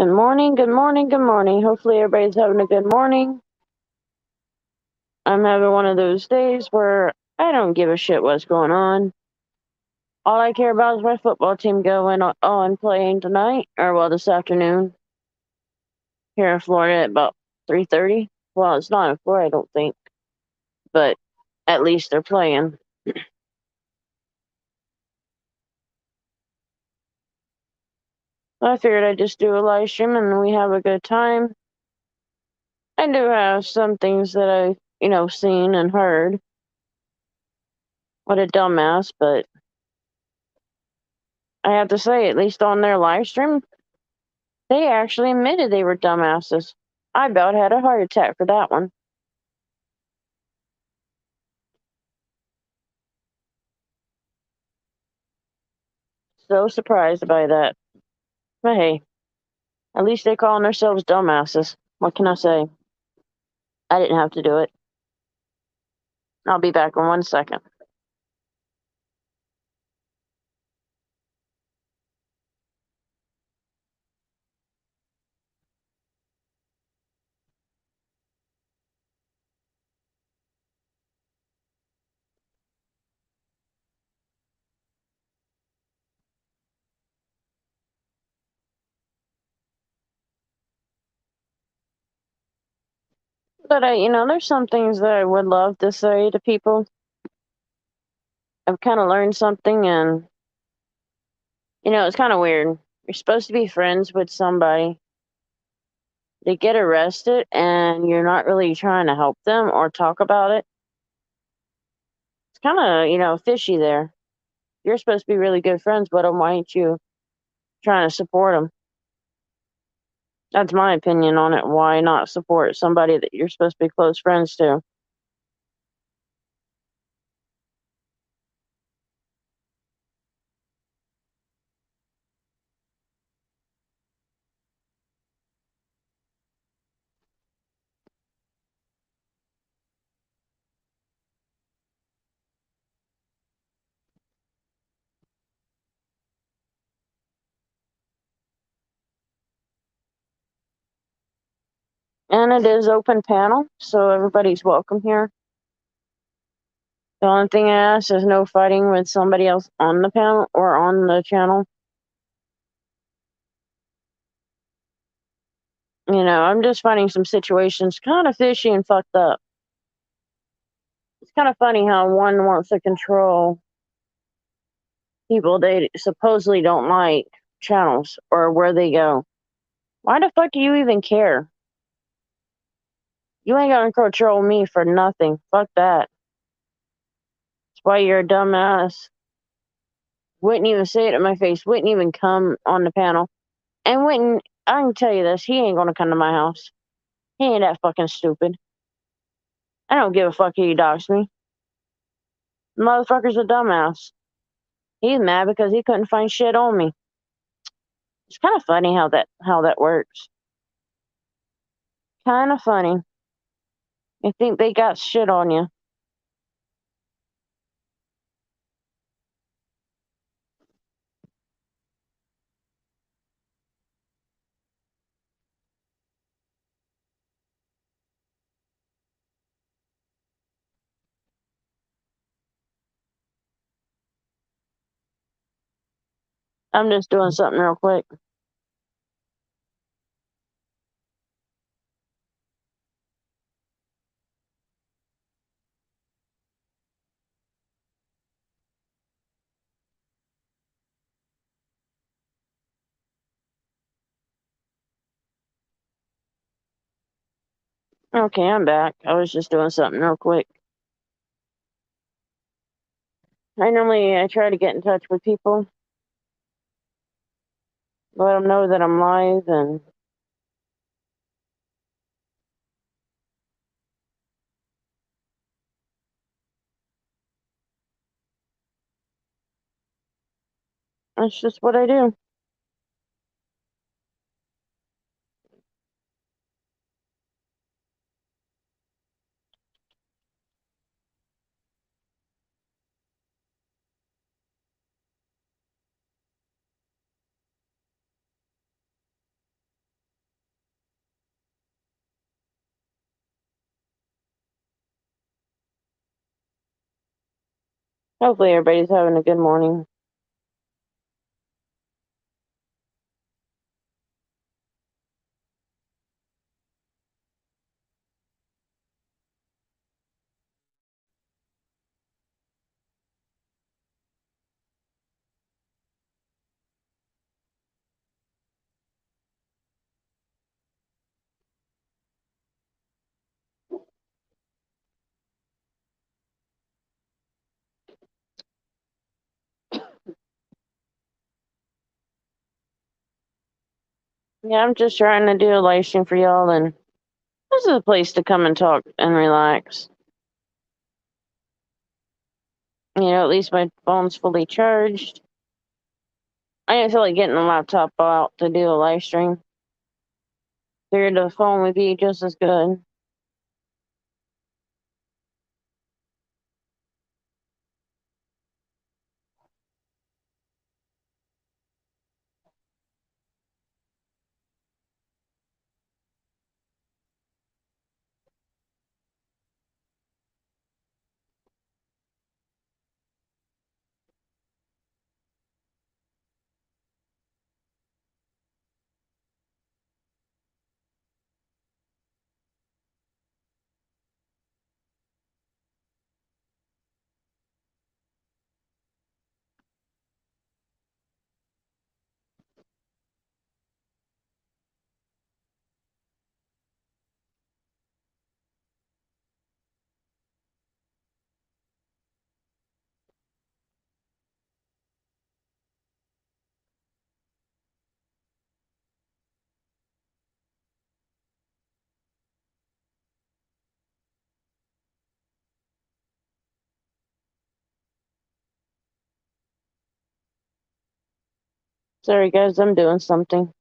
Good morning, good morning, good morning. Hopefully everybody's having a good morning. I'm having one of those days where I don't give a shit what's going on. All I care about is my football team going on playing tonight, or well, this afternoon here in Florida at about 3:30. Well, it's not in Florida, I don't think, but at least they're playing. I figured I'd just do a live stream and we have a good time. I do have some things that I've seen and heard. What a dumbass, but I have to say, at least on their live stream, they actually admitted they were dumbasses. I about had a heart attack for that one. So surprised by that. But hey, at least they're calling themselves dumbasses. What can I say? I didn't have to do it. I'll be back in 1 second. But there's some things that I would love to say to people. I've kind of learned something, and it's kind of weird. You're supposed to be friends with somebody. They get arrested, and you're not really trying to help them or talk about it. It's kind of, fishy there. You're supposed to be really good friends with them. Why ain't you trying to support them? That's my opinion on it. Why not support somebody that you're supposed to be close friends to? And it is open panel, so everybody's welcome here. The only thing I ask is no fighting with somebody else on the panel or on the channel. I'm just finding some situations kind of fishy and fucked up. It's kind of funny how one wants to control people they supposedly don't like channels or where they go. Why the fuck do you even care? You ain't gonna control me for nothing. Fuck that. That's why you're a dumbass. Wouldn't even say it in my face. Wouldn't even come on the panel. And wouldn't, I can tell you this, he ain't gonna come to my house. He ain't that fucking stupid. I don't give a fuck if he dogs me. The motherfucker's a dumbass. He's mad because he couldn't find shit on me. It's kind of funny how that works. Kind of funny. You think they got shit on you. I'm just doing something real quick. Okay, I'm back. I was just doing something real quick. I try to get in touch with people, let them know that I'm live, and that's just what I do. Hopefully everybody's having a good morning. Yeah, I'm just trying to do a live stream for y'all, and this is a place to come and talk and relax. At least my phone's fully charged. I didn't feel like getting the laptop out to do a live stream. Figured the phone would be just as good. Sorry guys, I'm doing something.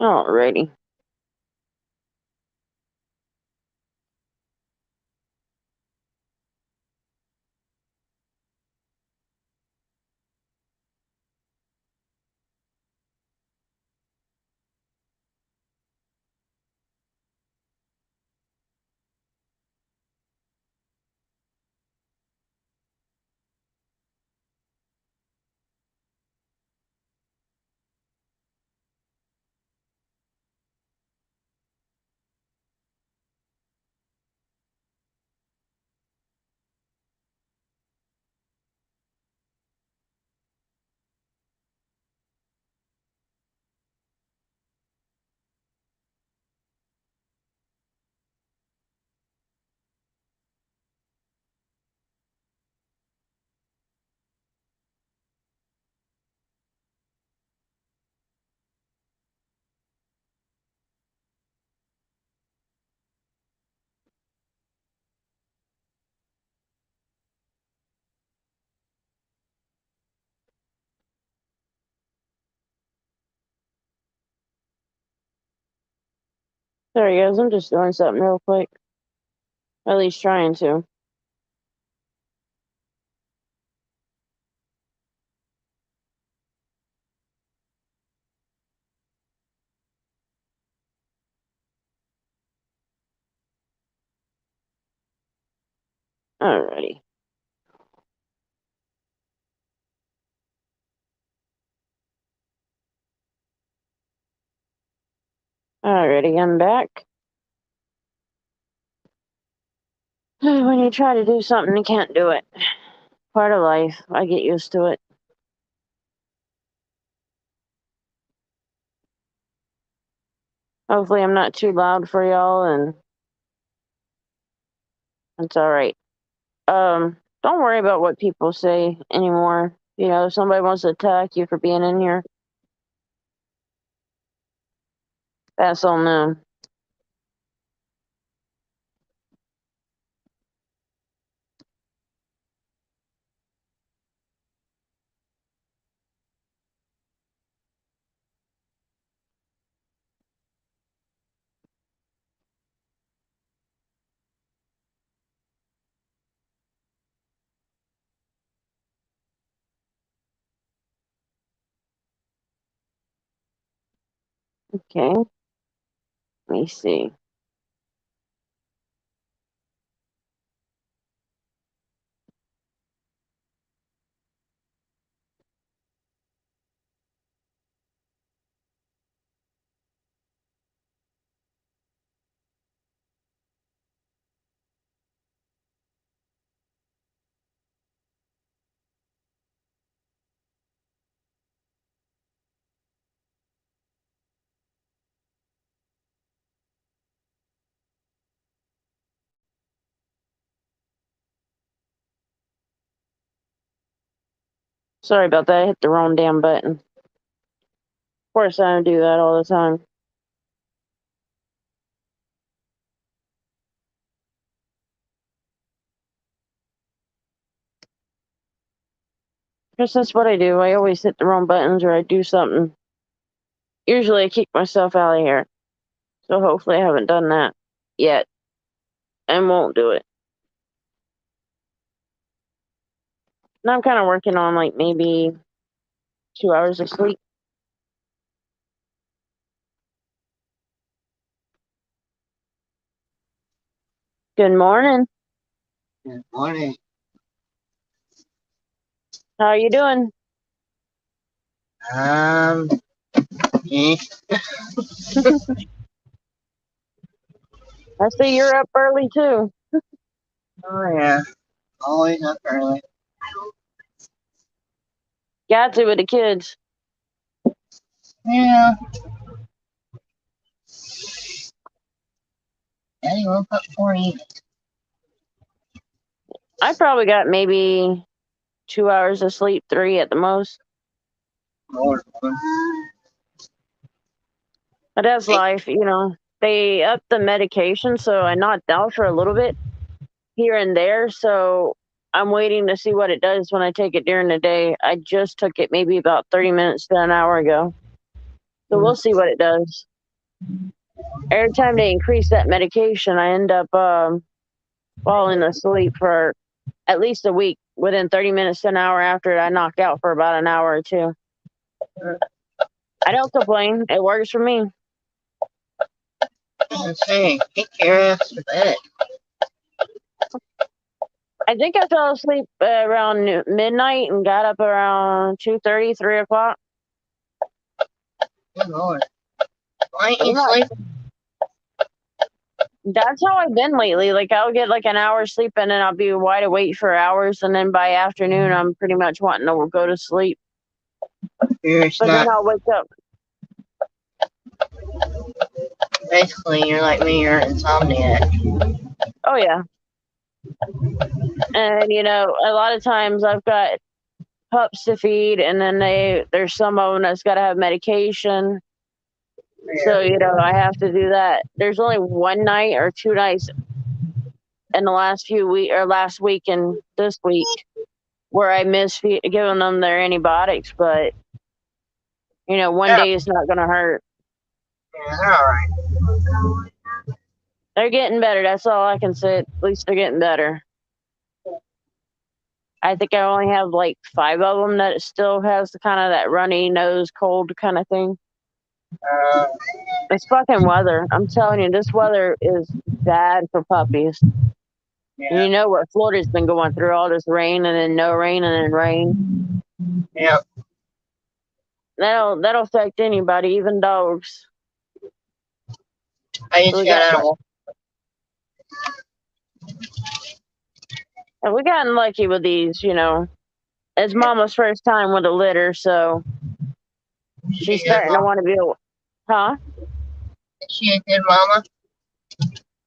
Alrighty. Sorry guys, I'm just doing something real quick. At least trying to. Alrighty. Alrighty, I'm back. When you try to do something, you can't do it. Part of life. I get used to it. Hopefully I'm not too loud for y'all, and it's alright. Don't worry about what people say anymore. If somebody wants to attack you for being in here, that's on them. Okay. Let me see. Sorry about that. I hit the wrong damn button. Of course, I don't do that all the time. Because that's what I do. I always hit the wrong buttons or I do something. Usually I kick myself out of here. So hopefully I haven't done that yet. And won't do it. Now I'm kind of working on like maybe 2 hours of sleep. Good morning. Good morning. How are you doing? Um, eh. I see you're up early too. Oh yeah, always up early. Got to with the kids. Yeah. Daddy woke up for you. I probably got maybe 2 hours of sleep, 3 at the most. Lord. But that's life, you know. They upped the medication, so I knocked out for a little bit here and there. So I'm waiting to see what it does when I take it during the day. I just took it maybe about 30 minutes to an hour ago. So we'll see what it does. Every time they increase that medication, I end up falling asleep for at least a week. Within 30 minutes to an hour after, I knock out for about an hour or two. I don't complain. It works for me. Let's see. Take your ass to bed. I think I fell asleep around midnight and got up around 2:30, 3 o'clock. Good Lord. Why ain't I'm you not, sleeping? that's how I've been lately. Like I'll get like an hour sleep and then I'll be wide awake for hours, and then by afternoon I'm pretty much wanting to go to sleep. You're But then not. I'll wake up. Basically, you're like me. You're an insomniac. Oh yeah, and you know a lot of times I've got pups to feed, and then there's some of them that's got to have medication. So Yeah. you know I have to do that. There's only one night or 2 nights in the last few week or last week and this week where I miss giving them their antibiotics, but you know, one Yeah. day is not going to hurt. Yeah. They're all right. They're getting better. That's all I can say. At least they're getting better. I think I only have like 5 of them that still has the kind of that runny nose, cold kind of thing. Uh, It's fucking weather. I'm telling you, this weather is bad for puppies. yeah. You know what Florida's been going through, all this rain and then no rain and then rain. Yeah. That'll affect anybody, even dogs. I So just got out of work. we gotten lucky with these, you know. It's Mama's first time with a litter, so She she's a good starting to mama. want to be, huh? She a good mama.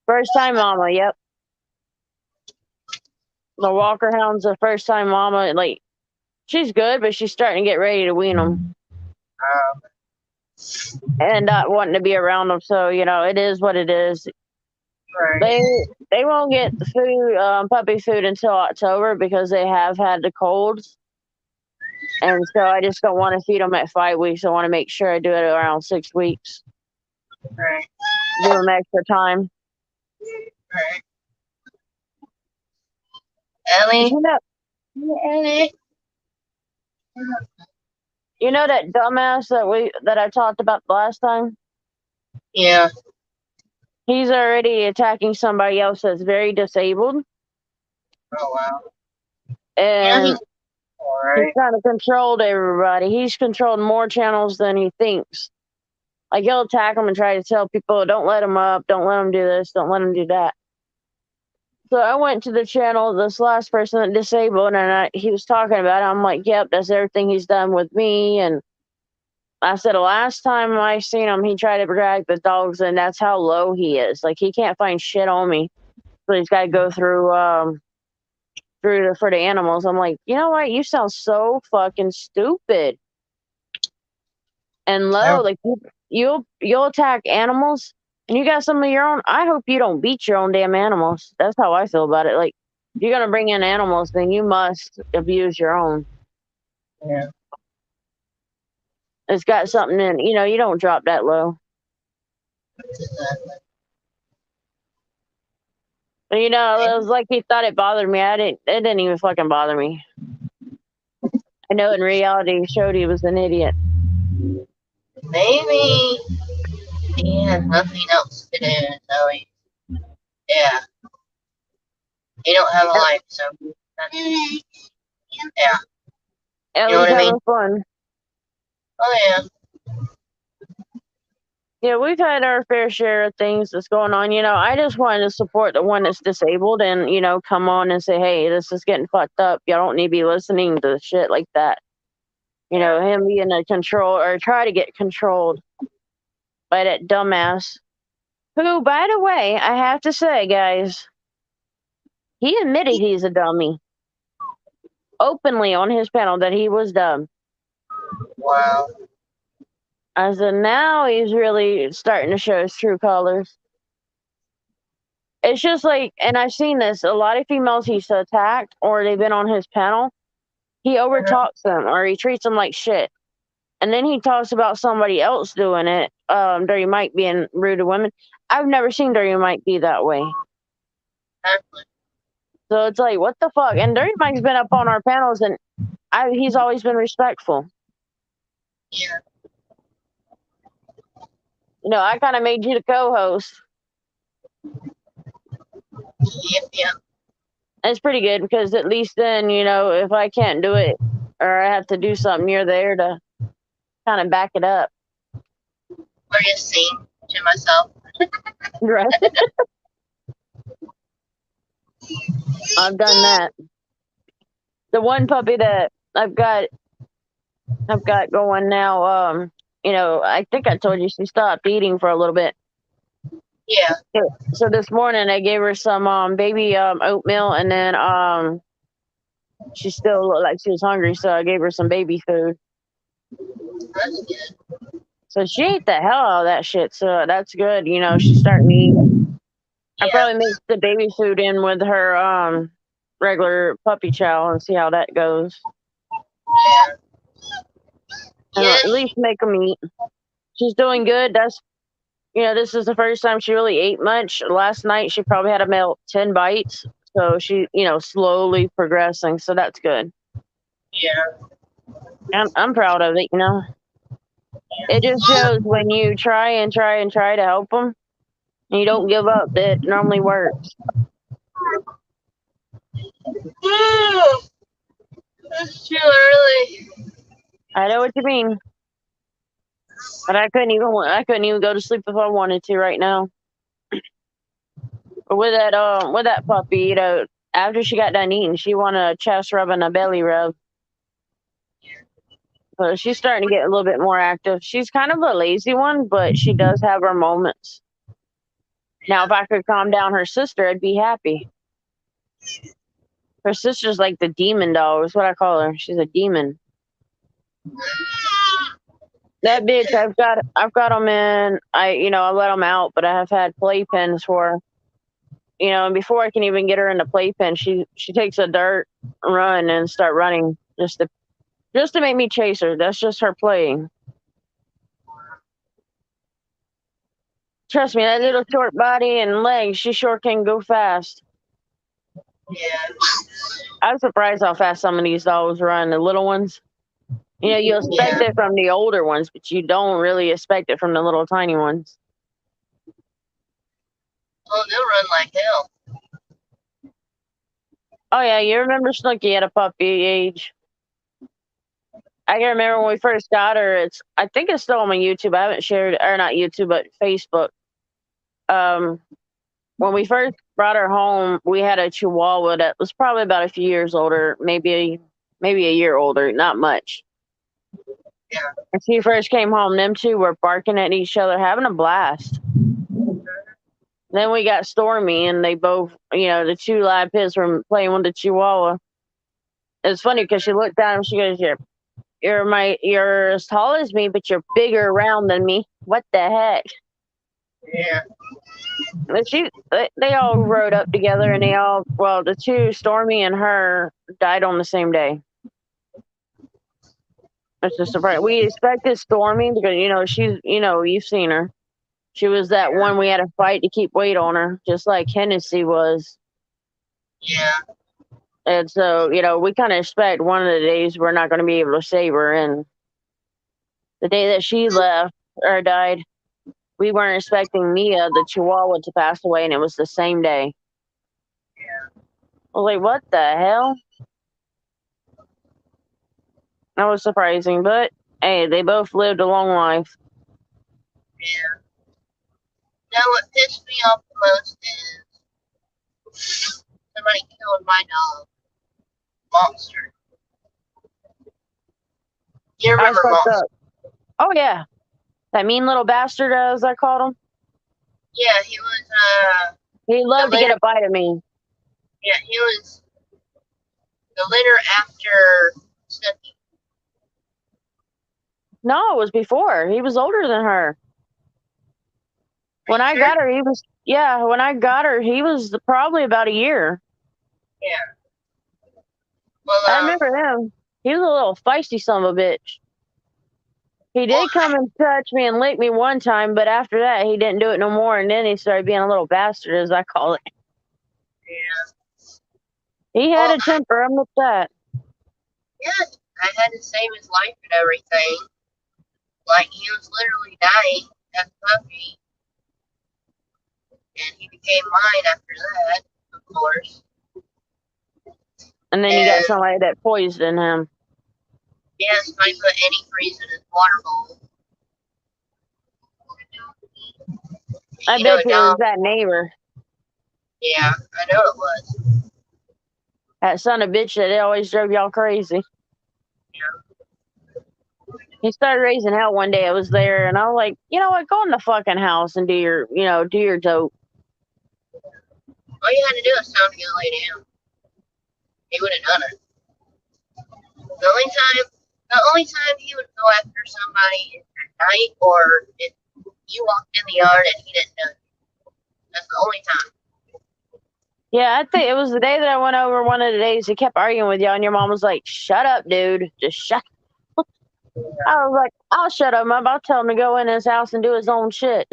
First time Mama, yep. The Walker Hound's the first time Mama. Like she's good, but she's starting to get ready to wean them Uh, and not wanting to be around them. So you know, it is what it is. right. They they won't get food, puppy food until October because they have had the colds. And so I just don't want to feed them at 5 weeks. I want to make sure I do it around 6 weeks. Right. Give them extra time. Right. But Ellie. you know, Ellie. you know that dumbass that I talked about last time. Yeah. He's already attacking somebody else that's very disabled, Oh wow. Yeah, and he's he's alright. kind of controlled everybody. He's controlled more channels than he thinks. Like, he'll attack them and try to tell people, don't let him up, don't let him do this, don't let him do that. So I went to the channel, this last person that disabled, and he was talking about it. I'm like, yep, that's everything he's done with me. And I said, the last time I seen him, he tried to drag the dogs, and that's how low he is. Like, he can't find shit on me. So he's got to go through for the animals. I'm like, you know what? You sound so fucking stupid and low. Yeah. Like, you'll attack animals, and you got some of your own. I hope you don't beat your own damn animals. That's how I feel about it. Like, if you're gonna bring in animals, then you must abuse your own. Yeah. It's got something in. You don't drop that low. Exactly. But, it was like he thought it bothered me. It didn't even fucking bother me. I know in reality, he showed he was an idiot. Maybe he had nothing else to do, so yeah. He don't have a life, so yeah. At You know least what I mean? having fun. Oh yeah. Yeah, we've had our fair share of things that's going on. I just wanted to support the one that's disabled and, come on and say, hey, this is getting fucked up. Y'all don't need to be listening to shit like that. Him being a control or try to get controlled by that dumbass. Who, by the way, I have to say, guys, he admitted he's a dummy openly on his panel that he was dumb. Wow. I said, now he's really starting to show his true colors. It's just like, and I've seen this, a lot of females he's attacked or they've been on his panel, he overtalks them or he treats them like shit. And then he talks about somebody else doing it, Dirty Mike being rude to women. I've never seen Dirty Mike be that way. Exactly. So it's like, what the fuck? And Dirty Mike's been up on our panels and he's always been respectful. Yeah. I kind of made you the co-host. Yep. It's pretty good because at least then, if I can't do it or I have to do something, you're there to kind of back it up. Or just sing to myself. Right. I've done that. The one puppy that I've got going now, I think I told you she stopped eating for a little bit. Yeah. So this morning I gave her some baby oatmeal, and then she still looked like she was hungry, so I gave her some baby food. That's good. So she ate the hell out of that shit, so that's good. She's starting to eat. Yeah. I probably mix the baby food in with her regular puppy chow and see how that goes. Yeah. And Yeah. at least make them eat. She's doing good. This is the first time she really ate much. Last night she probably had about 10 bites. So she, slowly progressing. So that's good. Yeah. I'm proud of it, It just shows when you try and try and try to help them and you don't give up, that normally works. It's too early. I know what you mean. But I couldn't even go to sleep if I wanted to right now. But with that puppy, after she got done eating, she wanted a chest rub and a belly rub. So she's starting to get a little bit more active. She's kind of a lazy one, but she does have her moments. Now, if I could calm down her sister, I'd be happy. Her sister's like the demon doll, is what I call her. She's a demon. That bitch, I've got them in. I let them out, but I have had playpens for her. And before I can even get her in the playpen, she takes a dirt run and start running just to make me chase her. That's just her playing. Trust me, that little short body and legs, she sure can go fast. Yeah. I'm surprised how fast some of these dogs run, the little ones. You expect it from the older ones, but you don't really expect it from the little tiny ones. Oh, they'll run like hell. Oh yeah, you remember Snooky at a puppy age? I can remember when we first got her. I think it's still on my YouTube. I haven't shared, or not YouTube, but Facebook. Um, when we first brought her home, we had a Chihuahua that was probably about a few years older, maybe a year older, not much. Yeah. When she first came home, them two were barking at each other, having a blast. Then we got Stormy, and they both, the two lab pits were playing with the Chihuahua. It's funny because she looked down and she goes, You're as tall as me, but you're bigger around than me. What the heck?" Yeah. But they all rode up together, and the two, Stormy and her, died on the same day. It's just surprise. We expected Stormy because you've seen her. She was that one we had to fight to keep weight on her, just like Hennessy was. Yeah. And so, we kind of expect one of the days we're not going to be able to save her. And the day that she left or died, we weren't expecting Mia, the Chihuahua, to pass away, and it was the same day. Yeah. I was like, what the hell? That was surprising, but hey, they both lived a long life. Yeah. Now, what pissed me off the most is somebody killed my dog, Monster. You I was remember fucked Monster? up. Oh, yeah. That mean little bastard, as I called him. Yeah, he was, He loved to get a bite of me. Yeah, he was the litter after Snooki. No, it was before. He was older than her. When I got her, when I got her, he was probably about a year. Yeah. Well, I remember him. He was a little feisty son of a bitch. He did come and touch me and lick me one time, but after that, he didn't do it no more. And then he started being a little bastard, as I call it. Yeah. He had a temper. I'm with that. Yeah, I had to save his life and everything. Like, he was literally dying as a puppy. And he became mine after that, of course. And then you got somebody that poisoned him. Yes, I put antifreeze in his water bowl. I bet you it was that neighbor. Yeah, I know it was. That son of a bitch that always drove y'all crazy. Yeah. He started raising hell one day. I was there, and I was like, you know what? Go in the fucking house and do your dope. All you had to do was tell him to go lay down. He would have done it. The only time he would go after somebody is at night, or if you walked in the yard and he didn't know you. That's the only time. Yeah, I think it was the day that I went over. One of the days he kept arguing with y'all, and your mom was like, "Shut up, dude! Just shut." I was like, "I'll shut him up. I'll tell him to go in his house and do his own shit."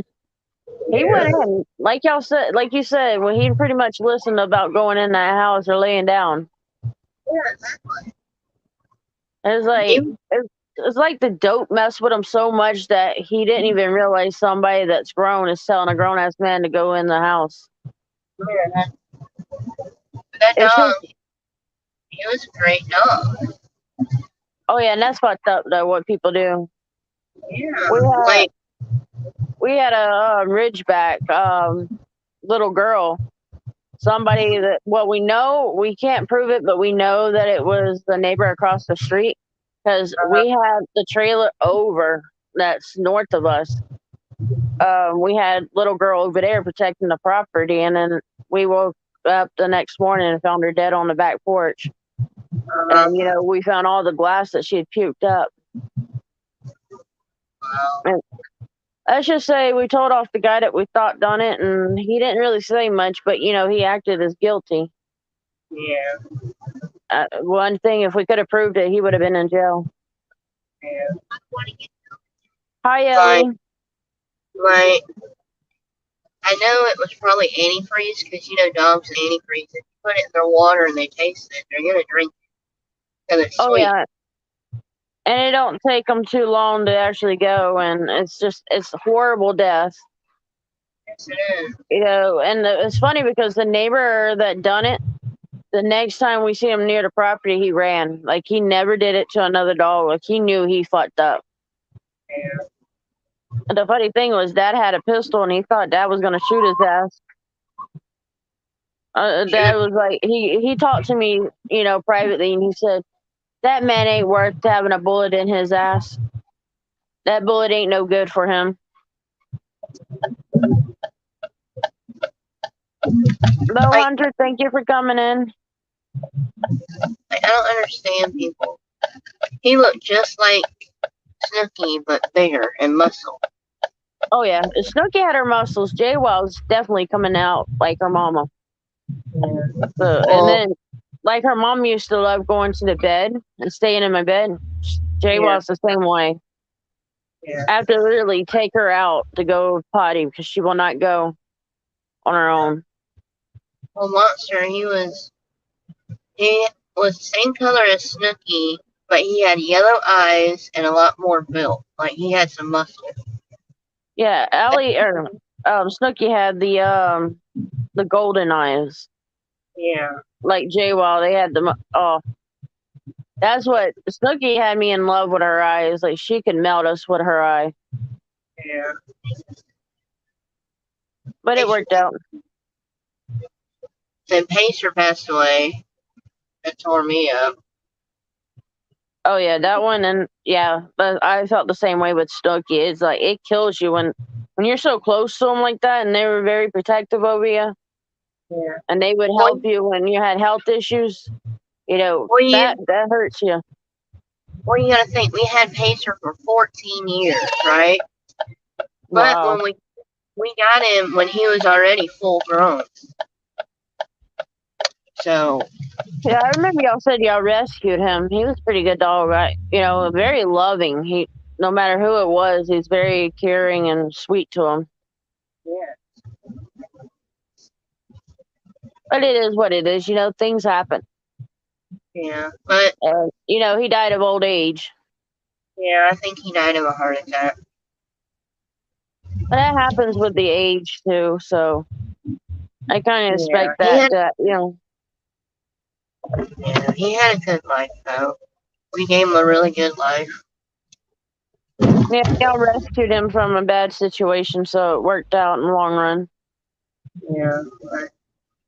He went in, like you said, when he pretty much listened about going in that house or laying down. Yeah, exactly. It's like the dope messed with him so much that he didn't even realize somebody that's grown is telling a grown ass man to go in the house. Yeah, that dog, he was a great dog. Oh yeah, and that's fucked up though. What people do. Yeah. We had a Ridgeback little girl. Somebody that we know, we can't prove it, but we know that it was the neighbor across the street because we had the trailer over that's north of us. We had little girl over there protecting the property, and then we woke up the next morning and found her dead on the back porch. And we found all the glass that she had puked up. Wow. And let's just say we told off the guy that we thought done it, and he didn't really say much, but he acted as guilty. Yeah. One thing, if we could have proved it, he would have been in jail. Yeah. Hi, Ellie. Like, I know it was probably antifreeze because dogs and antifreeze. If you put it in their water and they taste it, they're gonna drink it because it's sweet. Yeah. And it don't take them too long to actually go, and it's horrible death. Yeah. Yes, it is. You know, and it's funny because the neighbor that done it, the next time we see him near the property, he ran. Like he never did it to another dog. Like he knew he fucked up. Yeah. And the funny thing was, Dad had a pistol, and he thought Dad was gonna shoot his ass. Dad was like, he talked to me, you know, privately, and he said that man ain't worth having a bullet in his ass. That bullet ain't no good for him. Hello, Like, Hunter. Thank you for coming in. I don't understand people. He looked just like Snooky, but bigger and muscle. Oh yeah, Snooki had her muscles. Jaywell's definitely coming out like her mama. Yeah. So, and then, like her mom used to love going to the bed and staying in my bed. Jaywell's the same way. Yeah. I have to literally take her out to go potty because she will not go on her own. Well, Monster, he was the same color as Snooky, but he had yellow eyes and a lot more built. Like he had some muscle. Yeah, Allie or Snooki had the golden eyes. Yeah. Like Jaywell, they had the that's what Snooki had me in love with her eyes. Like she could melt us with her eye. Yeah. But it worked out. Then Pacer passed away. That tore me up. Oh yeah, that one, and yeah, but I felt the same way with Snooki. It's like it kills you when you're so close to them like that, and they were very protective over you, Yeah. and they would help you when you had health issues. You know, that hurts you. Well, you gotta think, we had Pacer for 14 years, right? But Wow. when we got him when he was already full grown. So Yeah, I remember y'all said y'all rescued him. He was a pretty good dog, right? You know, very loving. He, no matter who it was, he's very caring and sweet to him. yeah. But it is what it is. You know, things happen. Yeah. But And, you know, he died of old age. yeah, I think he died of a heart attack. But that happens with the age too, so I kind of expect Yeah. that, you know. Yeah, he had a good life though. We gave him a really good life. Yeah, y'all rescued him from a bad situation, so it worked out in the long run. Yeah. But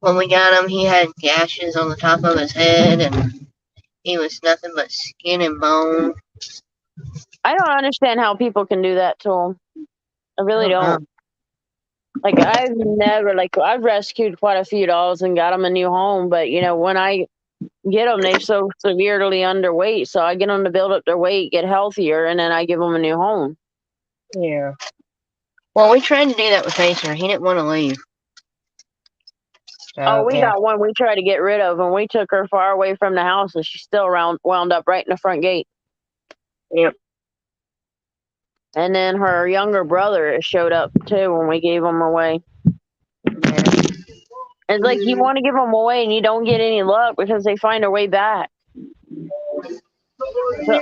when we got him, he had gashes on the top of his head, and he was nothing but skin and bone. I don't understand how people can do that to him. I really don't. Like I've rescued quite a few dogs and got them a new home, but you know when I get them, they're so severely underweight, so I get them to build up their weight, get healthier, and then I give them a new home. Yeah. Well, we tried to do that with Pacer. He didn't want to leave. So, We got one we tried to get rid of, and we took her far away from the house, and she's still wound up right in the front gate. Yep. And then her younger brother showed up too when we gave them away. Yeah. It's like you want to give them away and you don't get any luck because they find their way back. So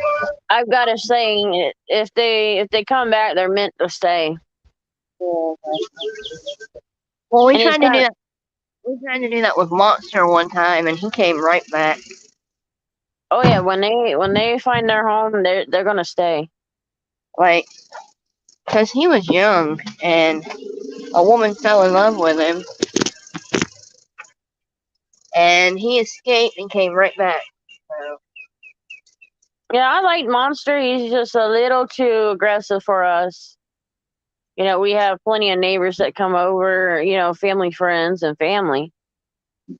I've got a saying: if they come back, they're meant to stay. Well, we tried to do that. We tried to do that with Monster one time, and he came right back. Oh yeah, when they find their home, they're gonna stay. Like, because he was young, and a woman fell in love with him, and he escaped and came right back. So. Yeah, I like Monster. He's just a little too aggressive for us. You know, we have plenty of neighbors that come over. You know, family, friends, and family.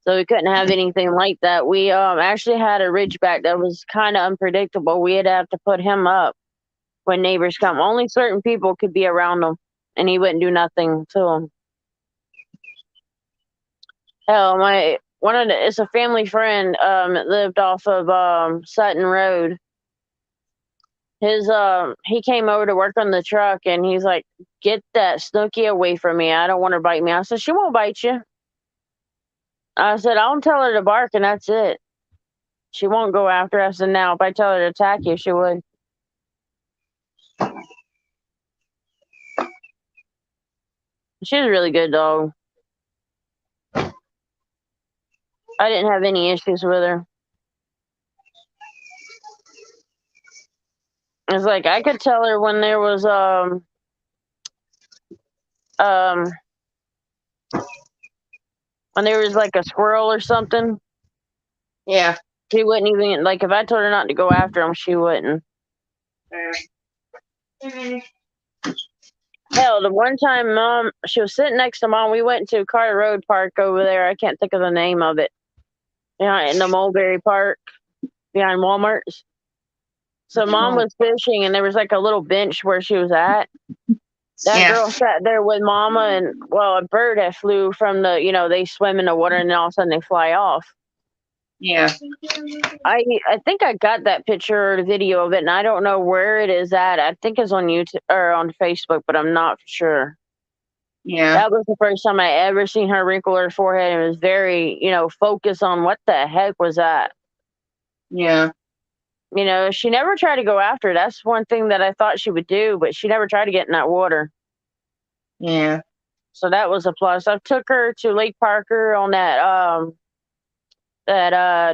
So we couldn't have anything like that. We actually had a Ridgeback that was kind of unpredictable. We'd have to put him up when neighbors come. Only certain people could be around him, and he wouldn't do nothing to them. Hell, it's a family friend that lived off of Sutton Road. He came over to work on the truck, and he's like, "Get that Snooki away from me. I don't want her to bite me." I said, "She won't bite you." I said, "I'll tell her to bark, and that's it. She won't go after us." And now, if I tell her to attack you, she would. She's a really good dog. I didn't have any issues with her. It's like I could tell her when there was when there was like a squirrel or something. Yeah. She wouldn't even, like, if I told her not to go after him, she wouldn't. Hell, the one time she was sitting next to Mom, we went to Carter Road Park over there. I can't think of the name of it. Yeah, in the Mulberry Park behind Walmart's. So Mom was fishing, and there was like a little bench where she was at. That girl sat there with Mama, and well, a bird had flew from the, they swim in the water, and then all of a sudden they fly off. Yeah. I think I got that picture or the video of it, and I don't know where it is at. I think it's on YouTube or on Facebook, but I'm not sure. Yeah. That was the first time I ever seen her wrinkle her forehead and was very, focused on what the heck was that. Yeah. She never tried to go after it. That's one thing that I thought she would do, but she never tried to get in that water. Yeah. So that was a plus. I took her to Lake Parker on that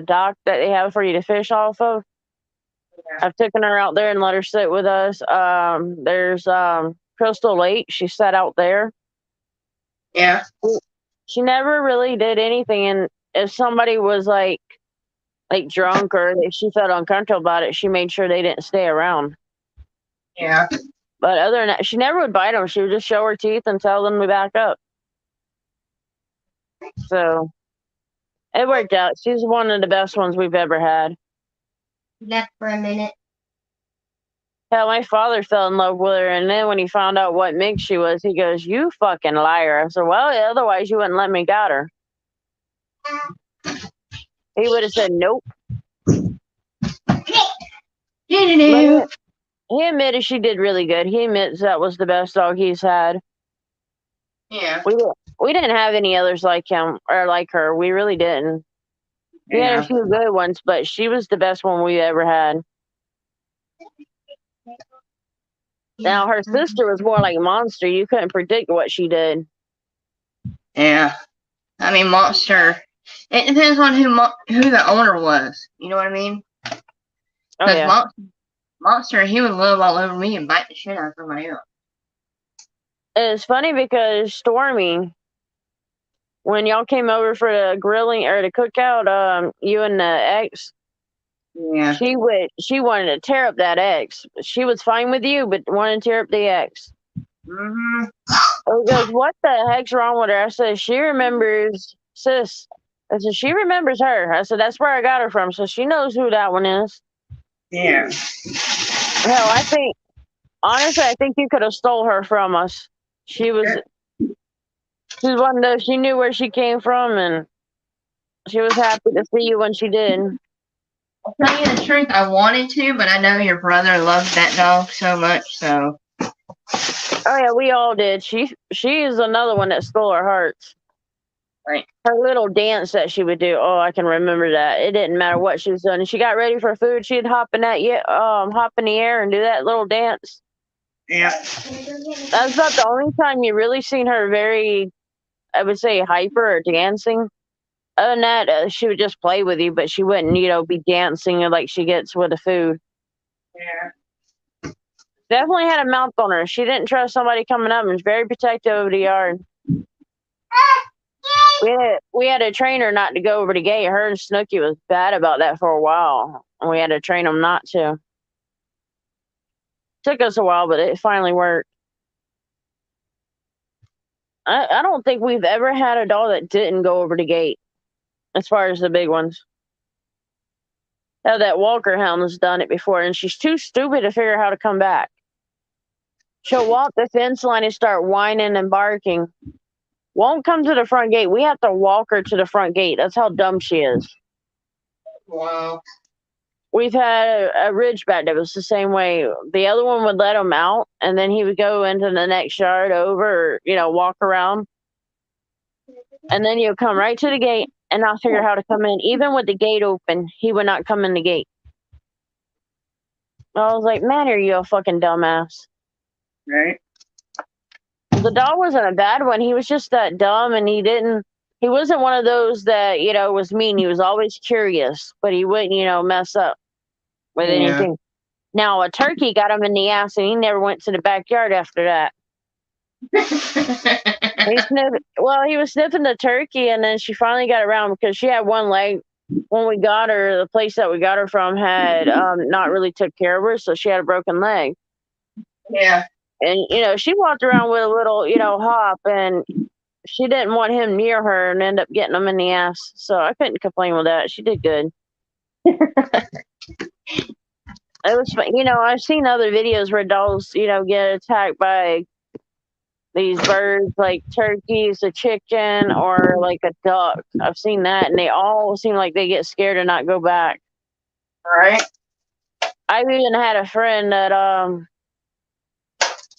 dock that they have for you to fish off of. Yeah. I've taken her out there and let her sit with us. There's Crystal Lake. She sat out there. Yeah. She never really did anything, and if somebody was like drunk or if she felt uncomfortable about it, she made sure they didn't stay around. Yeah. But other than that, she never would bite them. She would just show her teeth and tell them to back up. So it worked out. She's one of the best ones we've ever had. Left for a minute. Hell, my father fell in love with her, and then when he found out what mix she was, he goes, "You fucking liar." I said, "Well, otherwise you wouldn't let me got her." He would have said, "Nope." He admitted she did really good. He admits that was the best dog he's had. Yeah. We didn't have any others like him or like her. We really didn't. We had a few good ones, but she was the best one we ever had. Now, her sister was more like a monster. You couldn't predict what she did. Yeah. I mean, Monster. It depends on who the owner was. You know what I mean? Oh, yeah. Monster, he would love all over me and bite the shit out of somebody else. It's funny because Stormy, when y'all came over for the grilling or the cookout, you and the ex, yeah, she wanted to tear up that ex. She was fine with you, but wanted to tear up the ex. Mm-hmm. He goes, "What the heck's wrong with her?" I said, "She remembers sis." I said, "She remembers her." I said, "That's where I got her from, so she knows who that one is." Yeah. Hell, honestly, I think you could have stole her from us. She's one of those, she knew where she came from, and she was happy to see you when she did. I'll tell you the truth, I wanted to, but I know your brother loved that dog so much, so. Oh yeah, we all did. She is another one that stole our hearts. Right. Her little dance that she would do. Oh, I can remember that. It didn't matter what she was doing. She got ready for food. She'd hop in the air and do that little dance. Yeah. That's about the only time you really seen her very, I would say, hyper or dancing. Other than that, she would just play with you, but she wouldn't, be dancing like she gets with the food. Yeah. Definitely had a mouth on her. She didn't trust somebody coming up and was very protective of the yard. We had to train her not to go over the gate. Her and Snooky was bad about that for a while, and we had to train them not to. Took us a while, but it finally worked. I don't think we've ever had a dog that didn't go over the gate, as far as the big ones. Now that Walker Hound has done it before, and she's too stupid to figure out how to come back. She'll walk the fence line and start whining and barking. Won't come to the front gate. We have to walk her to the front gate. That's how dumb she is. Wow. We've had a Ridgeback that was the same way. The other one would let him out, and then he would go into the next yard over, walk around. And then he'll come right to the gate and not figure out how to come in. Even with the gate open, he would not come in the gate. I was like, "Man, are you a fucking dumbass?" Right. The dog wasn't a bad one. He was just that dumb, and he wasn't one of those that, was mean. He was always curious, but he wouldn't, mess up with Yeah. anything. Now, a turkey got him in the ass, and he never went to the backyard after that. He was sniffing the turkey, and then she finally got around because she had one leg. When we got her, the place that we got her from had not really took care of her, so she had a broken leg. Yeah. And, she walked around with a little, hop, and she didn't want him near her and end up getting him in the ass. So I couldn't complain with that. She did good. It was fun. I've seen other videos where dogs, get attacked by these birds, like turkeys, a chicken, or like a duck. I've seen that, and they all seem like they get scared and not go back. Right. I've even had a friend that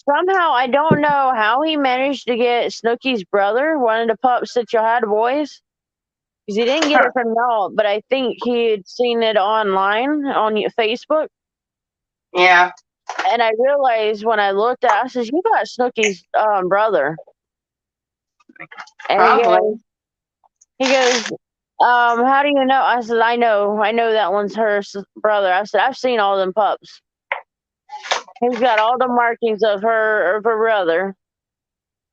somehow, I don't know how he managed to get Snooki's brother, one of the pups that you had, boys. Because he didn't get it from y'all, but I think he had seen it online on Facebook. Yeah. And I realized when I looked at it, I said, "You got Snooki's brother." And Probably. he goes, how do you know? I said, I know that one's her brother. I said, I've seen all them pups. He's got all the markings of her brother.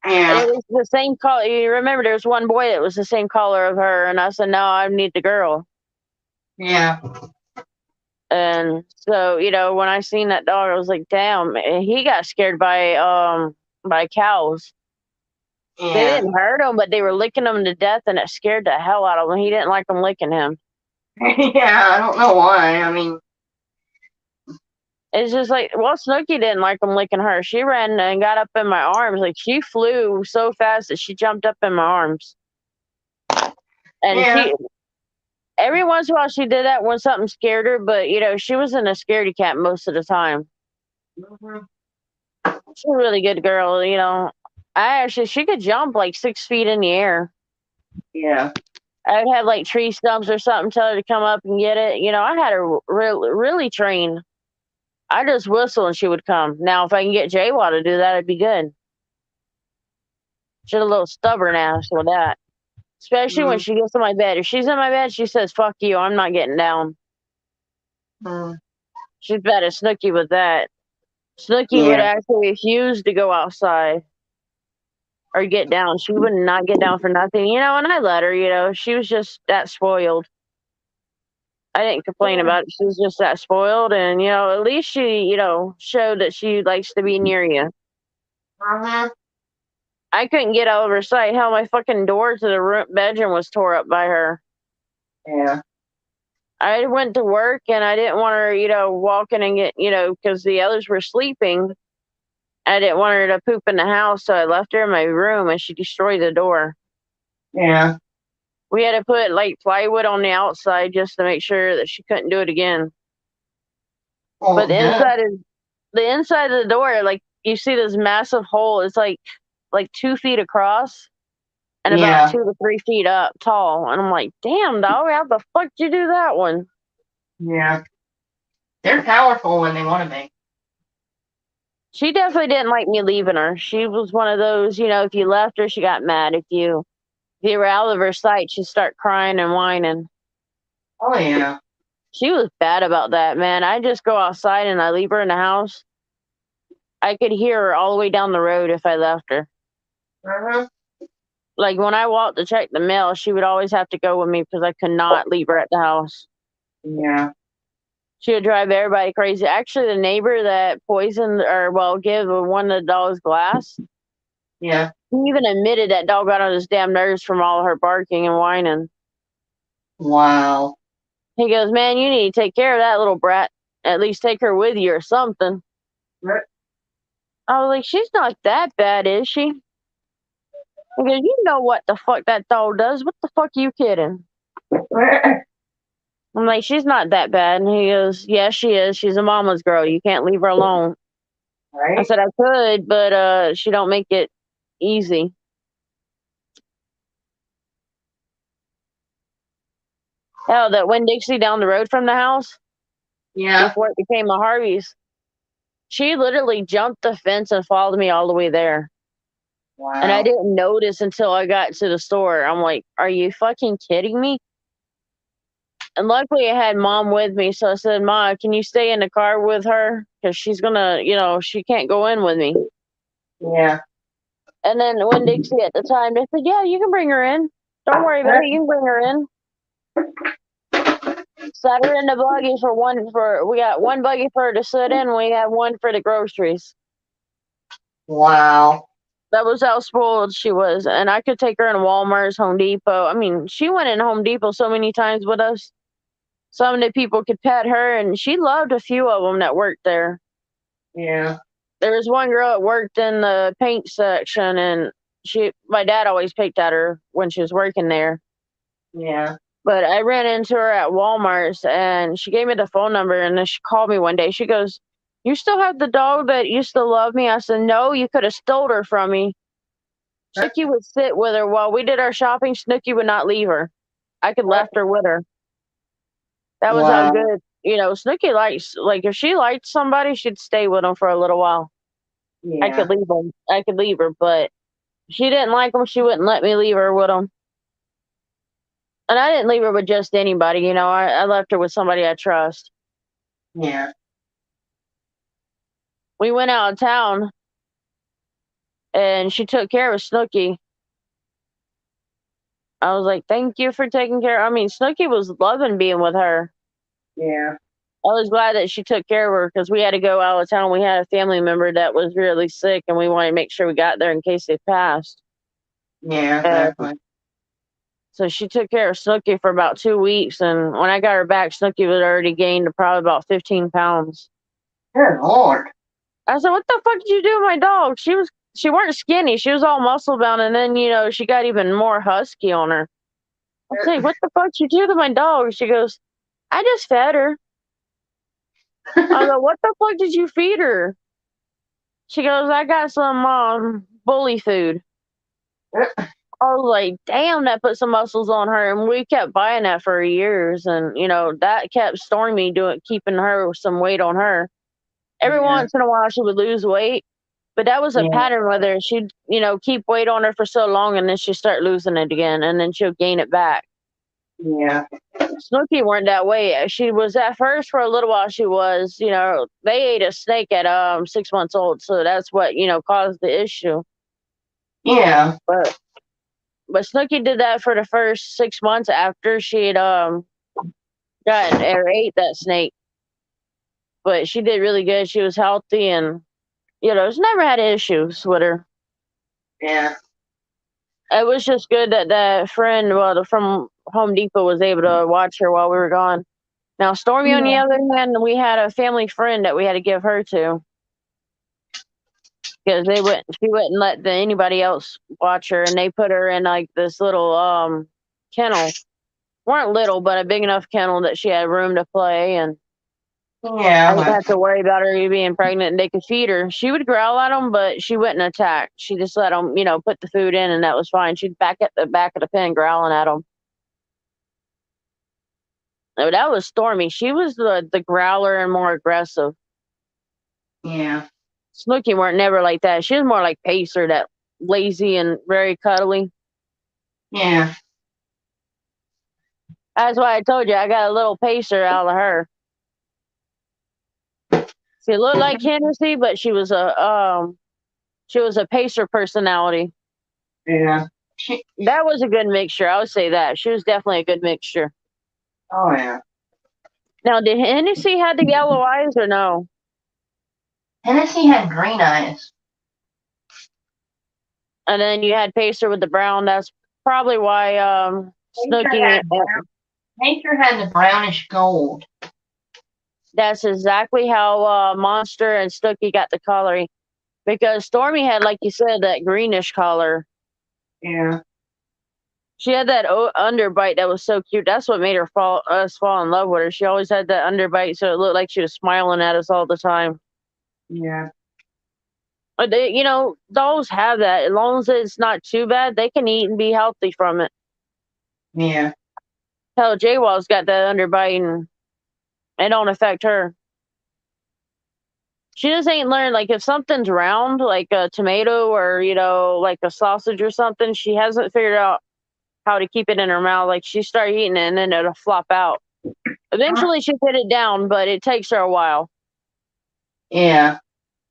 Yeah. And it was the same color. You remember there was one boy that was the same color of her, and I said, no, I need the girl. Yeah. And so, when I seen that dog, I was like, damn, he got scared by cows. Yeah. They didn't hurt him, but they were licking him to death, and it scared the hell out of him. He didn't like them licking him. Yeah, I don't know why. I mean, it's just like, well, Snooki didn't like them licking her. She ran and got up in my arms. Like, she flew so fast that she jumped up in my arms. And every once in a while she did that when something scared her, but, she wasn't a scaredy cat most of the time. Mm-hmm. She's a really good girl, she could jump like 6 feet in the air. Yeah. I would have like tree stumps or something, tell her to come up and get it. I had her really trained. I just whistle and she would come. Now, if I can get Jaywa to do that, it'd be good. She's a little stubborn ass with that. Especially when she gets in my bed. If she's in my bed, she says, fuck you, I'm not getting down. She's bad at Snooki with that. Snooki would actually refuse to go outside or get down. She would not get down for nothing, and I let her, she was just that spoiled. I didn't complain about it. She was just that spoiled, and, at least she, showed that she likes to be near you. I couldn't get out of her sight. Hell, my fucking door to the bedroom was tore up by her. Yeah. I went to work, and I didn't want her, walking and get, because the others were sleeping. I didn't want her to poop in the house, so I left her in my room, and she destroyed the door. Yeah. We had to put, like, plywood on the outside just to make sure that she couldn't do it again. Oh, but the inside of the door, like, you see this massive hole. It's like 2 feet across and about 2 to 3 feet up tall. And I'm like, damn, dog, how the fuck did you do that one? Yeah. They're powerful when they want to be. She definitely didn't like me leaving her. She was one of those, if you left her, she got mad. If you were out of her sight, she'd start crying and whining. Oh, yeah. She was bad about that, man. I just go outside and I leave her in the house. I could hear her all the way down the road if I left her. Like, when I walked to check the mail, she would always have to go with me because I could not leave her at the house. Yeah. She would drive everybody crazy. Actually, the neighbor that poisoned gave one of the dog's glass. Yeah. He even admitted that dog got on his damn nerves from all her barking and whining. Wow. He goes, man, you need to take care of that little brat. At least take her with you or something. Right. I was like, she's not that bad, is she? He goes, you know what the fuck that dog does? What the fuck are you kidding? I'm like, she's not that bad. And he goes, yes, she is. She's a mama's girl. You can't leave her alone. Right. I said, I could, but she don't make it easy. Hell, that Winn-Dixie down the road from the house, before it became a Harvey's, she literally jumped the fence and followed me all the way there. And I Wow. didn't notice until I got to the store. I'm like, are you fucking kidding me? And luckily I had mom with me. So I said, Ma, can you stay in the car with her? Because she's going to, she can't go in with me. Yeah. And then when Dixie at the time, they said, yeah, you can bring her in. Don't worry about it. You can bring her in. Sat her in the buggy we got one buggy for her to sit in. We had one for the groceries. Wow. That was how spoiled she was. And I could take her in Walmart's, Home Depot. I mean, she went in Home Depot so many times with us. Some of the people could pet her, and she loved a few of them that worked there. Yeah. There was one girl that worked in the paint section, and my dad always picked at her when she was working there. Yeah. But I ran into her at Walmart's, and she gave me the phone number, and then she called me one day. She goes, "You still have the dog that used to love me?" I said, "No, you could have stole her from me." Snooky would sit with her while we did our shopping. Snooky would not leave her. I could left her with her. That was how Wow. good, Snooky likes, like, if she liked somebody, she'd stay with them for a little while. I Yeah. could leave them. I could leave her, but if she didn't like them, she wouldn't let me leave her with them. And I didn't leave her with just anybody, I left her with somebody I trust. Yeah. We went out of town, and she took care of Snooky. I was like, thank you for taking care. I mean, Snooky was loving being with her. Yeah. I was glad that she took care of her because we had to go out of town. We had a family member that was really sick, and we wanted to make sure we got there in case they passed. Yeah. And Exactly. so she took care of Snooky for about 2 weeks. And when I got her back, Snooky was already gained probably about 15 pounds. Good Lord. I said, "What the fuck did you do to my dog?" She weren't skinny. She was all muscle bound. And then, she got even more husky on her. I was like, "What the fuck did you do to my dog?" She goes, "I just fed her." I go, "What the fuck did you feed her?" She goes, "I got some bully food." I was like, damn, that put some muscles on her. And we kept buying that for years. And, that kept Stormy keeping her some weight on her. Every Yeah. once in a while, she would lose weight. But that was a Yeah. pattern with her. She'd, keep weight on her for so long, and then she'd start losing it again. And then she'll gain it back. Yeah. Snooky weren't that way. She was at first for a little while. She was, they ate a snake at 6 months old. So that's what, caused the issue. Yeah. But Snooky did that for the first 6 months after she'd gotten or ate that snake. But she did really good. She was healthy, and she's never had issues with her. Yeah. It was just good that that friend, from Home Depot, was able to watch her while we were gone. Now Stormy, on the Yeah. other hand, we had a family friend that we had to give her to because she wouldn't let anybody else watch her, and they put her in like this little kennel. Weren't little, but a big enough kennel that she had room to play, and I Yeah. didn't But have to worry about her being pregnant, and they could feed her. She would growl at them, but she wouldn't attack. She just let them, put the food in, and that was fine. She'd back at the back of the pen growling at them. No, that was Stormy. She was the growler and more aggressive. yeah. Snooky weren't never like that. She was more like Pacer, that lazy and very cuddly. Yeah. That's why I told you I got a little Pacer out of her. She looked like Hennessy, but she was a Pacer personality. Yeah. That was a good mixture. I would say that. She was definitely a good mixture. Oh yeah. Now, did Hennessy have the yellow eyes or no? Tennessee had green eyes. And then you had Pacer with the brown. That's probably why Nature Snooky. had brown. Nature had the brownish gold. That's exactly how Monster and Snooky got the coloring. Because Stormy had, like you said, that greenish color. Yeah. She had that underbite that was so cute. That's what made us fall in love with her. She always had that underbite, so it looked like she was smiling at us all the time. Yeah. But dogs have that. As long as it's not too bad, they can eat and be healthy from it. Yeah. Hell, J-Wall's got that underbite, and it don't affect her. She just ain't learned, like, if something's round, like a tomato or, like a sausage or something, she hasn't figured out how to keep it in her mouth. Like, she start eating it and then it'll flop out. Eventually, she put it down, but it takes her a while. Yeah.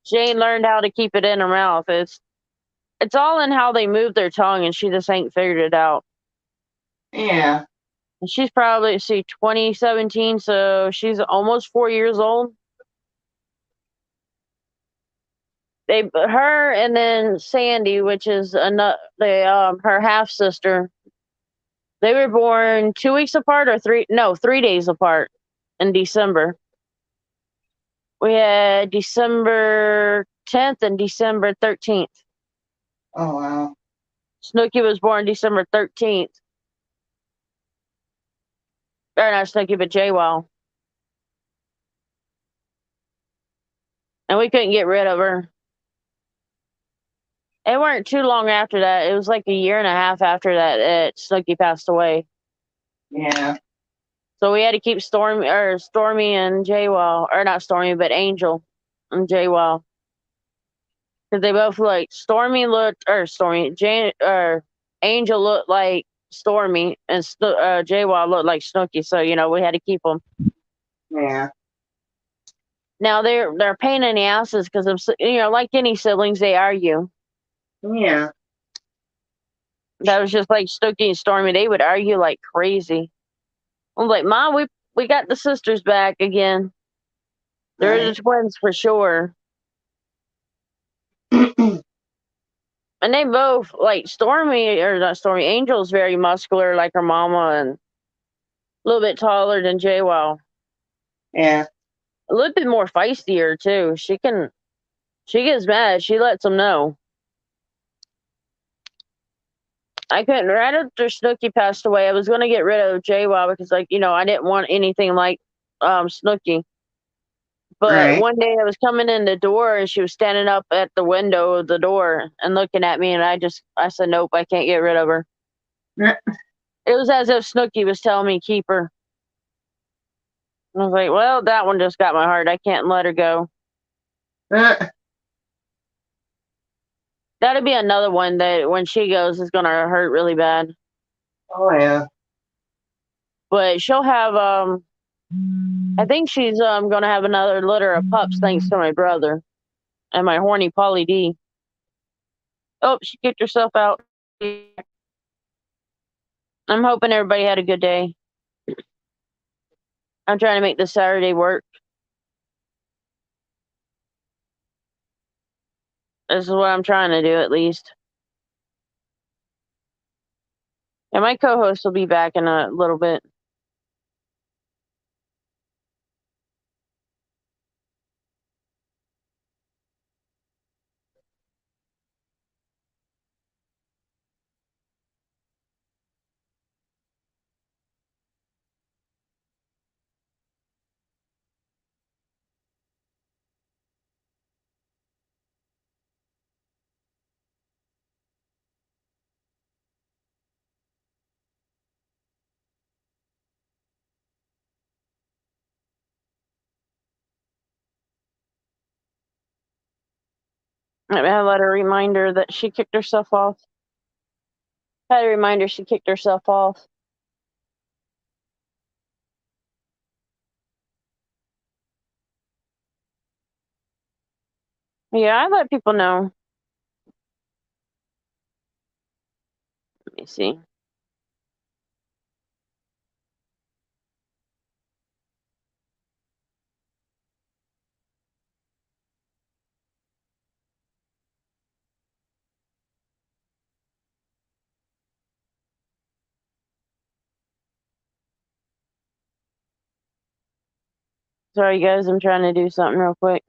She ain't learned how to keep it in her mouth. It's all in how they move their tongue, and she just ain't figured it out. Yeah. And she's probably, 2017, so she's almost 4 years old. Her and then Sandy, which is her half sister. They were born 2 weeks apart or 3 days apart in December. We had December 10th and December 13th. Oh, wow. Snooki was born December 13th. Or not Snooki, but JWoww. And we couldn't get rid of her. It weren't too long after that. It was like a year and a half after that Snooki passed away. Yeah. So we had to keep Stormy and JWoww, or not Stormy, but Angel and JWoww. Because they both Angel looked like Stormy, and JWoww looked like Snooki. So we had to keep them. Yeah. Now they're a pain in the asses because like any siblings, they argue. Yeah. That was just like Snooki and Stormy. They would argue like crazy. I'm like, Mom, we got the sisters back again. They're Right. the twins for sure. And they both, like Stormy, or not Stormy, Angel's very muscular like her mama and a little bit taller than JWoww. Yeah. A little bit more feistier too. She gets mad. She lets them know. I couldn't, right after Snooki passed away, I was going to get rid of JWoww because, I didn't want anything like Snooki. But Right. one day I was coming in the door and she was standing up at the window of the door and looking at me, and I said, nope, I can't get rid of her. It was as if Snooki was telling me keep her. I was like, well, that one just got my heart. I can't let her go. That'll be another one that when she goes is gonna hurt really bad. Oh, yeah. But she'll have I think she's gonna have another litter of pups thanks to my brother and my horny Polly D. Oh, she kicked herself out. I'm hoping everybody had a good day. I'm trying to make this Saturday work. This is what I'm trying to do, at least. And my co-host will be back in a little bit. I let a reminder that she kicked herself off. Had a reminder she kicked herself off. Yeah, I let people know. Let me see. Sorry, guys, I'm trying to do something real quick.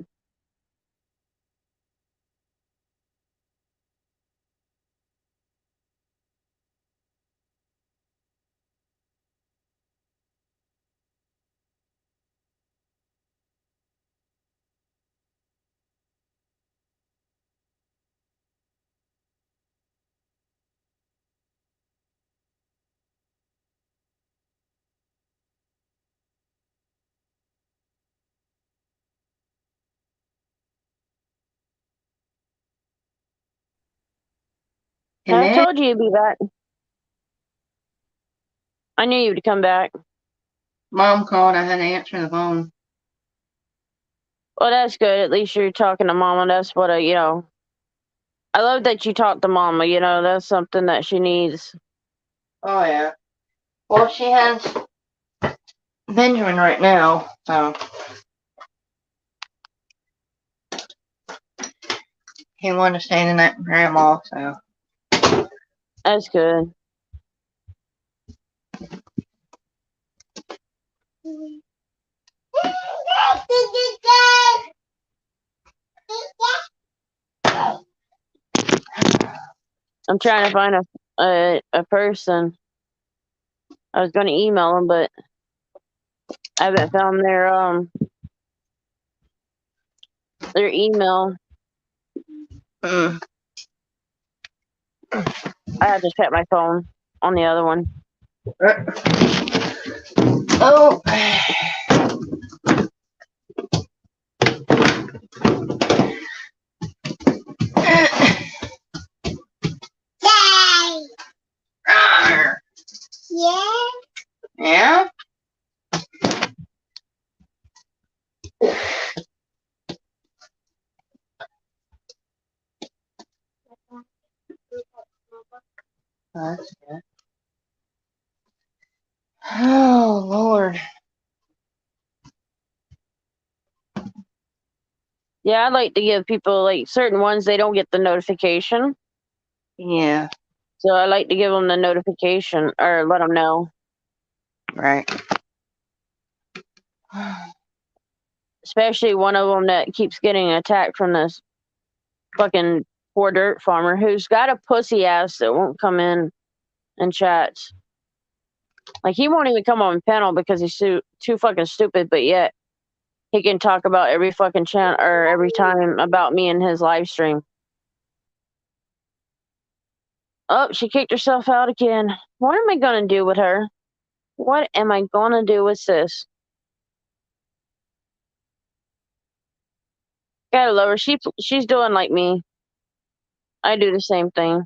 And I then told you you'd be back. I knew you'd come back. Mom called. I had to answer the phone. Well, that's good. At least you're talking to Mama. That's what I love that you talk to Mama. That's something that she needs. Oh, yeah. Well, she has Benjamin right now, so he wanted to stay the night with Grandma, so. That's good. I'm trying to find a person. I was going to email them, but I haven't found their email. Mm. I had to check my phone on the other one. Oh. Yeah? That's good. Oh, Lord. Yeah, I'd like to give people, like, certain ones, they don't get the notification. Yeah. So I like to give them the notification or let them know. Right. Especially one of them that keeps getting attacked from this fucking poor dirt farmer who's got a pussy ass that won't come in and chats. Like, he won't even come on panel because he's too fucking stupid, but yet he can talk about every fucking chant or every time about me in his live stream. Oh, she kicked herself out again. What am I gonna do with her? What am I gonna do with this? Gotta love her. She's doing like me. I do the same thing.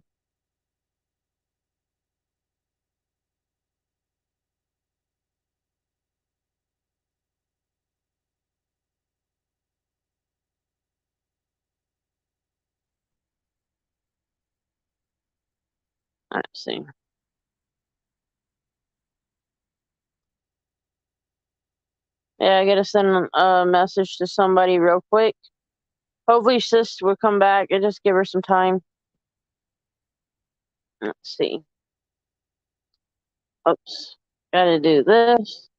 Let's see. Yeah, I gotta send a message to somebody real quick. Hopefully, sis will come back and just give her some time. Let's see. Oops. Gotta do this.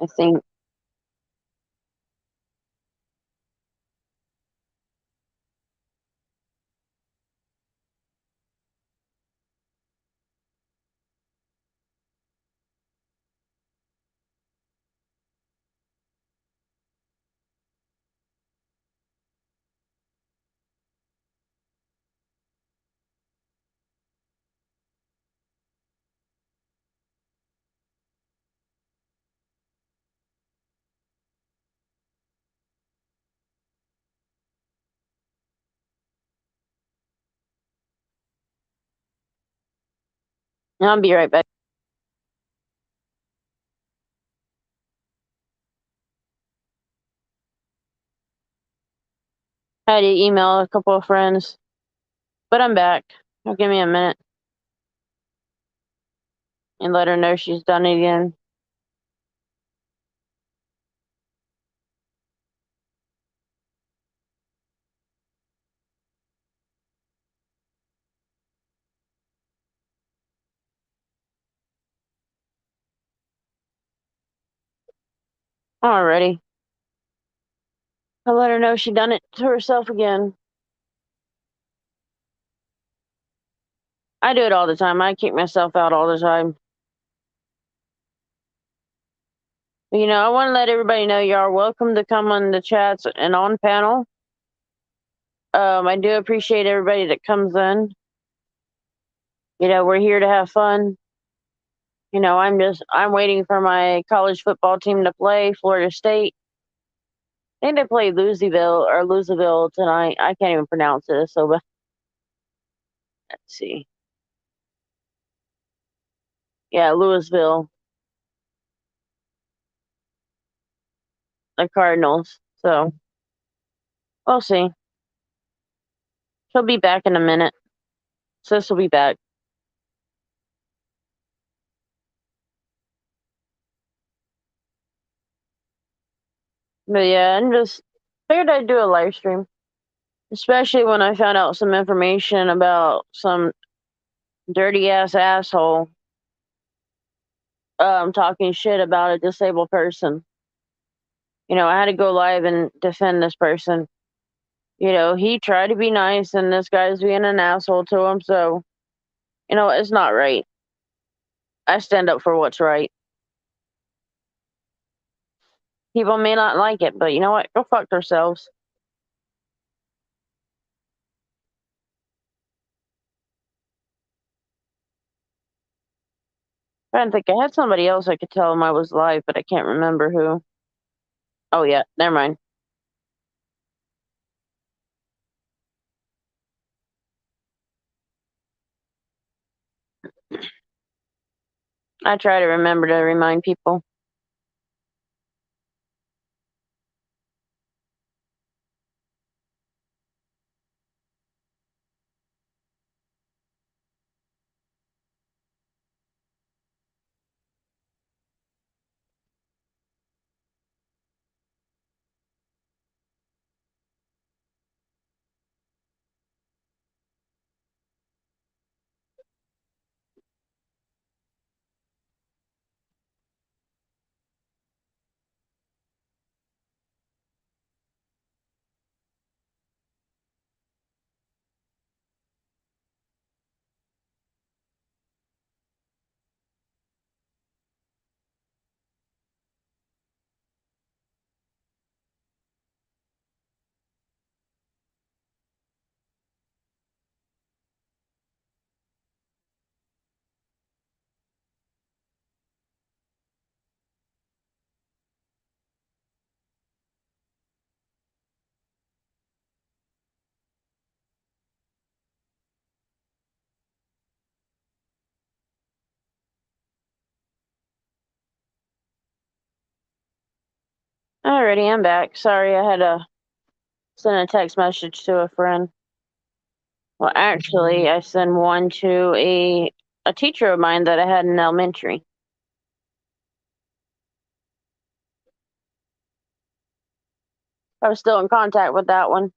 I think. I'll be right back. I had to email a couple of friends, but I'm back. Give me a minute and let her know she's done it again. Alrighty. I'll let her know she done it to herself again. I do it all the time. I kick myself out all the time. But, I want to let everybody know you are welcome to come on the chats and on panel. I do appreciate everybody that comes in. We're here to have fun. I'm waiting for my college football team to play Florida State. I think they play Louisville tonight. I can't even pronounce it. So, but let's see. Yeah, Louisville, the Cardinals. So we'll see. She'll be back in a minute. Sis will be back. But yeah, and just figured I'd do a live stream, especially when I found out some information about some dirty ass asshole talking shit about a disabled person. I had to go live and defend this person. He tried to be nice, and this guy's being an asshole to him. So, it's not right. I stand up for what's right. People may not like it, but you know what? Go fuck themselves. I didn't think I had somebody else I could tell him I was live, but I can't remember who. Oh yeah, never mind. I try to remember to remind people. Alrighty, I'm back. Sorry, I had to send a text message to a friend. Well, actually, I sent one to a teacher of mine that I had in elementary. I was still in contact with that one.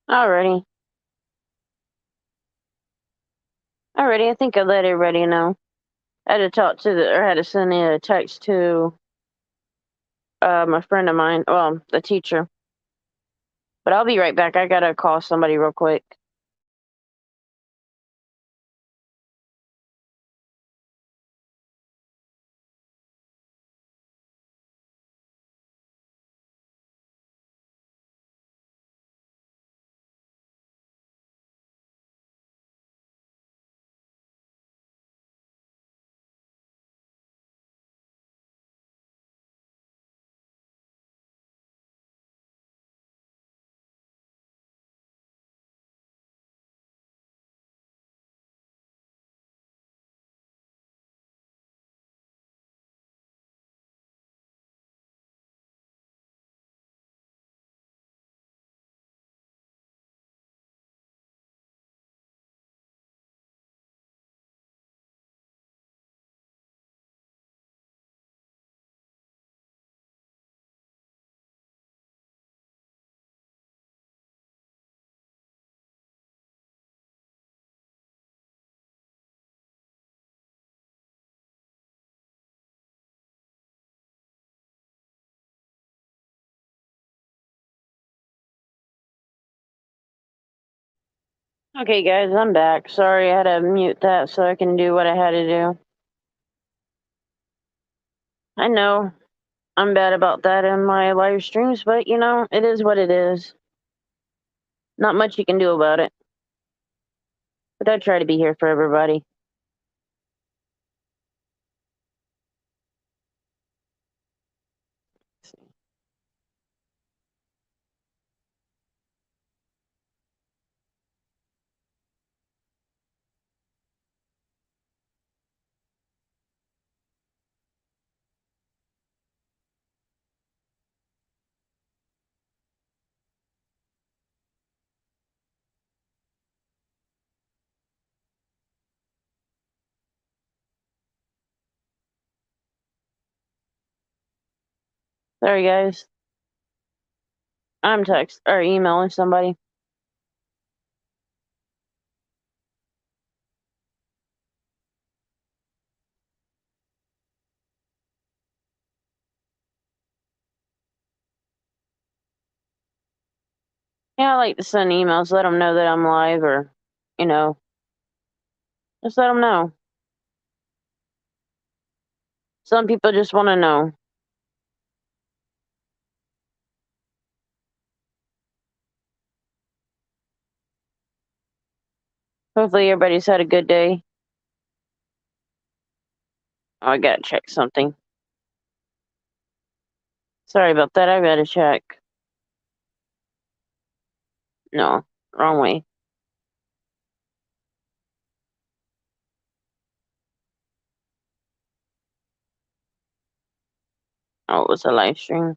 Alrighty. Alrighty, I think I let everybody know. I had to talk to or had to send a text to a friend of mine, well, the teacher. But I'll be right back. I gotta call somebody real quick. Okay, guys, I'm back. Sorry, I had to mute that so I can do what I had to do. I know I'm bad about that in my live streams, but you know, it is what it is. Not much you can do about it. But I try to be here for everybody. Sorry, guys. I'm text or emailing somebody. Yeah, I like to send emails, let them know that I'm live, or you know, just let them know. Some people just want to know. Hopefully, everybody's had a good day. Oh, I gotta check something. Sorry about that. I gotta check. No, wrong way. Oh, it was a live stream.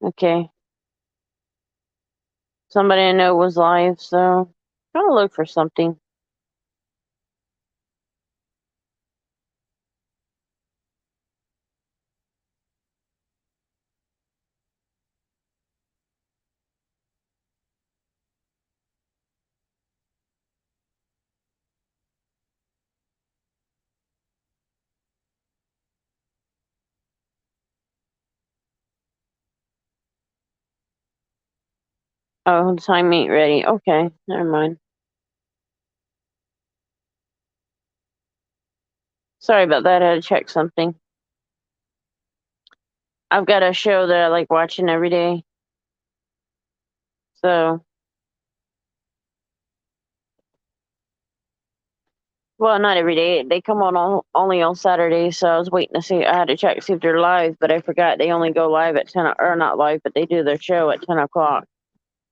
Okay. Somebody I know was live, so trying to look for something. Oh, the time ain't ready. Okay, never mind. Sorry about that. I had to check something. I've got a show that I like watching every day. So, well, not every day. They come on only on Saturdays, so I was waiting to see. I had to check to see if they're live, but I forgot they only go live at 10, or not live, but they do their show at 10 o'clock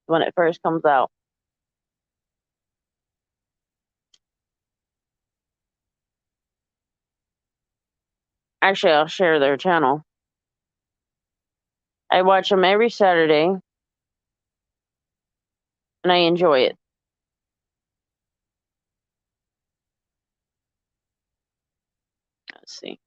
when it first comes out. Actually, I'll share their channel. I watch them every Saturday, and I enjoy it. Let's see.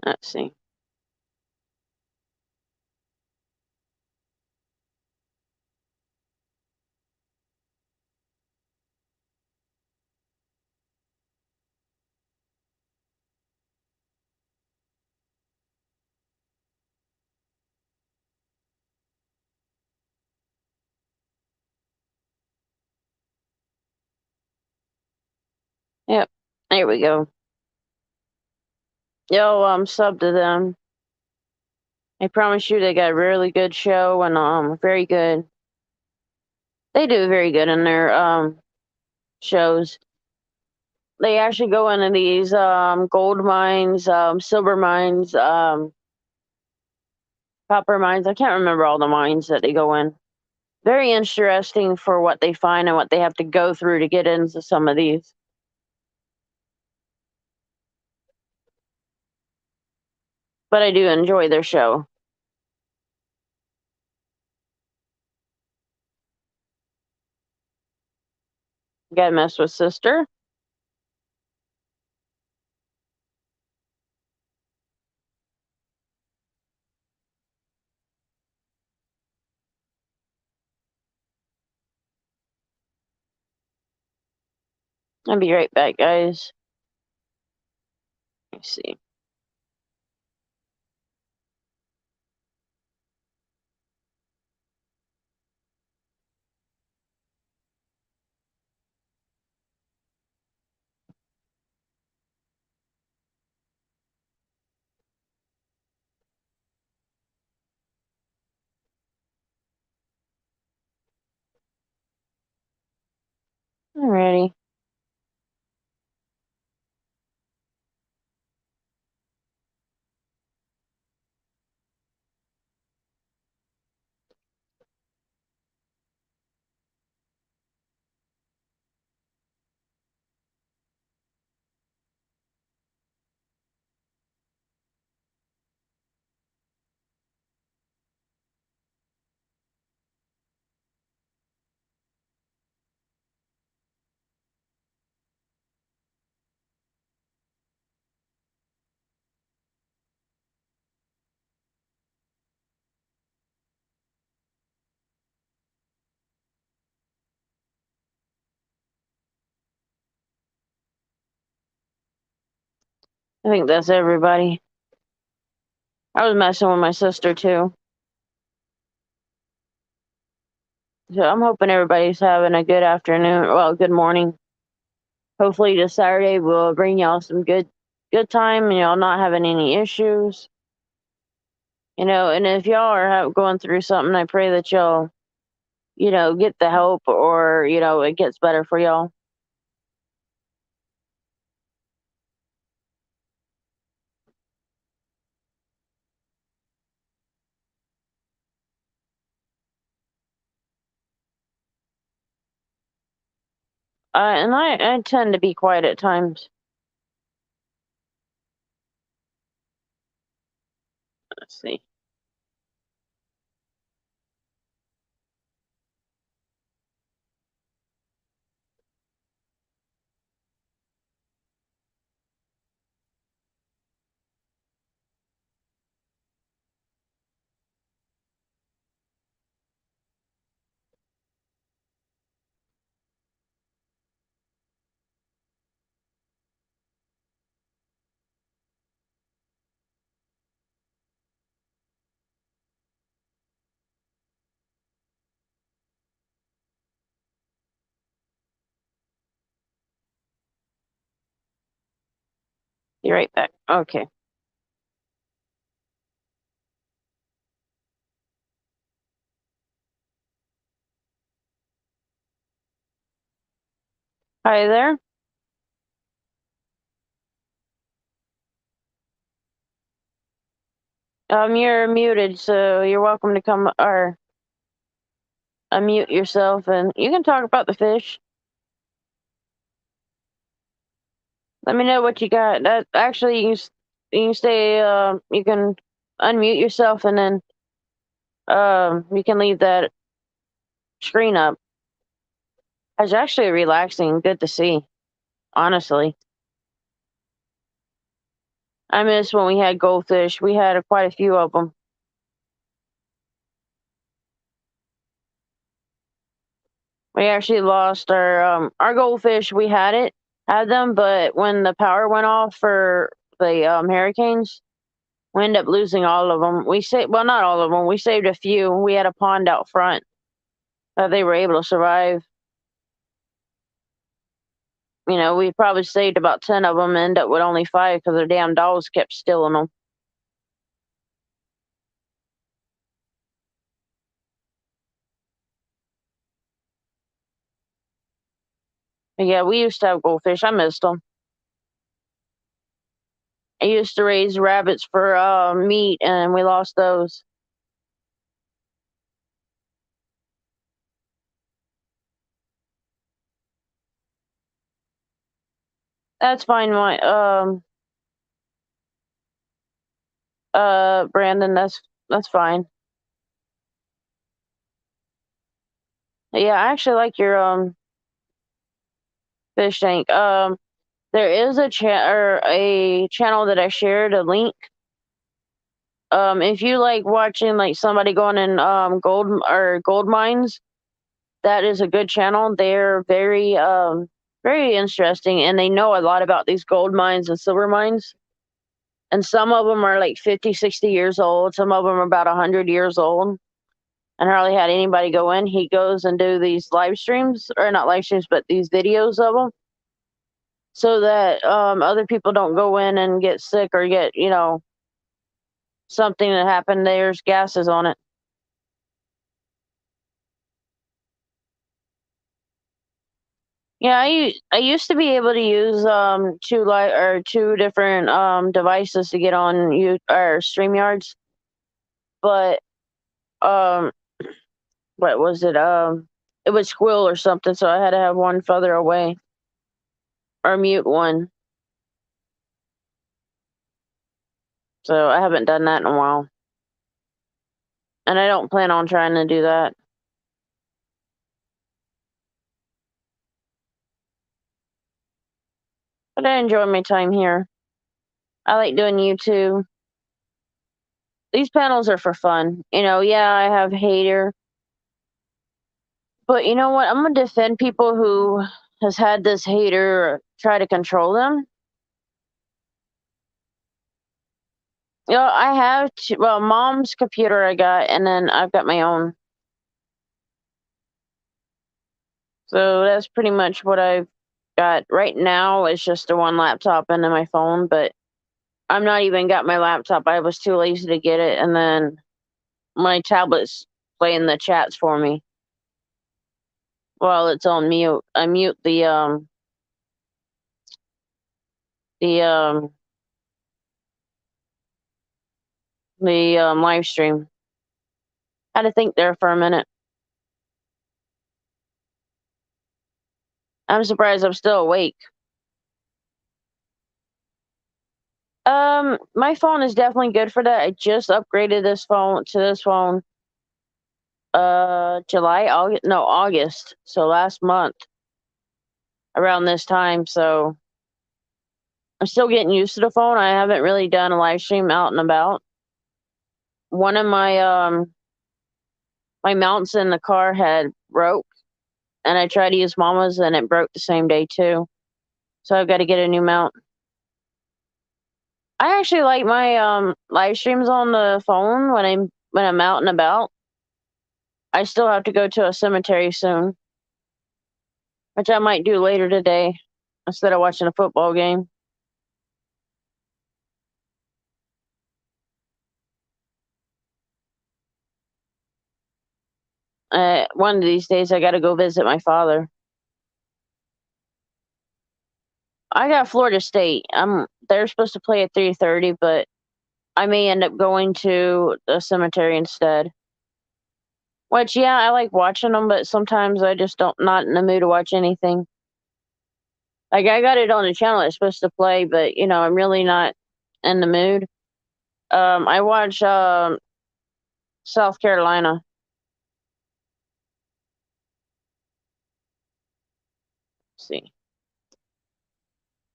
Let's see. Yep. There we go. Yo, sub to them. I promise you they got a really good show and very good. They do very good in their shows. They actually go into these gold mines, silver mines, copper mines. I can't remember all the mines that they go in. Very interesting for what they find and what they have to go through to get into some of these. But I do enjoy their show. Gotta mess with sister. I'll be right back, guys. Let's see. Alrighty. I think that's everybody. I was messing with my sister too. So I'm hoping everybody's having a good afternoon. Well, good morning. Hopefully this Saturday will bring y'all some good time and y'all not having any issues. And if y'all are going through something, I pray that y'all, get the help or, it gets better for y'all. And I tend to be quiet at times. Let's see. Be right back. Okay. Hi there. You're muted, so you're welcome to come or unmute yourself, and you can talk about the fish. Let me know what you got. That actually, you can stay. You can unmute yourself, and then you can leave that screen up. It's actually relaxing. Good to see. Honestly, I miss when we had goldfish. We had quite a few of them. We actually lost our goldfish. We had them, but when the power went off for the hurricanes, we ended up losing all of them. We saved, well, not all of them. We saved a few. We had a pond out front that they were able to survive. We probably saved about 10 of them and ended up with only 5 because the damn dogs kept stealing them. But yeah, we used to have goldfish. I missed them. I used to raise rabbits for meat, and we lost those. That's fine, my Brandon. That's fine. Yeah, I actually like your fish tank. There is a channel that I shared a link. If you like watching like somebody going in gold mines, that is a good channel. They're very Very interesting, and they know a lot about these gold mines and silver mines. And some of them are like 50, 60 years old. Some of them are about 100 years old. And hardly had anybody go in. He goes and do these live streams, or not live streams, but these videos of them, so that other people don't go in and get sick or get, something that happened. There's gases on it. Yeah, I used to be able to use two different devices to get on you or StreamYards, but um what was it? It would squill or something, so I had to have one further away or mute one. So I haven't done that in a while, and I don't plan on trying to do that. But I enjoy my time here. I like doing YouTube. These panels are for fun. Yeah, I have hater. But you know what? I'm gonna defend people who has had this hater try to control them. I have mom's computer I got, and then I've got my own. So that's pretty much what I've got right now. It's just the one laptop and then my phone, but I'm not even got my laptop. I was too lazy to get it, and then my tablet's playing the chats for me while it's on mute. I mute the live stream. Had to think there for a minute. I'm surprised I'm still awake. My phone is definitely good for that. I just upgraded this phone to this phone. August. So last month, around this time. So I'm still getting used to the phone. I haven't really done a live stream out and about. One of my mounts in the car had broke, and I tried to use Mama's, and it broke the same day too. So I've got to get a new mount. I actually like my live streams on the phone when I'm out and about. I still have to go to a cemetery soon, which I might do later today instead of watching a football game. One of these days, I got to go visit my father. I got Florida State. They're supposed to play at 3:30, but I may end up going to the cemetery instead. Which, yeah, I like watching them, but sometimes I just not in the mood to watch anything. Like, I got it on the channel it's supposed to play, but I'm really not in the mood. I watch South Carolina. Let's see.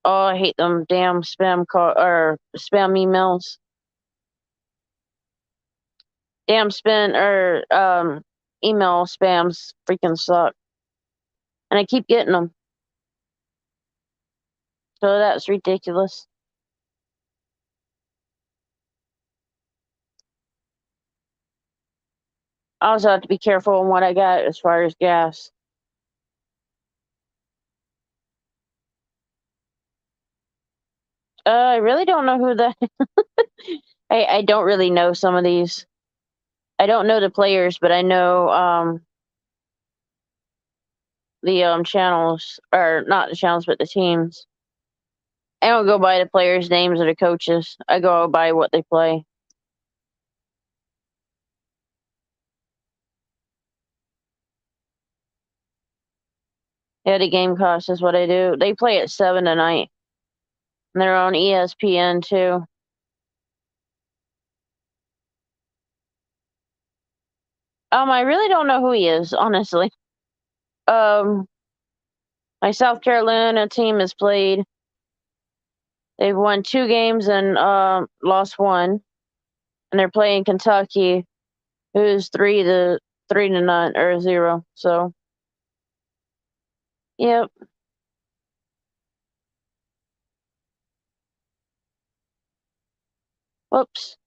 Oh, I hate them damn spam call or spam emails. Damn email spams freaking suck, and I keep getting them. So that's ridiculous. I also have to be careful on what I got as far as gas. I really don't know who that. I don't really know some of these. I don't know the players, but I know the channels, or not the channels, but the teams. I don't go by the players' names or the coaches. I go by what they play. Yeah, the game cost is what I do. They play at 7 tonight. And they're on ESPN too. I really don't know who he is, honestly. My South Carolina team has played. They've won 2 games and lost 1. And they're playing Kentucky, who's 3-9 or 0. So, yep. Whoops.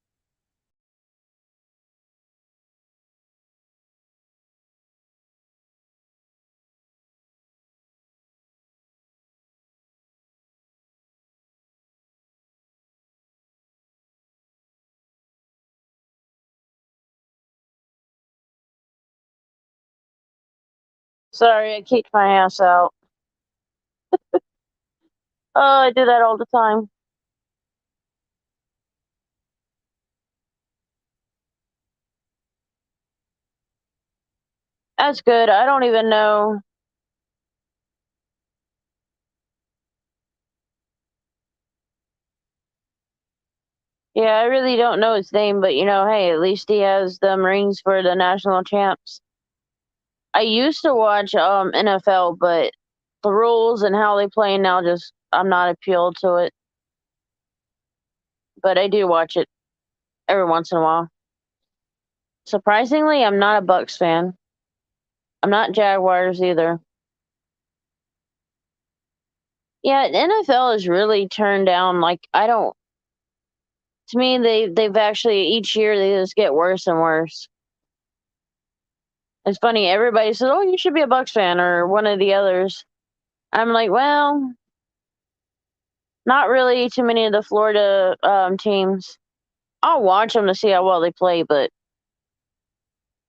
Sorry, I kicked my ass out. Oh, I do that all the time. That's good. I don't even know. Yeah, I really don't know his name, but hey, at least he has them rings for the national champs. I used to watch NFL, but the rules and how they play now just I'm not appealed to it. But I do watch it every once in a while. Surprisingly, I'm not a Bucks fan. I'm not Jaguars either. Yeah, the NFL is really turned down. Like I don't. To me, they've actually each year they just get worse and worse. It's funny. Everybody says, "Oh, you should be a Bucks fan or one of the others." I'm like, well, not really too many of the Florida teams. I'll watch them to see how well they play, but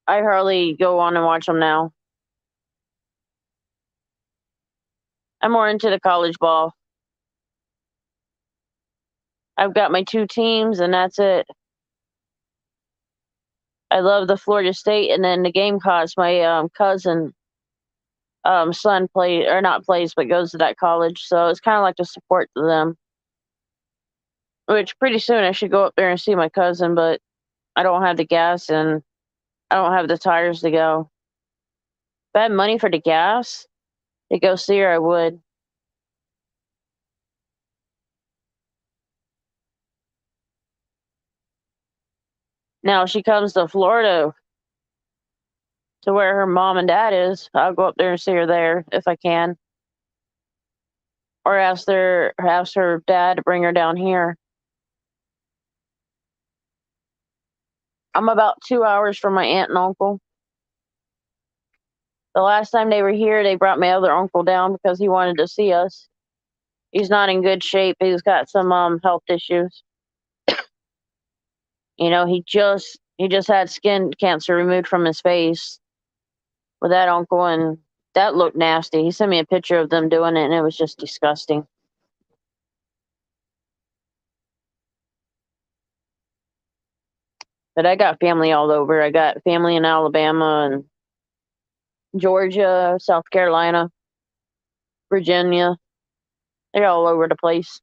I hardly go on and watch them now. I'm more into the college ball. I've got my two teams, and that's it. I love the Florida State, and then the Gamecocks. My cousin son play or not plays, but goes to that college, so it's kind of like a support to them. Which pretty soon I should go up there and see my cousin, but I don't have the gas and I don't have the tires to go. If I had money for the gas to go see her, I would. Now, if she comes to Florida to where her mom and dad is, I'll go up there and see her there if I can. Or ask her dad to bring her down here. I'm about 2 hours from my aunt and uncle. The last time they were here, they brought my other uncle down because he wanted to see us. He's not in good shape. He's got some health issues. He just had skin cancer removed from his face with that uncle, and that looked nasty. He sent me a picture of them doing it, and it was just disgusting. But I got family all over. I got family in Alabama and Georgia, South Carolina, Virginia. They're all over the place.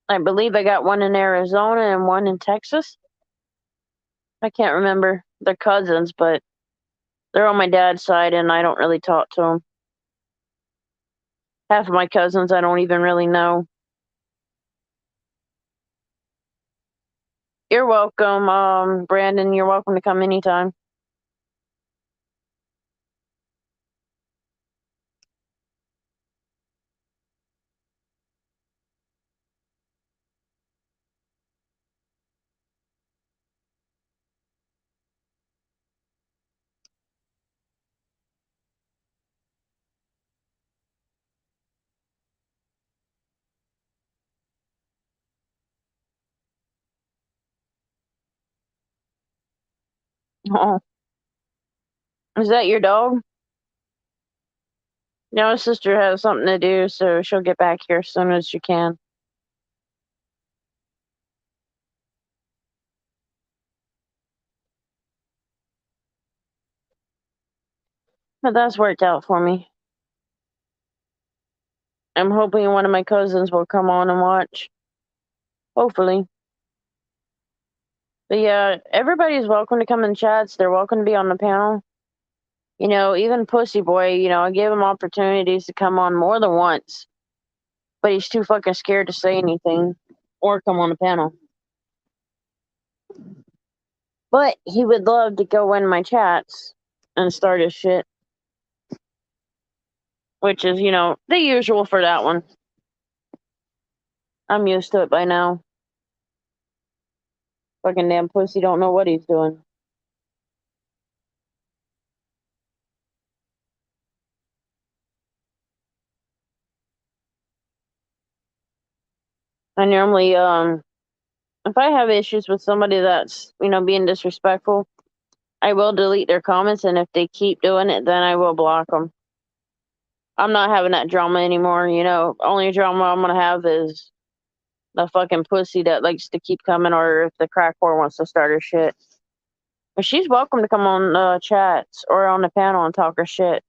I believe I got one in Arizona and one in Texas. I can't remember. They're cousins, but they're on my dad's side, and I don't really talk to them. Half of my cousins I don't even really know. You're welcome, Brandon. You're welcome to come anytime. Oh, is that your dog? No, his sister has something to do, so she'll get back here as soon as she can. But that's worked out for me. I'm hoping one of my cousins will come on and watch. Hopefully. But yeah, everybody's welcome to come in chats. They're welcome to be on the panel. Even Pussy Boy, I gave him opportunities to come on more than once. But he's too fucking scared to say anything or come on the panel. But he would love to go in my chats and start his shit. Which is, the usual for that one. I'm used to it by now. Fucking damn pussy don't know what he's doing. I normally, if I have issues with somebody that's, being disrespectful, I will delete their comments, and if they keep doing it, then I will block them. I'm not having that drama anymore, Only drama I'm gonna have is the fucking pussy that likes to keep coming, or if the crack whore wants to start her shit. But she's welcome to come on chats or on the panel and talk her shit.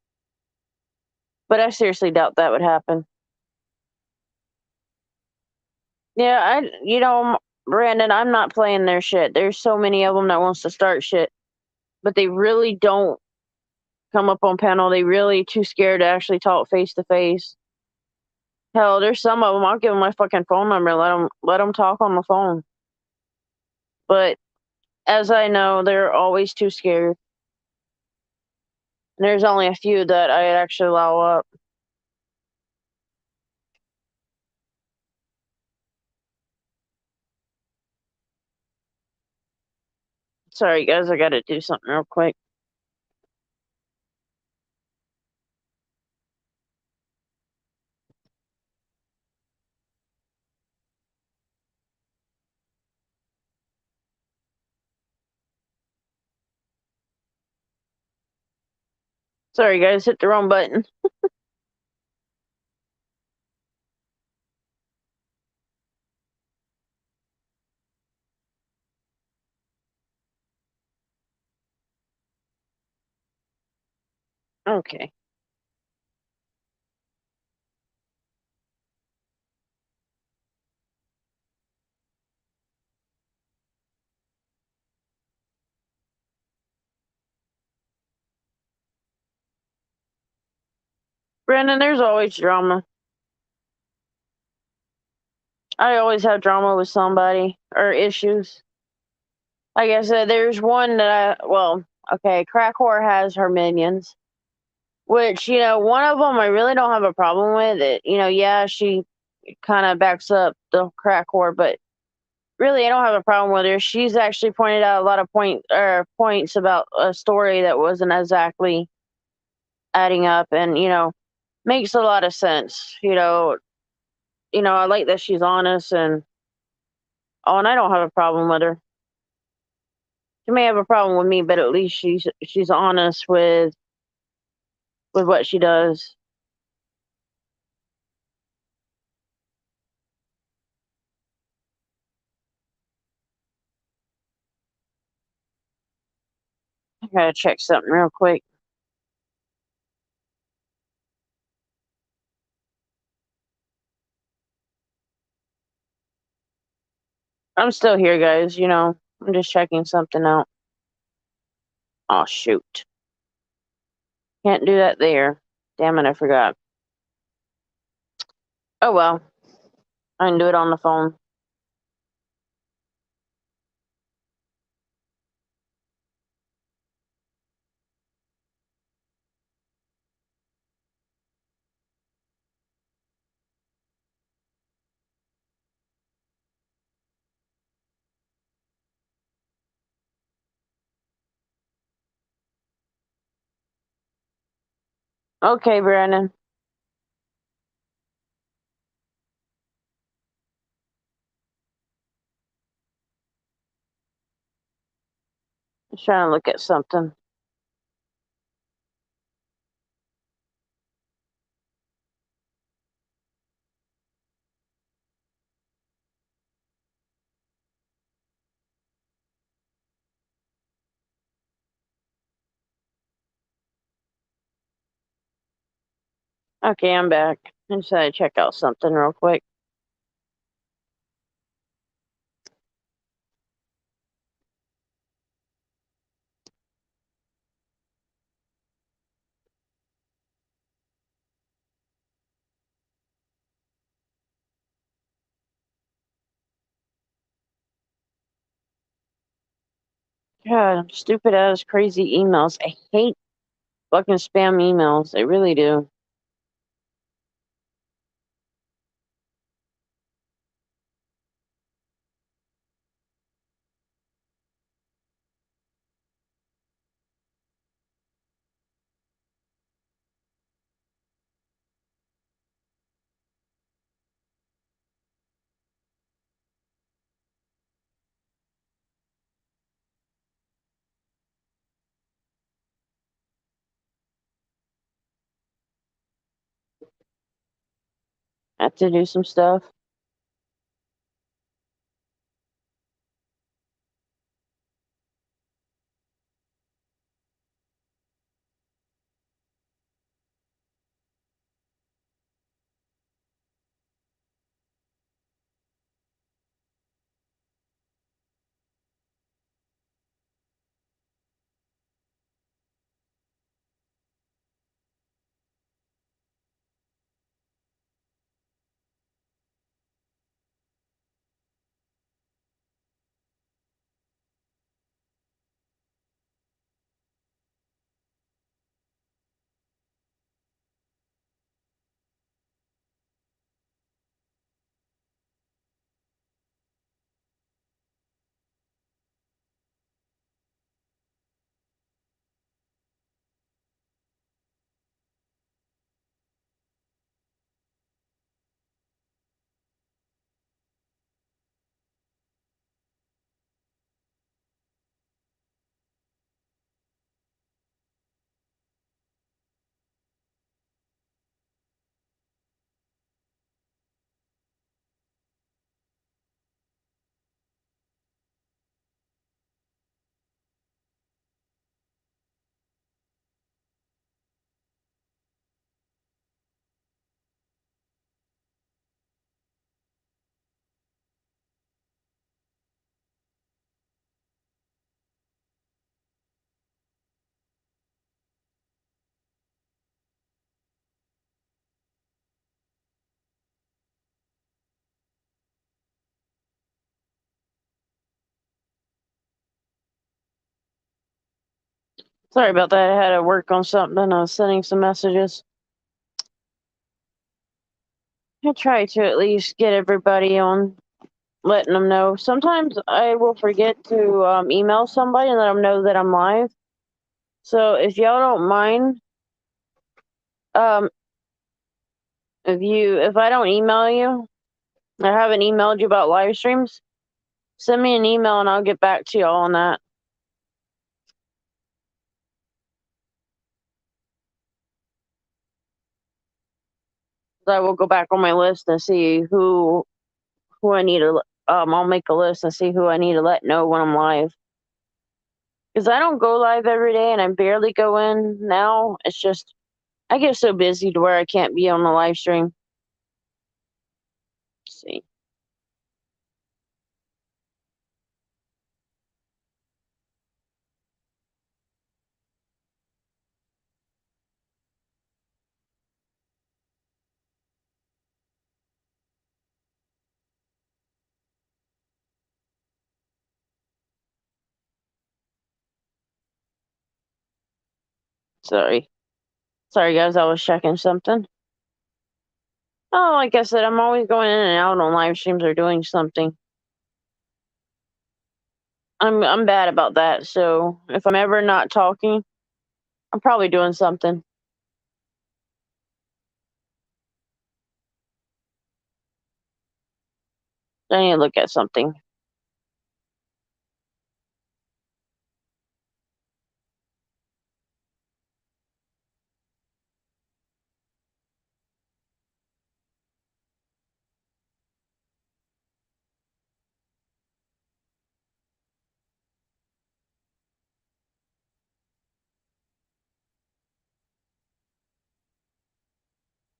But I seriously doubt that would happen. Yeah, Brandon, I'm not playing their shit. There's so many of them that wants to start shit, but they really don't come up on panel. They really too scared to actually talk face to face. Hell, there's some of them. I'll give them my fucking phone number. Let them talk on the phone. But as I know, they're always too scared. And there's only a few that I actually allow up. Sorry, guys, I gotta do something real quick. Sorry, guys, hit the wrong button. Okay. Brandon, there's always drama. I always have drama with somebody or issues. Like I said, there's one that okay, Crack Whore has her minions, which, one of them I really don't have a problem with it. Yeah, she kind of backs up the Crack Whore, but really I don't have a problem with her. She's actually pointed out a lot of points about a story that wasn't exactly adding up, and, makes a lot of sense. I like that she's honest, and I don't have a problem with her. She may have a problem with me, but at least she's honest with what she does. I gotta check something real quick. I'm still here, guys. I'm just checking something out. Oh, shoot. Can't do that there. Damn it, I forgot. Oh, well. I can do it on the phone. Okay, Brandon. Just trying to look at something. Okay, I'm back. I just had to check out something real quick. God, stupid ass crazy emails. I hate fucking spam emails. I really do. have to do some stuff. Sorry about that. I had to work on something. I was sending some messages. I try to at least get everybody on, letting them know. Sometimes I will forget to email somebody and let them know that I'm live. So if y'all don't mind, um, if I don't email you, I haven't emailed you about live streams, send me an email and I'll get back to y'all on that. I will go back on my list and see who I need to. I'll make a list and see who I need to let know when I'm live. Because I don't go live every day and I barely go in now. It's just I get so busy to where I can't be on the live stream. Let's see. Sorry. Sorry guys, I was checking something. Oh, like I said, I'm always going in and out on live streams or doing something. I'm bad about that, so if I'm ever not talking, I'm probably doing something. I need to look at something.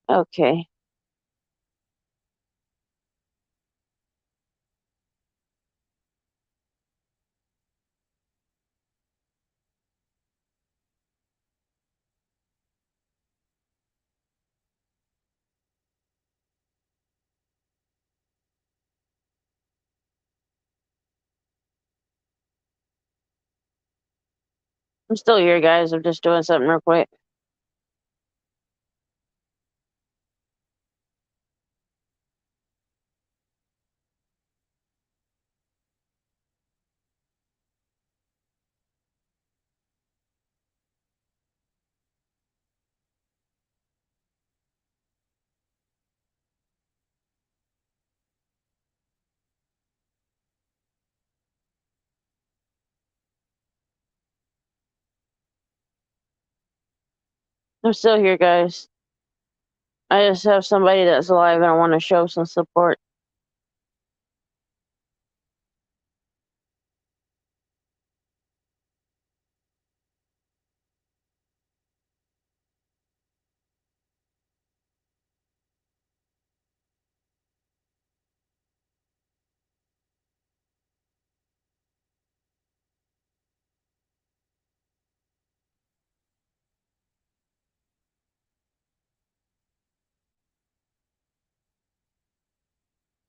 Okay. I'm still here, guys. I'm just doing something real quick. I'm still here, guys. I just have somebody that's alive and I want to show some support.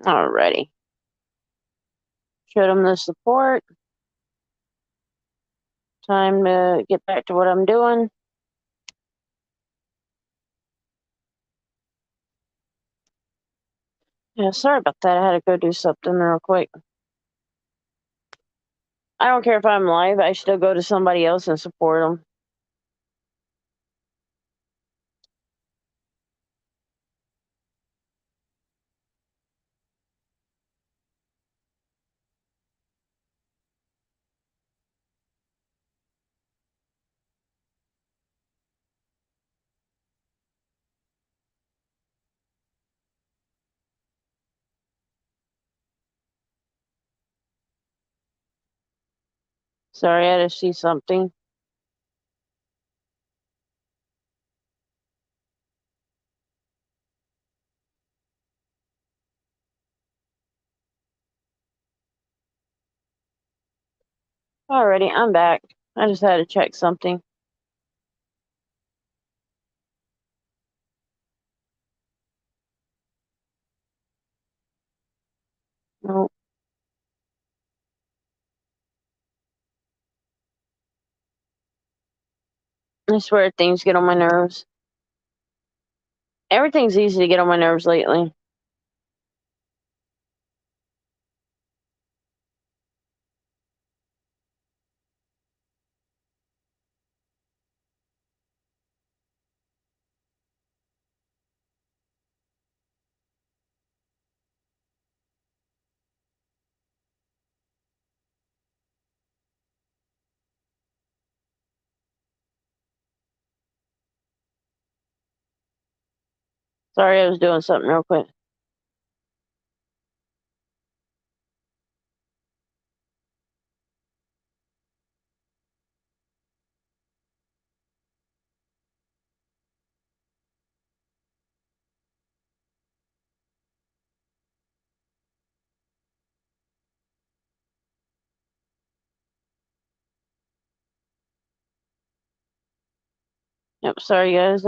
Alrighty. Showed them the support. Time to get back to what I'm doing. Yeah, sorry about that. I had to go do something real quick. I don't care if I'm live. I still go to somebody else and support them. Sorry, I had to see something. Alrighty, I'm back. I just had to check something. Oh. I swear things get on my nerves. Everything's easy to get on my nerves lately. Sorry, I was doing something real quick. Yep, sorry guys.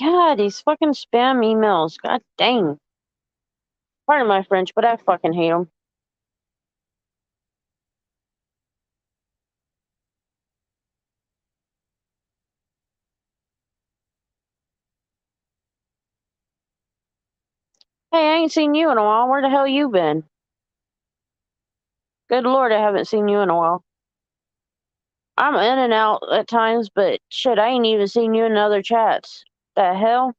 Yeah, these fucking spam emails. God dang. Pardon my French, but I fucking hate them. Hey, I ain't seen you in a while. Where the hell you been? Good lord, I haven't seen you in a while. I'm in and out at times, but shit, I ain't even seen you in other chats. The hell?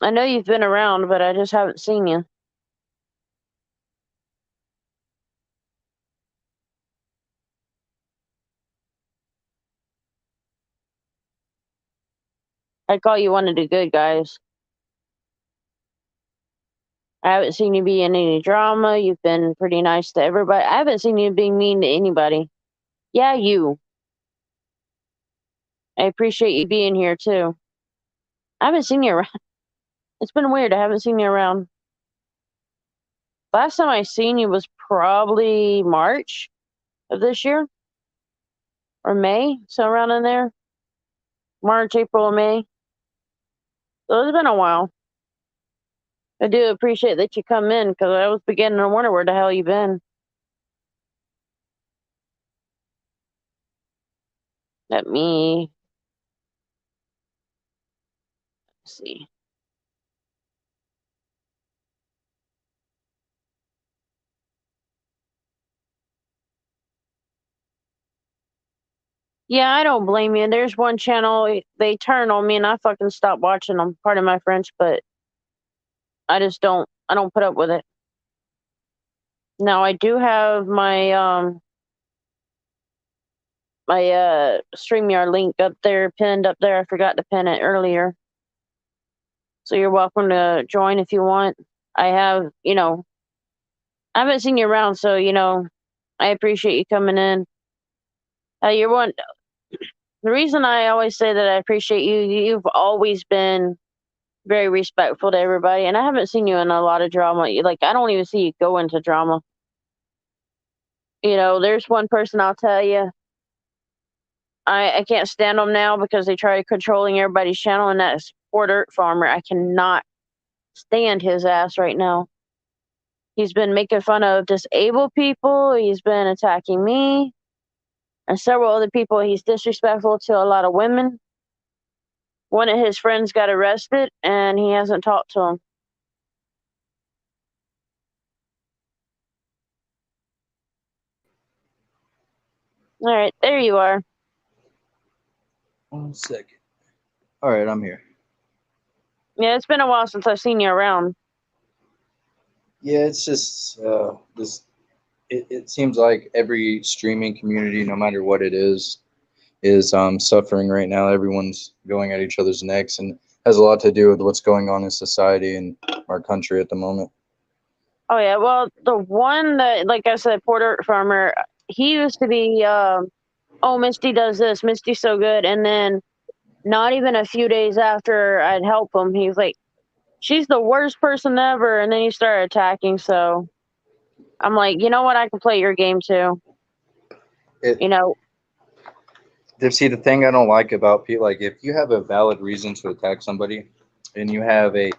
I know you've been around, but I just haven't seen you. I call you one of the good guys. I haven't seen you be in any drama. You've been pretty nice to everybody. I haven't seen you being mean to anybody. Yeah, you. I appreciate you being here too. I haven't seen you around. It's been weird. I haven't seen you around. Last time I seen you was probably March of this year or May, so around in there. March, April, or May. So it's been a while. I do appreciate that you come in because I was beginning to wonder where the hell you been. Let me see. Yeah, I don't blame you. There's one channel they turn on me and I fucking stop watching them. Pardon my French, but I just don't. I don't put up with it. Now I do have my my StreamYard link up there, pinned up there. I forgot to pin it earlier. So you're welcome to join if you want. I have, I haven't seen you around, so I appreciate you coming in. You're one. The reason I always say that I appreciate you, you've always been very respectful to everybody, and I haven't seen you in a lot of drama. Like, I don't even see you go into drama. There's one person I'll tell you, I can't stand them now because they try controlling everybody's channel, and that's Poor Dirt Farmer. I cannot stand his ass right now. He's been making fun of disabled people. He's been attacking me and several other people. He's disrespectful to a lot of women. One of his friends got arrested, and he hasn't talked to him. All right, there you are. 1 second. All right, I'm here. Yeah, it's been a while since I've seen you around. Yeah, it's just this. It seems like every streaming community, no matter what it is suffering right now. Everyone's going at each other's necks, and has a lot to do with what's going on in society and our country at the moment. Oh yeah, well, the one that, like I said, Poor Dirt Farmer, he used to be, oh, Misty does this, Misty's so good, and then not even a few days after I'd help him, he was like, she's the worst person ever, and then he started attacking. So I'm like, you know what, I can play your game too. See, the thing I don't like about people, like, if you have a valid reason to attack somebody, and you have a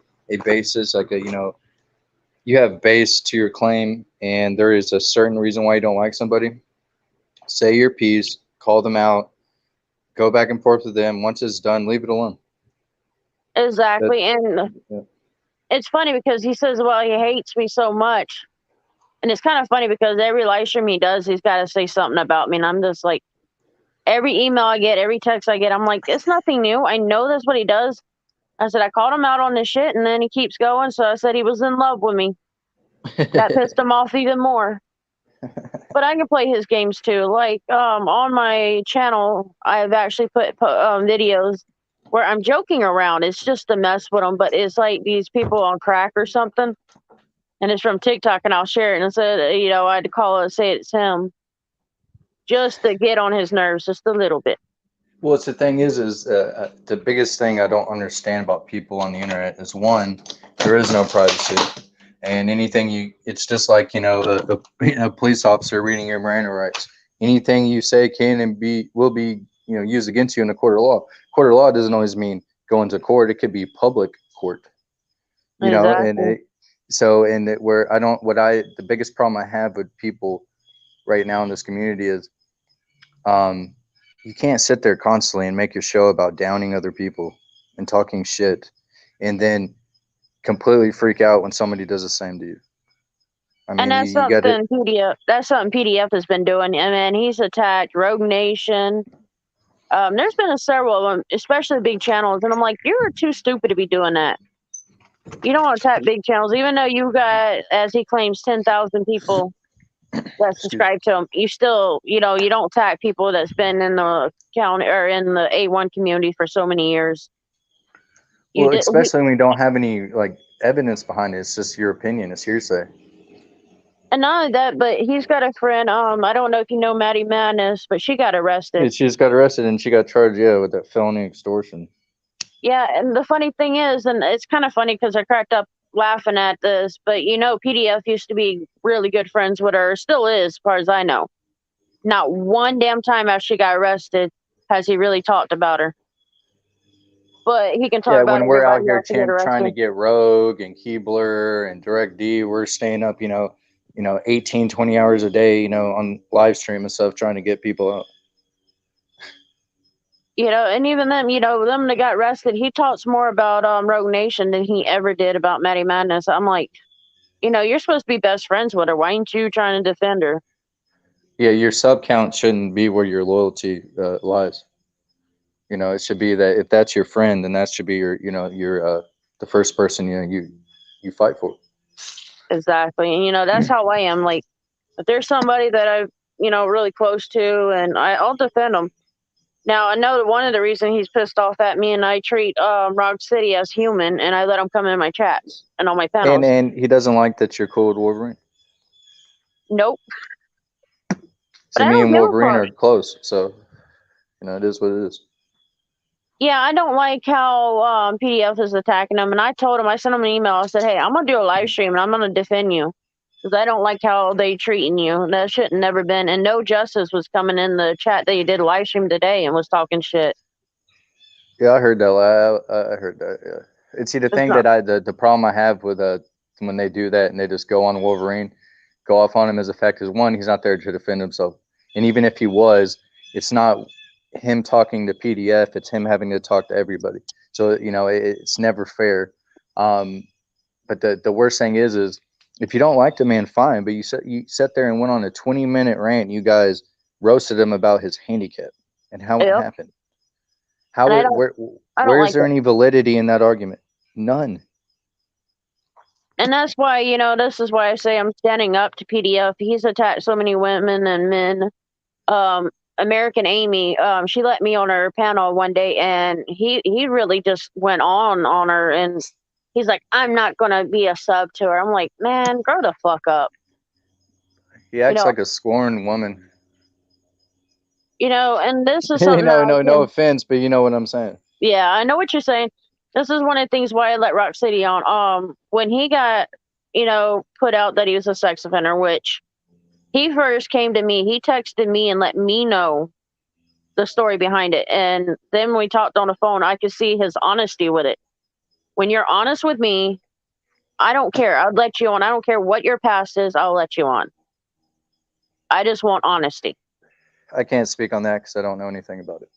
basis, like you have base to your claim, and there is a certain reason why you don't like somebody, say your piece, call them out, go back and forth with them. Once it's done, leave it alone. Exactly. And yeah. It's funny because he says, well, he hates me so much. And it's kind of funny because every live stream he does, he's got to say something about me. And I'm just like, every email I get, every text I get, I'm like, it's nothing new. I know that's what he does. I said, I called him out on this shit, and then he keeps going. So I said he was in love with me. That pissed him off even more. But I can play his games too. Like, on my channel, I've actually put videos where I'm joking around. It's just to mess with them, but it's like these people on crack or something. And it's from TikTok, and I'll share it. And I said, I'd call it, say it's him, just to get on his nerves just a little bit. Well, it's the thing is the biggest thing I don't understand about people on the internet is, one, there is no privacy, and it's just like a police officer reading your Miranda rights. Anything you say can and will be used against you in a court of law. Court of law doesn't always mean going to court. It could be public court. Exactly. The biggest problem I have with people right now in this community is, you can't sit there constantly and make your show about downing other people and talking shit, and then completely freak out when somebody does the same to you. I mean, and that's something PDF. That's something PDF has been doing. I mean, he's attacked Rogue Nation. There's been several of them, especially big channels, and I'm like, you're too stupid to be doing that. You don't attack big channels, even though you got, as he claims, 10,000 people that subscribe to him. You still, you don't attack people that's been in the county or in the A1 community for so many years. Especially when you don't have any evidence behind it. It's just your opinion. It's hearsay. And not only that, but he's got a friend. I don't know if you know Maddie Madness, but she got arrested. Yeah, she just got arrested, and she got charged, with that felony extortion. Yeah, and the funny thing is, and it's kind of funny because I cracked up laughing at this, but PDF used to be really good friends with her, still is, as far as I know. Not one damn time after she got arrested has he really talked about her. But he can talk about when we're out here trying to get Rogue and Keebler and Direct D, we're staying up, 18, 20 hours a day, on live stream and stuff, trying to get people out. And even them, them that got arrested, he talks more about Rogue Nation than he ever did about Maddie Madness. I'm like, you're supposed to be best friends with her. Why ain't you trying to defend her? Yeah, your sub count shouldn't be where your loyalty lies. It should be that if that's your friend, then that should be your, the first person you fight for. Exactly. And that's how I am. Like, if there's somebody that really close to, and I'll defend him. Now, I know that one of the reasons he's pissed off at me, and I treat Rock City as human, and I let him come in my chats and on my panels. And he doesn't like that you're cool with Wolverine. Nope. See, I me don't and give a Wolverine fuck. are close, so it is what it is. Yeah, I don't like how PDF is attacking him, and I told him, I sent him an email. I said, hey, I'm gonna do a live stream, and I'm gonna defend you because I don't like how they treating you. That shit never been. And No Justice was coming in the chat that you did a live stream today and was talking shit. Yeah, I heard that. I heard that. Yeah, and see the thing not- that the problem I have with when they do that and they just go on Wolverine, go off on him as a fact is one, he's not there to defend himself, and even if he was, it's not him talking to PDF, it's him having to talk to everybody. So it's never fair. But the worst thing is if you don't like the man, fine, but you sat there and went on a 20-minute rant. You guys roasted him about his handicap and how it Yep. happened. How And I it, don't- where I don't where like is there it. any validity in that argument? None. And that's why, this is why I say I'm standing up to PDF. He's attacked so many women and men. American Amy, she let me on her panel one day, and he really just went on her, and he's like, I'm not gonna be a sub to her. I'm like, man, grow the fuck up. He acts like a scorned woman. And this is something no offense, but you know what I'm saying. Yeah, I know what you're saying. This is one of the things why I let Rock City on. When he got, put out that he was a sex offender, which he first came to me, he texted me and let me know the story behind it. And then when we talked on the phone, I could see his honesty with it. When you're honest with me, I don't care. I'll let you on. I don't care what your past is. I'll let you on. I just want honesty. I can't speak on that because I don't know anything about it.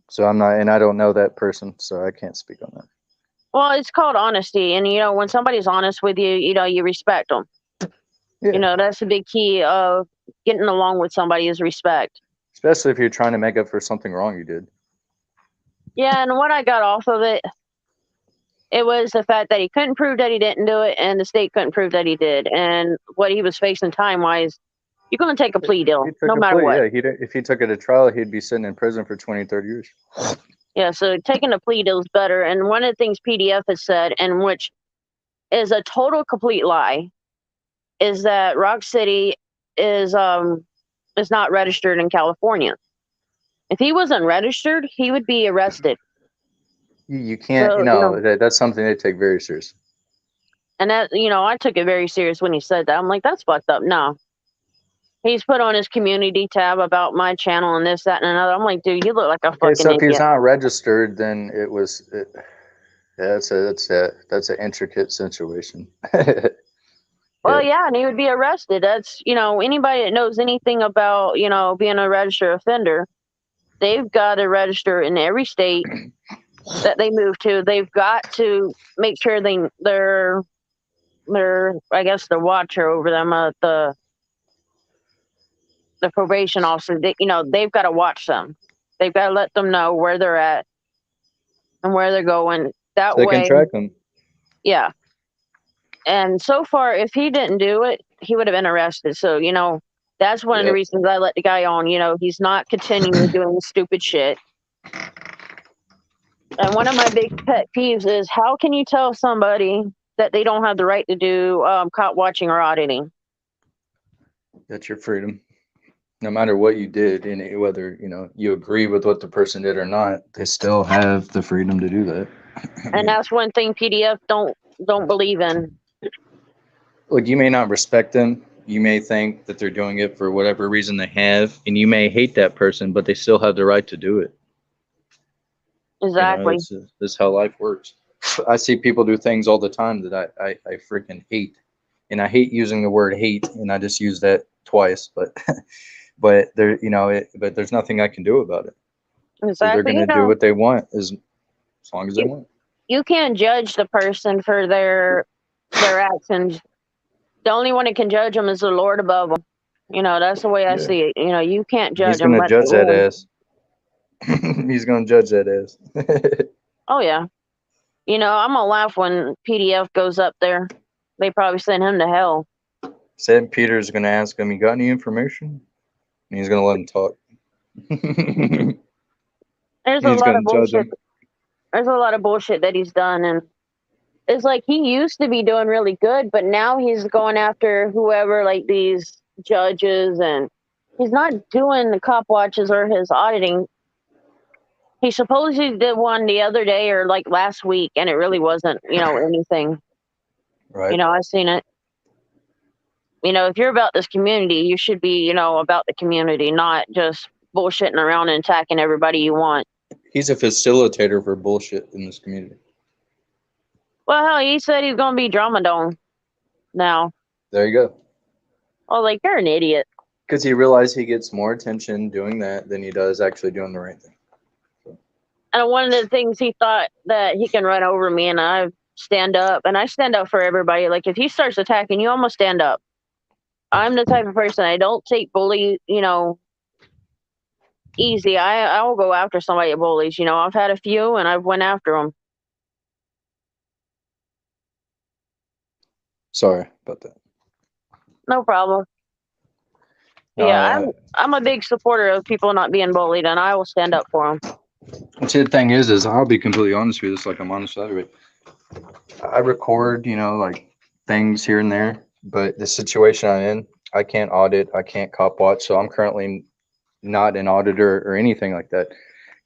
So I'm not, and I don't know that person, so I can't speak on that. Well, it's called honesty. And, when somebody's honest with you, you respect them. Yeah. That's a big key of getting along with somebody is respect. Especially if you're trying to make up for something wrong you did. Yeah, and what I got off of it, it was the fact that he couldn't prove that he didn't do it, and the state couldn't prove that he did. And what he was facing time-wise, you're going to take a plea deal, no matter what. Yeah, if he took it to trial, he'd be sitting in prison for 20, 30 years. Yeah, so taking a plea deal is better. And one of the things PDF has said, and which is a total complete lie, is that Rock City is not registered in California. If he wasn't registered, he would be arrested. You can't, So, that's something they take very serious. And that, I took it very serious when he said that. I'm like, that's fucked up. No. He's put on his community tab about my channel and this, that, and another. I'm like, dude, you look like a fucking so if idiot. he's not registered, then that's an intricate situation. Well, yeah, and he would be arrested. That's, anybody that knows anything about, being a registered offender, they've got to register in every state that they move to. They've got to make sure they're I guess the watcher over them, the probation officer. They've got to watch them. They've got to let them know where they're at and where they're going. That They way, can track them. Yeah. And so far, if he didn't do it, he would have been arrested. So, that's one of the reasons I let the guy on. He's not continuing doing stupid shit. And one of my big pet peeves is, how can you tell somebody that they don't have the right to do cop watching or auditing? That's your freedom. No matter what you did, and whether you agree with what the person did or not, they still have the freedom to do that. And that's one thing PDF don't believe in. Look, you may not respect them. You may think that they're doing it for whatever reason they have, and you may hate that person, but they still have the right to do it. Exactly. This is how life works. I see people do things all the time that I freaking hate, and I hate using the word hate, and I just use that twice, but but there's nothing I can do about it. Exactly. So they're going to do what they want as long as they want. You can't judge the person for their actions. The only one that can judge them is the Lord above them. That's the way I see it. You can't judge them. He's going to judge that ass. He's going to judge that ass. Oh, yeah. I'm going to laugh when PDF goes up there. They probably send him to hell. Said Peter's going to ask him, you got any information? and he's gonna let him talk. There's a He's lot gonna of judge bullshit. him. There's a lot of bullshit that he's done, and it's like he used to be doing really good, but now he's going after whoever, like these judges, and he's not doing the cop watches or his auditing. He supposedly did one the other day or like last week, and it really wasn't, anything. Right. I've seen it. If you're about this community, you should be, about the community, not just bullshitting around and attacking everybody you want. He's a facilitator for bullshit in this community. Well, hell, he said he's gonna be drama dome now. There you go. I was like, you're an idiot. Because he realized he gets more attention doing that than he does actually doing the right thing. And one of the things he thought that he can run over me, and I stand up, and I stand up for everybody. Like if he starts attacking you, I'm gonna stand up. I'm the type of person, I don't take bully, easy. I will go after somebody that bullies. I've had a few, and I've went after them. Sorry about that. No problem. No, Yeah, I'm a big supporter of people not being bullied, and I will stand up for them. See, the thing is I'll be completely honest with you, just like I'm honest with everybody. I record, like things here and there, but the situation I'm in, I can't audit, I can't cop watch, so I'm currently not an auditor or anything like that,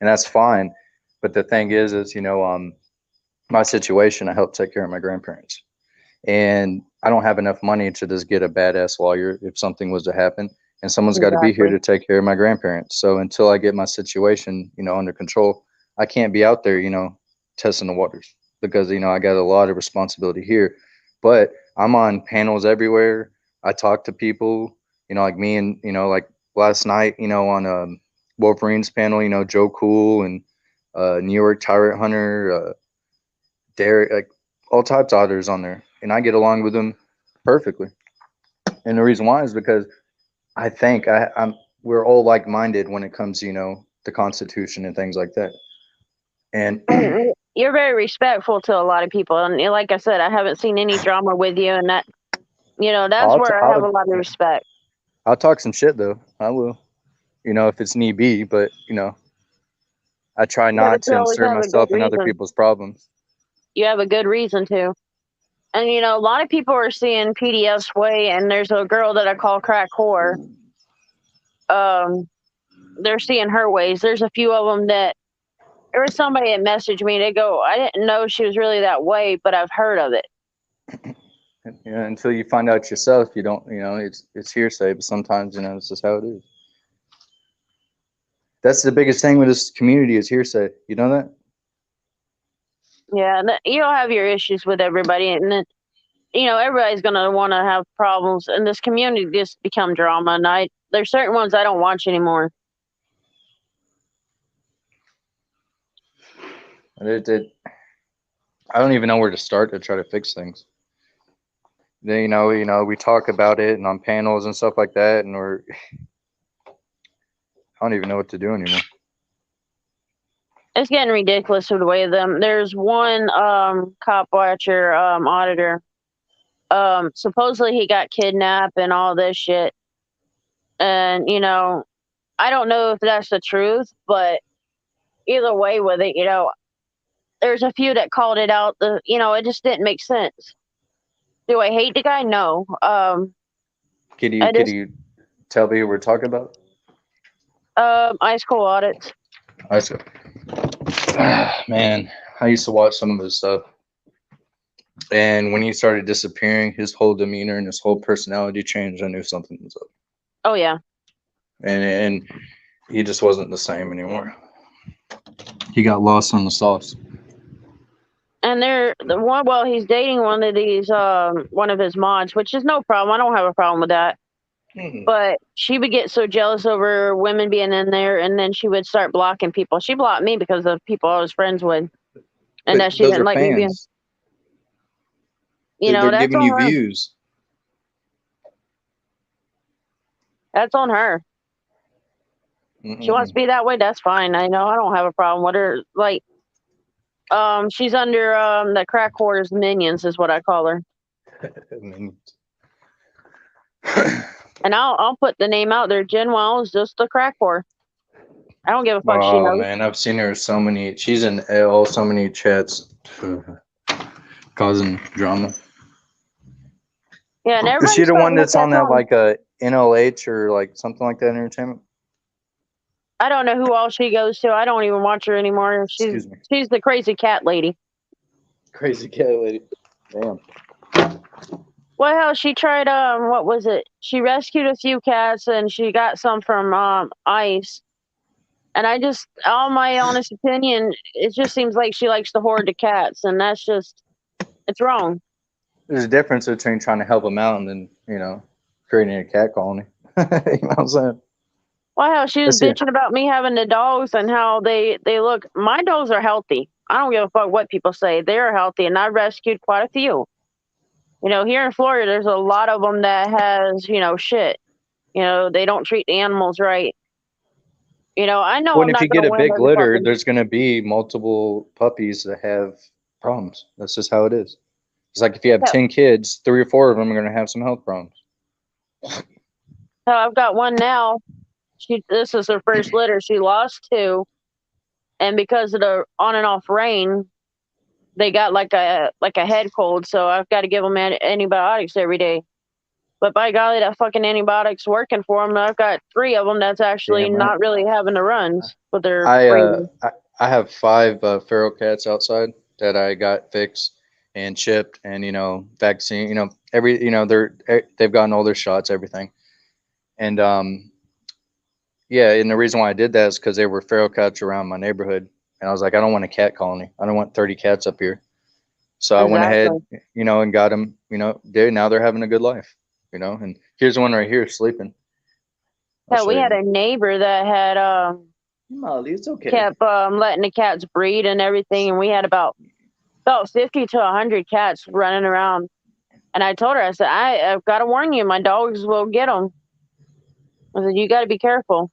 and that's fine. But the thing is, my situation, I help take care of my grandparents, and I don't have enough money to just get a badass lawyer if something was to happen, and someone's got to be here to take care of my grandparents. So until I get my situation, under control, I can't be out there, testing the waters, because I got a lot of responsibility here. But I'm on panels everywhere. I talk to people, like me, and like last night, on Wolverine's panel, Joe Cool and New York Tyrant Hunter, Derek, like all types of auditors on there, and I get along with them perfectly. And the reason why is because I think we're all like-minded when it comes, the Constitution and things like that. And you're very respectful to a lot of people, and like I said, I haven't seen any drama with you, and that, that's where I have a lot of respect. I'll talk some shit though. I will, if it's need be, but I try not to insert myself in other people's problems. You have a good reason to. And a lot of people are seeing PDF's way, and there's a girl that I call Crack Whore. They're seeing her ways. There's a few of them that there was somebody that messaged me. They go, I didn't know she was really that way, but I've heard of it. Until you find out yourself, you don't, it's hearsay, but sometimes, it's just how it is. That's the biggest thing with this community is hearsay. You know that? Yeah, you'll have your issues with everybody, and then, everybody's going to want to have problems, and this community just become drama, and there's certain ones I don't watch anymore. I don't even know where to start to try to fix things. Then, we talk about it and on panels and stuff like that, and I don't even know what to do anymore. It's getting ridiculous with the way of them. There's one cop watcher auditor. Supposedly he got kidnapped and all this shit. And, I don't know if that's the truth, but either way with it, there's a few that called it out. It just didn't make sense. Do I hate the guy? No. Could you tell me who we're talking about? Ice Cold Audits. Ice Cold. Man, I used to watch some of his stuff. And when he started disappearing, his whole demeanor and his whole personality changed. I knew something was up. Oh, yeah. And he just wasn't the same anymore. He got lost on the sauce. And he's dating one of these, one of his mods, which is no problem. I don't have a problem with that. But she would get so jealous over women being in there, and then she would start blocking people. She blocked me because of people I was friends with, and that she didn't like me being. They're that's giving you views. That's on her. She wants to be that way. That's fine. I don't have a problem with her. Like, she's under the Crack Whore's minions, is what I call her. Minions. And I'll put the name out there. Jen Wells, just a crack whore. I don't give a fuck. She Oh knows. man, I've seen her so many. She's in all so many chats, causing drama. Yeah, and Is she everybody's the one starting to that's on catch that on. like a NLH or like something like that entertainment? I don't know who all she goes to. I don't even watch her anymore. Excuse me. She's the crazy cat lady. Crazy cat lady. Damn. Well, hell, she tried. What was it? She rescued a few cats, and she got some from ICE. And I just, all my honest opinion, it just seems like she likes to hoard the cats, and that's just, it's wrong. There's a difference between trying to help them out and then creating a cat colony. You know what I'm saying? Well, hell, she was Let's see. bitching about me having the dogs and how they look. My dogs are healthy. I don't give a fuck what people say. They are healthy, and I rescued quite a few. Here in Florida, there's a lot of them that has, shit. They don't treat the animals right. I know When I'm if you not get going to a win big every litter, puppy. there's going to be multiple puppies that have problems. That's just how it is. It's like if you have Yeah. 10 kids, 3 or 4 of them are going to have some health problems. So I've got one now. This is her first litter. She lost 2, and because of the on and off rain, they got like a head cold. So I've got to give them antibiotics every day. But by golly, that fucking antibiotics working for them. I've got 3 of them that's actually Damn right. not really having the runs, but they're I have 5 feral cats outside that I got fixed and chipped and vaccine. They've gotten all their shots, everything. And yeah, and the reason why I did that is because they were feral cats around my neighborhood, and I was like, I don't want a cat colony. I don't want 30 cats up here. So I went ahead, and got them. Now they're having a good life. And here's one right here sleeping. Yeah, we had a neighbor that had Molly, it's okay. kept letting the cats breed and everything, and we had about 50 to 100 cats running around. And I told her, I said, I've got to warn you, my dogs will get them. I said, you got to be careful.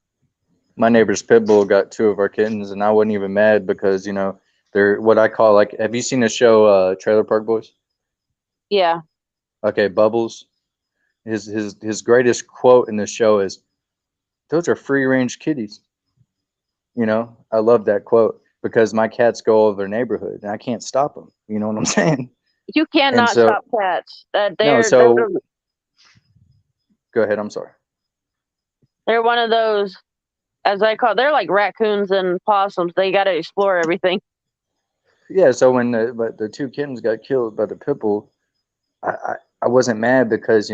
My neighbor's pit bull got 2 of our kittens, and I wasn't even mad because they're what I call like. Have you seen the show Trailer Park Boys? Yeah. Okay, Bubbles. His greatest quote in the show is, "Those are free range kitties." I love that quote because my cats go over their neighborhood and I can't stop them. You know what I'm saying? You cannot stop cats. Go ahead. I'm sorry. They're one of those, as I call, they're like raccoons and possums. They got to explore everything. Yeah. So when the 2 kittens got killed by the pit bull, I wasn't mad because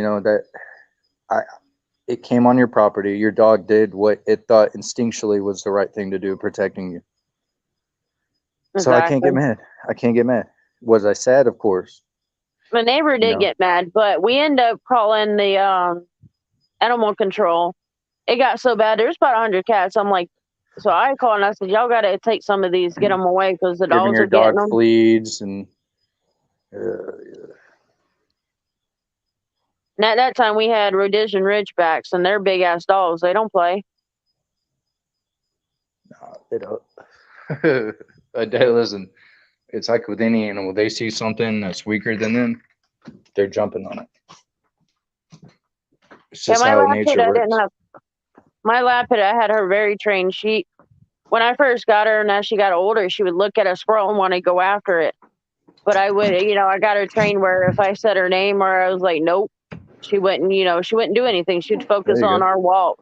it came on your property. Your dog did what it thought instinctually was the right thing to do, protecting you. Exactly. So I can't get mad. Was I sad? Of course. My neighbor did get mad, but we ended up calling the animal control. It got so bad. There's about 100 cats. I'm like, so I called and I said, y'all got to take some of these, get them away because the dogs are getting them. Fleas and. And at that time, we had Rhodesian Ridgebacks, and they're big ass dogs. They don't play. No, they don't. Listen, it's like with any animal. They see something that's weaker than them, they're jumping on it. It's just how nature works. My lab pit, I had her very trained. When I first got her, and as she got older, she would look at a squirrel and want to go after it. But I would, I got her trained where if I said her name or I was like, nope, she wouldn't do anything. She'd focus on our walk.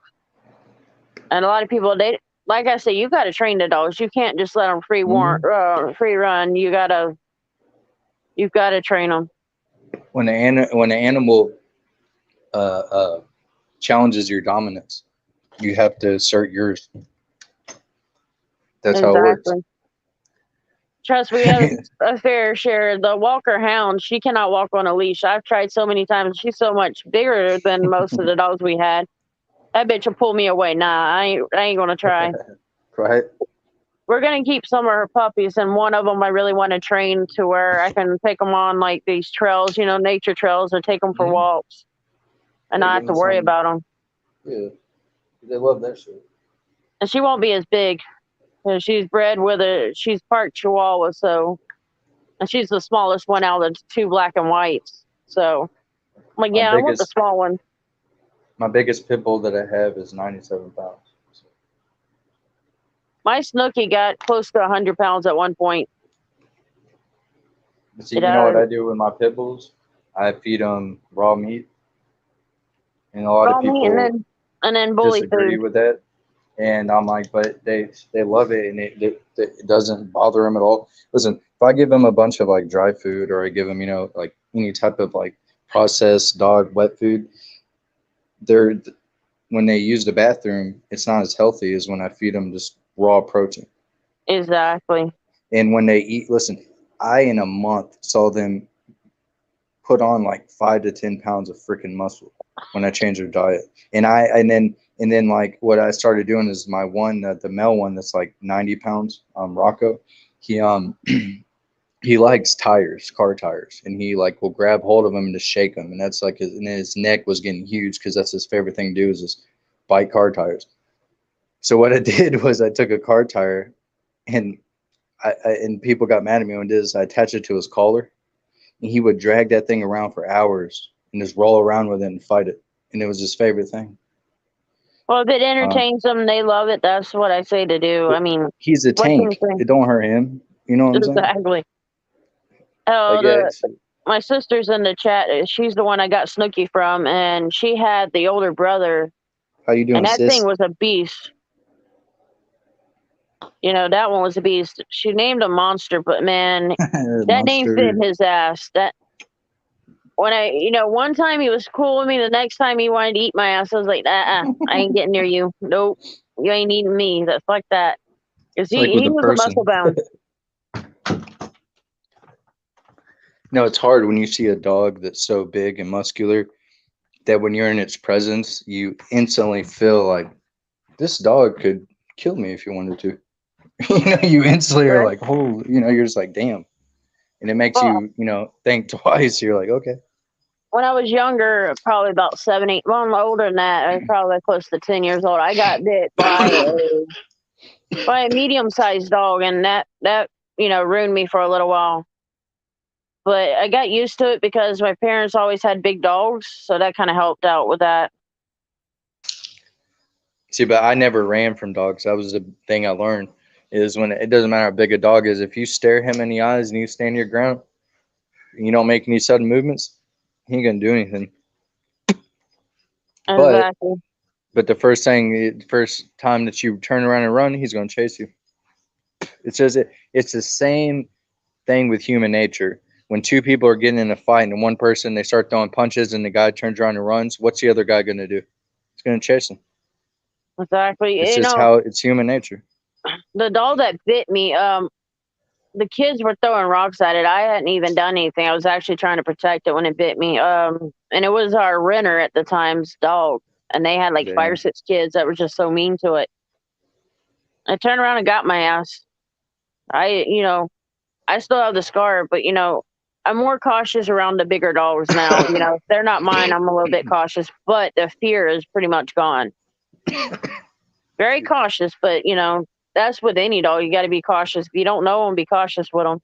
And a lot of people, like I say, you got to train the dogs. You can't just let them free run. You've got to train them. When an animal challenges your dominance, you have to assert yours. That's how it works. Trust me, we have a fair share. The Walker Hound, she cannot walk on a leash. I've tried so many times. She's so much bigger than most of the dogs we had. That bitch will pull me away. Nah, I ain't gonna try. Right. We're gonna keep some of her puppies, and one of them I really want to train to where I can take them on like these trails, nature trails, or take them for walks, and not have to worry about them. Yeah, they love that shit. And she won't be as big. She's bred she's part Chihuahua, and she's the smallest one out of the 2 black and whites. So I'm like, I want the small one. My biggest pit bull that I have is 97 pounds. My Snooky got close to 100 pounds at one point. But see, It you know what I do with my pit bulls? I feed them raw meat, and a lot of raw meat people and then bully disagree food. with that. And I'm like, but they love it, and it doesn't bother them at all. Listen, if I give them a bunch of like dry food, or I give them, like any type of like processed dog wet food, they're when they use the bathroom, it's not as healthy as when I feed them just raw protein. Exactly. And when they eat, listen, I in a month saw them put on like 5 to 10 pounds of freaking muscle when I changed their diet. And then like what I started doing is my one, the male one that's like 90 pounds, Rocco, he he likes tires, car tires, and he like will grab hold of them and just shake them, and that's like and his neck was getting huge because that's his favorite thing to do is just bite car tires. So what I did was I took a car tire, and and people got mad at me when I did this. I attached it to his collar, and he would drag that thing around for hours and just roll around with it and fight it, and it was his favorite thing. Well, if it Um, entertains them, they love it. That's what I say to do. I mean, he's a what can you tank. say? It don't hurt him. You know what I'm saying? Exactly. Oh, Like, yeah, my sister's in the chat. She's the one I got Snooky from, and she had the older brother, how you doing, and that thing sis? was a beast. You know, that one was a beast. She named him Monster, but man, that name fit Monster. his ass. That when one time he was cool with me, the next time he wanted to eat my ass, I was like, I ain't getting near you. Nope, you ain't eating me. That's like that. Cause It's like with he a was a person. muscle bound. No, it's hard when you see a dog that's so big and muscular that when you're in its presence, you instantly feel like this dog could kill me if you wanted to. You instantly are Right? like, oh, you're just like, damn. And it makes Well, you, think twice. You're like, okay. when I was younger, probably about 7, 8, well, I'm older than that. I was probably close to 10 years old. I got bit by a medium-sized dog, and that ruined me for a little while. But I got used to it because my parents always had big dogs, so that kind of helped out with that. See, but I never ran from dogs. That was the thing I learned is when it doesn't matter how big a dog is, if you stare him in the eyes and you stand your ground, and you don't make any sudden movements, he ain't gonna do anything. But Exactly. the first time that you turn around and run, he's gonna chase you. It's the same thing with human nature. When two people are getting in a fight and one person they start throwing punches and the guy turns around and runs, what's the other guy gonna do? He's gonna chase him. Exactly. It's just how it's human nature. The dog that bit me, the kids were throwing rocks at it. I hadn't even done anything. I was actually trying to protect it when it bit me. And it was our renter at the time's dog, and they had like 5 or Damn. 6 kids that were just so mean to it. I turned around and got my ass. I still have the scar, but I'm more cautious around the bigger dogs now. If they're not mine, I'm a little bit cautious, but the fear is pretty much gone. Very cautious, but that's with any dog. You got to be cautious. If you don't know them, be cautious with them.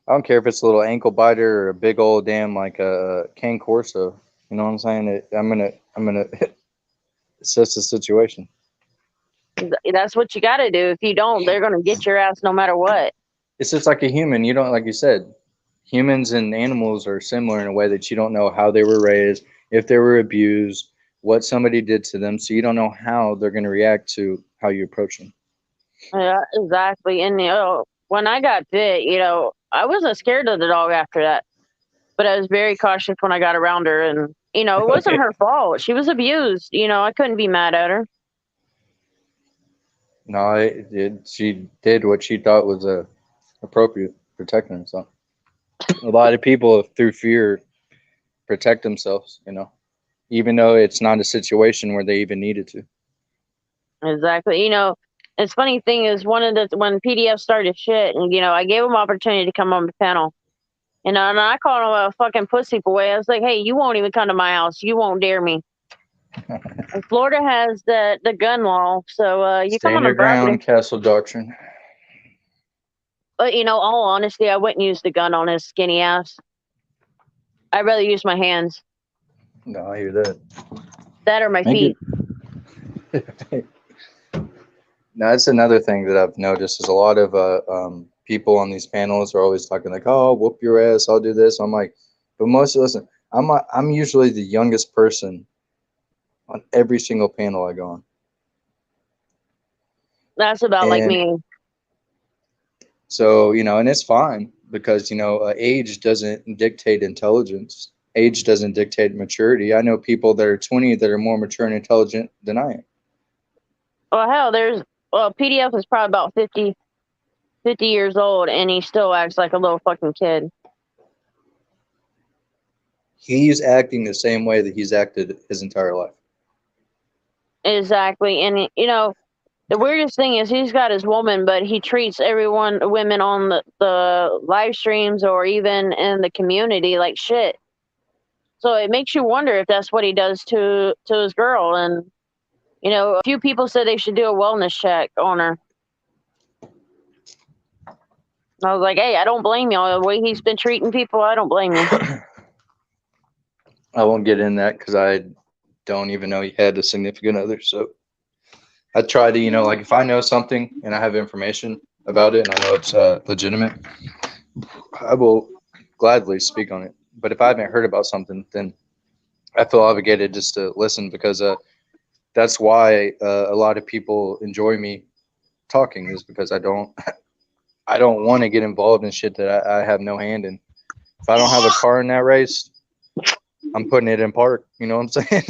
I don't care if it's a little ankle biter or a big old damn like a cane corso. You know what I'm saying? I'm gonna assess the situation. That's what you got to do. If you don't, they're going to get your ass no matter what. It's just like a human. You don't, like you said, humans and animals are similar in a way that you don't know how they were raised, if they were abused, what somebody did to them. So you don't know how they're going to react to how you approach them. Yeah, exactly. And when I got bit, I wasn't scared of the dog after that, but I was very cautious when I got around her, and it wasn't her fault. She was abused. I couldn't be mad at her. No, she did what she thought was appropriate, protecting herself. A lot of people, through fear, protect themselves, even though it's not a situation where they even needed to. Exactly. It's funny thing is when PDF started shit, and I gave him opportunity to come on the panel, and I called him a fucking pussy boy. I was like, hey, you won't even come to my house. You won't dare me. And Florida has the gun law, so you come on Stand the your ground, property. castle doctrine. But all honesty, I wouldn't use the gun on his skinny ass. I'd rather use my hands. No, I hear that. That or my Thank feet. you. Now, that's another thing that I've noticed is a lot of people on these panels are always talking like, "Oh, I'll whoop your ass, I'll do this." I'm like, but most listen, I'm usually the youngest person on every single panel I go on, That's about like and me. so and it's fine because age doesn't dictate intelligence. Age doesn't dictate maturity. I know people that are 20 that are more mature and intelligent than I am. Well, hell, PDF is probably about 50 years old, and he still acts like a little fucking kid. He's acting the same way that he's acted his entire life. Exactly. And, the weirdest thing is he's got his woman, but he treats women on the live streams or even in the community like shit. So it makes you wonder if that's what he does to his girl. And, a few people said they should do a wellness check on her. I was like, hey, I don't blame you. The way he's been treating people, I don't blame you. I won't get in that because I don't even know he had a significant other. So I try to, like if I know something and I have information about it and I know it's legitimate, I will gladly speak on it. But if I haven't heard about something, then I feel obligated just to listen because that's why a lot of people enjoy me talking is because I don't want to get involved in shit that I have no hand in. If I don't have a car in that race, I'm putting it in park. You know what I'm saying?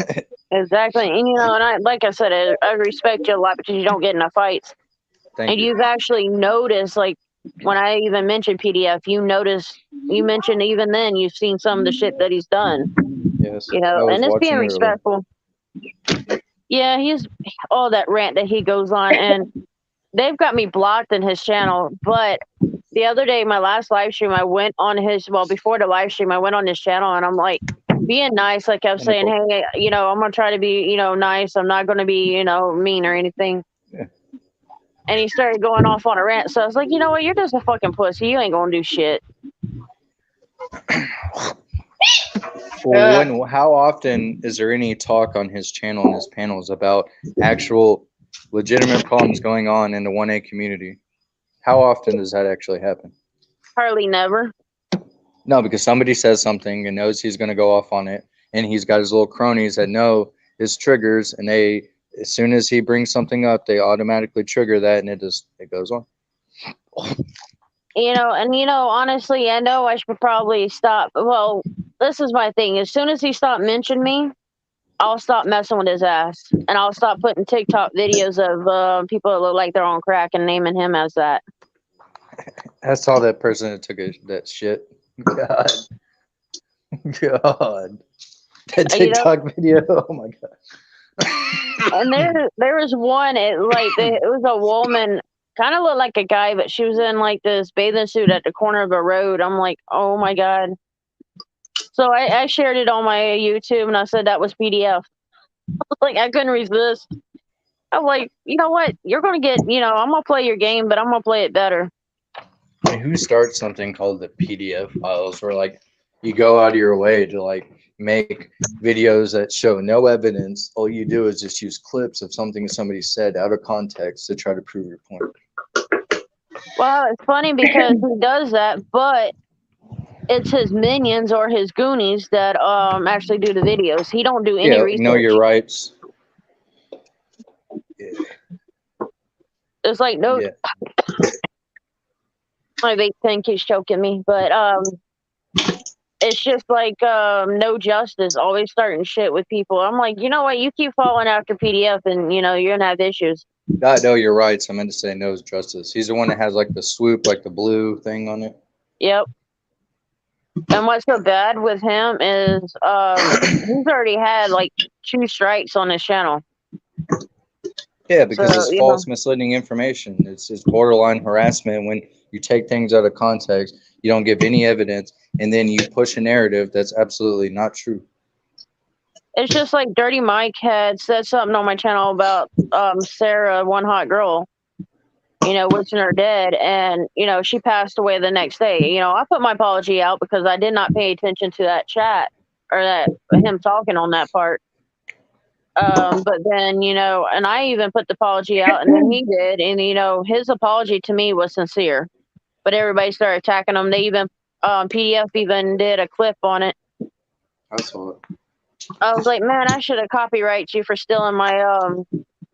Exactly. And, like I said, I respect you a lot because you don't get in fights. Thank And you. you've actually noticed, like, when I even mentioned PDF, you mentioned even then you've seen some of the shit that he's done, Yes, I was and it's being watching it earlier. respectful. Yeah, he's all that rant that he goes on, and they've got me blocked in his channel. But the other day, my last live stream, I went on before the live stream, I went on his channel and I'm like, being nice, like I was saying, hey, I'm going to try to be, nice. I'm not going to be, mean or anything. Yeah. And he started going off on a rant. So I was like, you know what? You're just a fucking pussy. You ain't going to do shit. Well, how often is there any talk on his channel and his panels about actual legitimate problems going on in the 1A community? How often does that actually happen? Hardly never. No, because somebody says something and knows he's going to go off on it, and he's got his little cronies that know his triggers, and they, as soon as he brings something up, they automatically trigger that, and it goes on. Honestly, I know I should probably stop. Well, this is my thing. As soon as he stopped mentioning me, I'll stop messing with his ass, and I'll stop putting TikTok videos of people that look like they're on crack and naming him as that. I saw that person that took that shit. God. That TikTok video. Oh my god. And there was one. It was a woman, kind of looked like a guy, but she was in like this bathing suit at the corner of a road. I'm like, oh my god. So I shared it on my YouTube and I said that was PDF. Like, I couldn't resist. I'm like, you know what? You're gonna get, I'm gonna play your game, but I'm gonna play it better. I mean, who starts something called the PDF files where like you go out of your way to like make videos that show no evidence? All you do is just use clips of something somebody said out of context to try to prove your point. Well, it's funny because he does that, but it's his minions or his goonies that actually do the videos. He don't do any research. Know your rights. Yeah. It's like no. Yeah. My vape pen keeps choking me, but it's just like no justice. Always starting shit with people. I'm like, you know what? You keep following after PDF, and you're gonna have issues. I know your rights. I meant to say no justice. He's the one that has like the swoop, like the blue thing on it. Yep. And what's so bad with him is he's already had like 2 strikes on his channel. Yeah, because it's false, misleading information. It's borderline harassment when you take things out of context, you don't give any evidence, and then you push a narrative that's absolutely not true. It's just like Dirty Mike had said something on my channel about Sarah, one hot girl, wishing her dead, and she passed away the next day. I put my apology out because I did not pay attention to that chat or him talking on that part. But then, and I even put the apology out, and then he did, and his apology to me was sincere. But everybody started attacking him. They even PDF even did a clip on it. I saw it. I was like, man, I should have copyrighted you for stealing my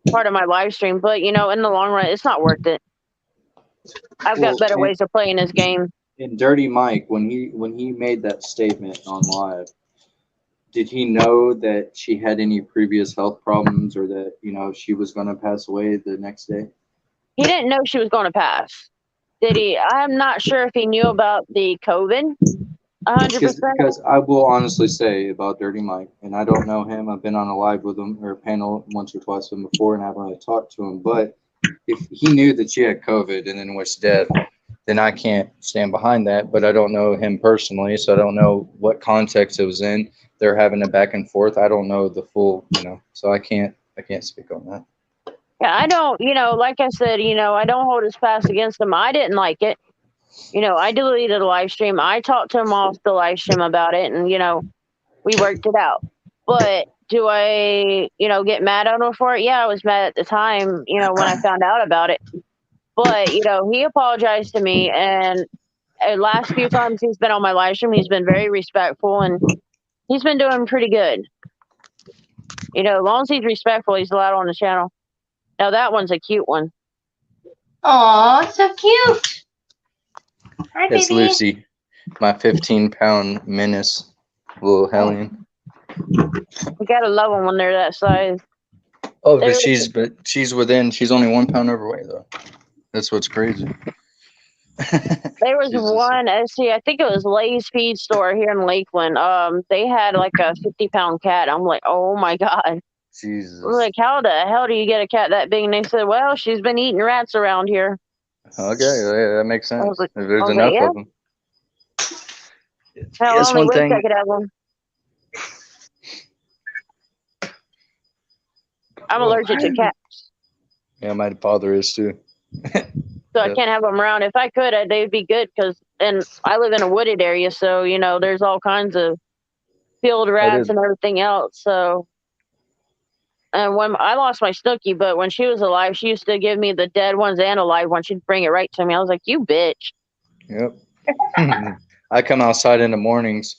part of my live stream. But in the long run, it's not worth it. I've got better ways of playing this game. And Dirty Mike, when he made that statement on live, did he know that she had any previous health problems, or that she was going to pass away the next day? He didn't know she was going to pass. Did he? I'm not sure if he knew about the COVID. 100%. Because I will honestly say about Dirty Mike, and I don't know him. I've been on a live with him or a panel once or twice with him before, and I haven't really talked to him. But if he knew that she had COVID and then was dead, then I can't stand behind that. But I don't know him personally, so I don't know what context it was in. They're having a back and forth. I don't know the full, so I can't speak on that. Yeah, I don't, like I said, I don't hold his past against him. I didn't like it. I deleted the live stream. I talked to him off the live stream about it, and, we worked it out. But do I, get mad at him for it? Yeah, I was mad at the time, when I found out about it. But, he apologized to me, and the last few times he's been on my live stream, he's been very respectful, and he's been doing pretty good. As long as he's respectful, he's allowed on the channel. Now, that one's a cute one. Aw, so cute. Hi, It's baby. Lucy, my 15-pound menace, little hellion. You gotta love them when they're that size. Oh, but she's only 1 pound overweight though. That's what's crazy. There was one, I think it was Lay's Feed Store here in Lakeland. They had like a 50-pound cat. I'm like, oh my God. Jesus. I'm like, how the hell do you get a cat that big? And they said, well, she's been eating rats around here. Okay, yeah, that makes sense. Like, If there's enough of them. Hell, Yes, only one wish thing. I could have them. I'm allergic to cats. Yeah, my father is too. So I can't have them around. If I could, they'd be good and I live in a wooded area. So, there's all kinds of field rats and everything else. So, and when I lost my Snooki, but when she was alive, she used to give me the dead ones and alive ones. She'd bring it right to me. I was like, you bitch. Yep. I come outside in the mornings.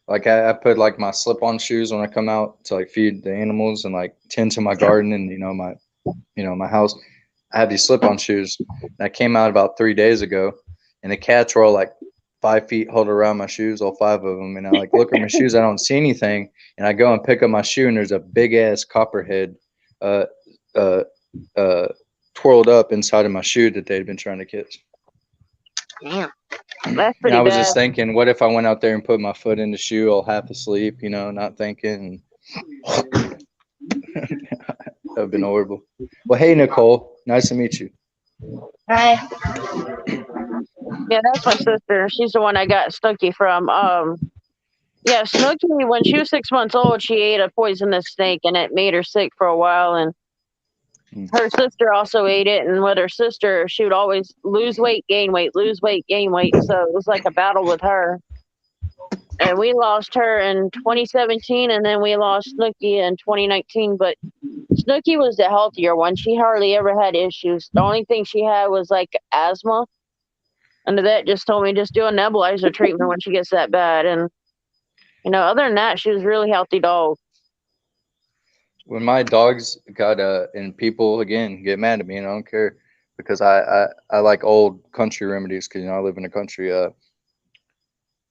Like I put like my slip-on shoes when I come out to like feed the animals and like tend to my garden and my house. I have these slip-on shoes. And I came out about 3 days ago, and the cats were all like 5 feet holding around my shoes, all 5 of them. And I like look at my shoes, I don't see anything, and I go and pick up my shoe, and there's a big ass copperhead, twirled up inside of my shoe that they'd been trying to catch. Damn. That's pretty And I was bad. just thinking, what if I went out there and put my foot in the shoe, all half asleep, not thinking. That would have been horrible. Well, hey, Nicole. Nice to meet you. Hi. Yeah, that's my sister. She's the one I got Snooki from. Yeah, Snooki, when she was 6 months old, she ate a poisonous snake, and it made her sick for a while. And her sister also ate it. And with her sister, she would always lose weight, gain weight, lose weight, gain weight. So it was like a battle with her. And we lost her in 2017, and then we lost Snooki in 2019. But Snooki was the healthier one. She hardly ever had issues. The only thing she had was like asthma. And the vet just told me just do a nebulizer treatment when she gets that bad. And, other than that, she was a really healthy dog. When my dogs got and people again get mad at me, and I don't care because I like old country remedies because I live in the country.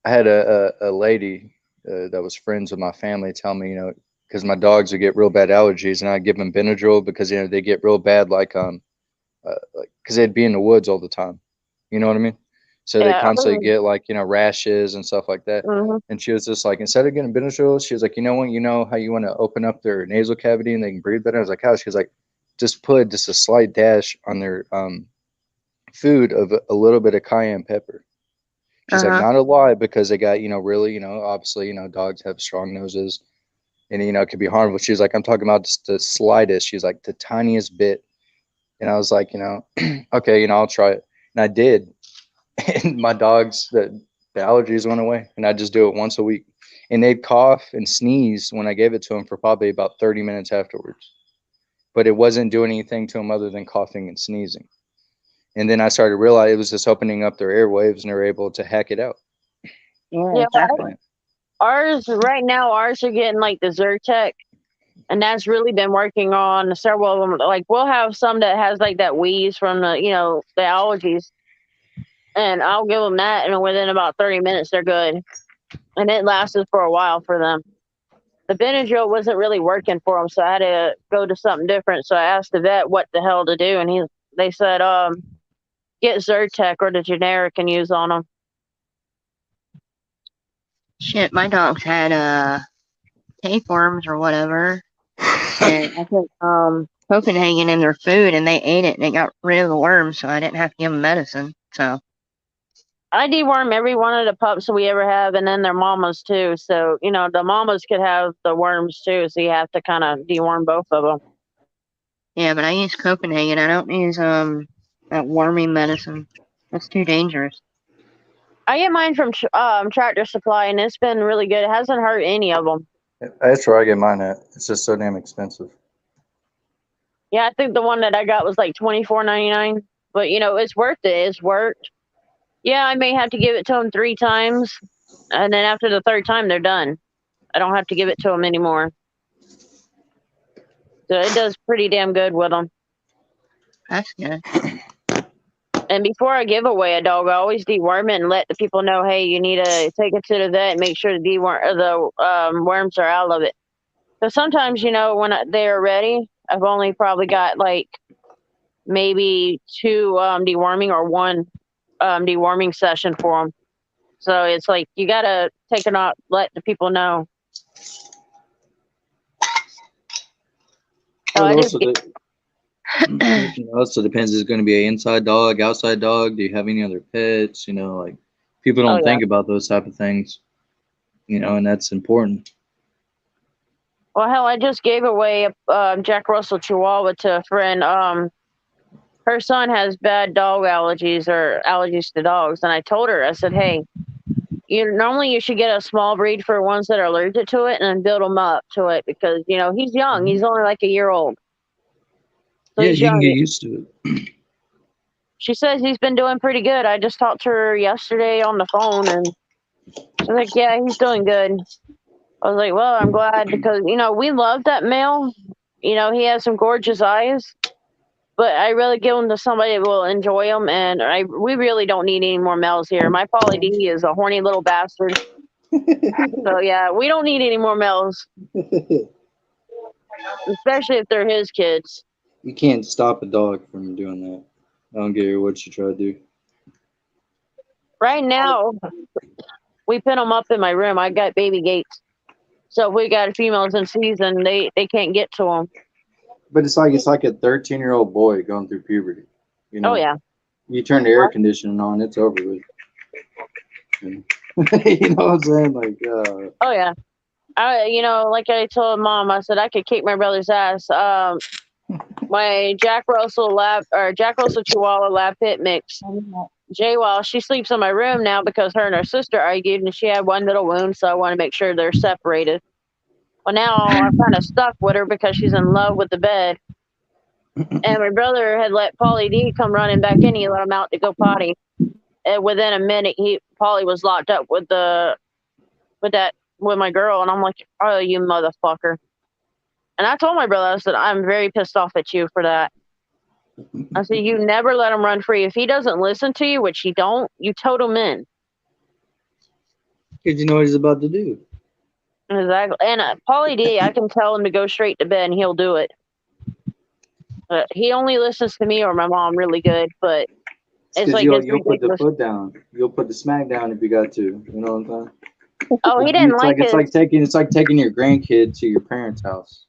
I had a lady that was friends with my family tell me, because my dogs would get real bad allergies, and I give them Benadryl because they get real bad because they'd be in the woods all the time. You know what I mean? So they constantly get like rashes and stuff like that. Mm-hmm. And she was just like, instead of getting Benadryl, she was like, when how you want to open up their nasal cavity and they can breathe better. I was like, how? She was like, just put just a slight dash on their food of a little bit of cayenne pepper. She's like, not a lot, because they got really obviously dogs have strong noses, and it could be harmful. She's like, I'm talking about just the slightest. She's like, the tiniest bit. And I was like, okay, I'll try it. And I did. And my dogs, the allergies went away, and I just do it once a week. and they'd cough and sneeze when I gave it to them for probably about 30 minutes afterwards. But it wasn't doing anything to them other than coughing and sneezing. And then I started to realize it was just opening up their airwaves and they were able to hack it out. Yeah, Yeah, exactly. ours right now, ours are getting like the Zyrtec, and that's really been working on several of them. Like we'll have some that has like that wheeze from the the allergies, and I'll give them that, and within about 30 minutes they're good, and it lasted for a while for them. The Benadryl wasn't really working for them, so I had to go to something different. So I asked the vet what the hell to do, and they said get Zyrtec or the generic and use on them. Shit, my dogs had tapeworms or whatever, and I put Copenhagen in their food, and they ate it, and it got rid of the worms, so I didn't have to give them medicine. So I deworm every one of the pups we ever have, and then their mamas too. So the mamas could have the worms too. So you have to kind of deworm both of them. yeah, but I use Copenhagen. I don't use that worming medicine. That's too dangerous. I get mine from Tractor Supply, and it's been really good. It hasn't hurt any of them. That's where I get mine at. It's just so damn expensive. Yeah, I think the one that I got was like $24.99, but it's worth it. It's worked. Yeah, I may have to give it to them 3 times, and then after the 3rd time, they're done. I don't have to give it to them anymore. So it does pretty damn good with them. That's good. And before I give away a dog, I always deworm it and let the people know, hey, you need to take it to the vet and make sure the worms are out of it. Because sometimes, when they're ready, I've only probably got like maybe 2 deworming or 1 deworming session for them. So it's like you gotta take it out, let the people know. So Well, I it just also depends. Is it going to be an inside dog, outside dog? Do you have any other pets? Like people don't yeah. think about those type of things. And that's important. Well, hell, I just gave away a Jack Russell Chihuahua to a friend. Her son has bad dog allergies or allergies to dogs, and I told her, I said, hey, you should get a small breed for ones that are allergic to it, and then build them up to it because he's young. He's only like a year old. So Yeah, he's you can young. get used to it. She says he's been doing pretty good. I just talked to her yesterday on the phone, and she's like, yeah, he's doing good. I was like, well, I'm glad because, we love that male. He has some gorgeous eyes, but I really give him to somebody that will enjoy him. And we really don't need any more males here. My Pauly D is a horny little bastard. So, yeah, we don't need any more males, especially if they're his kids. You can't stop a dog from doing that. I don't care what you try to do. Right now, we pin them up in my room. I got baby gates. So if we got females in season, they can't get to them. But it's like a 13-year-old boy going through puberty. Oh, yeah. You turn the air conditioning on, it's over with. You know what I'm saying? Like, oh yeah. Like I told Mom, I said I could kick my brother's ass. My Jack Russell Chihuahua lab pit mix. Jaywall, she sleeps in my room now because her and her sister argued, and she had one little wound, so I want to make sure they're separated. Well, now I'm kind of stuck with her because she's in love with the bed. And my brother had let Pauly D come running back in. He let him out to go potty. And within a minute, Pauly was locked up with my girl, and I'm like, oh, you motherfucker. And I told my brother, I said, I'm very pissed off at you for that. I said, you never let him run free. If he doesn't listen to you, which he don't, you tote him in. because you know what he's about to do. Exactly. And Pauly D, I can tell him to go straight to bed, and he'll do it. He only listens to me or my mom really good, but it's like you'll put the foot down. You'll put the smack down if you got to. You know what I'm saying? Oh, he didn't like it. It's like taking your grandkid to your parents' house.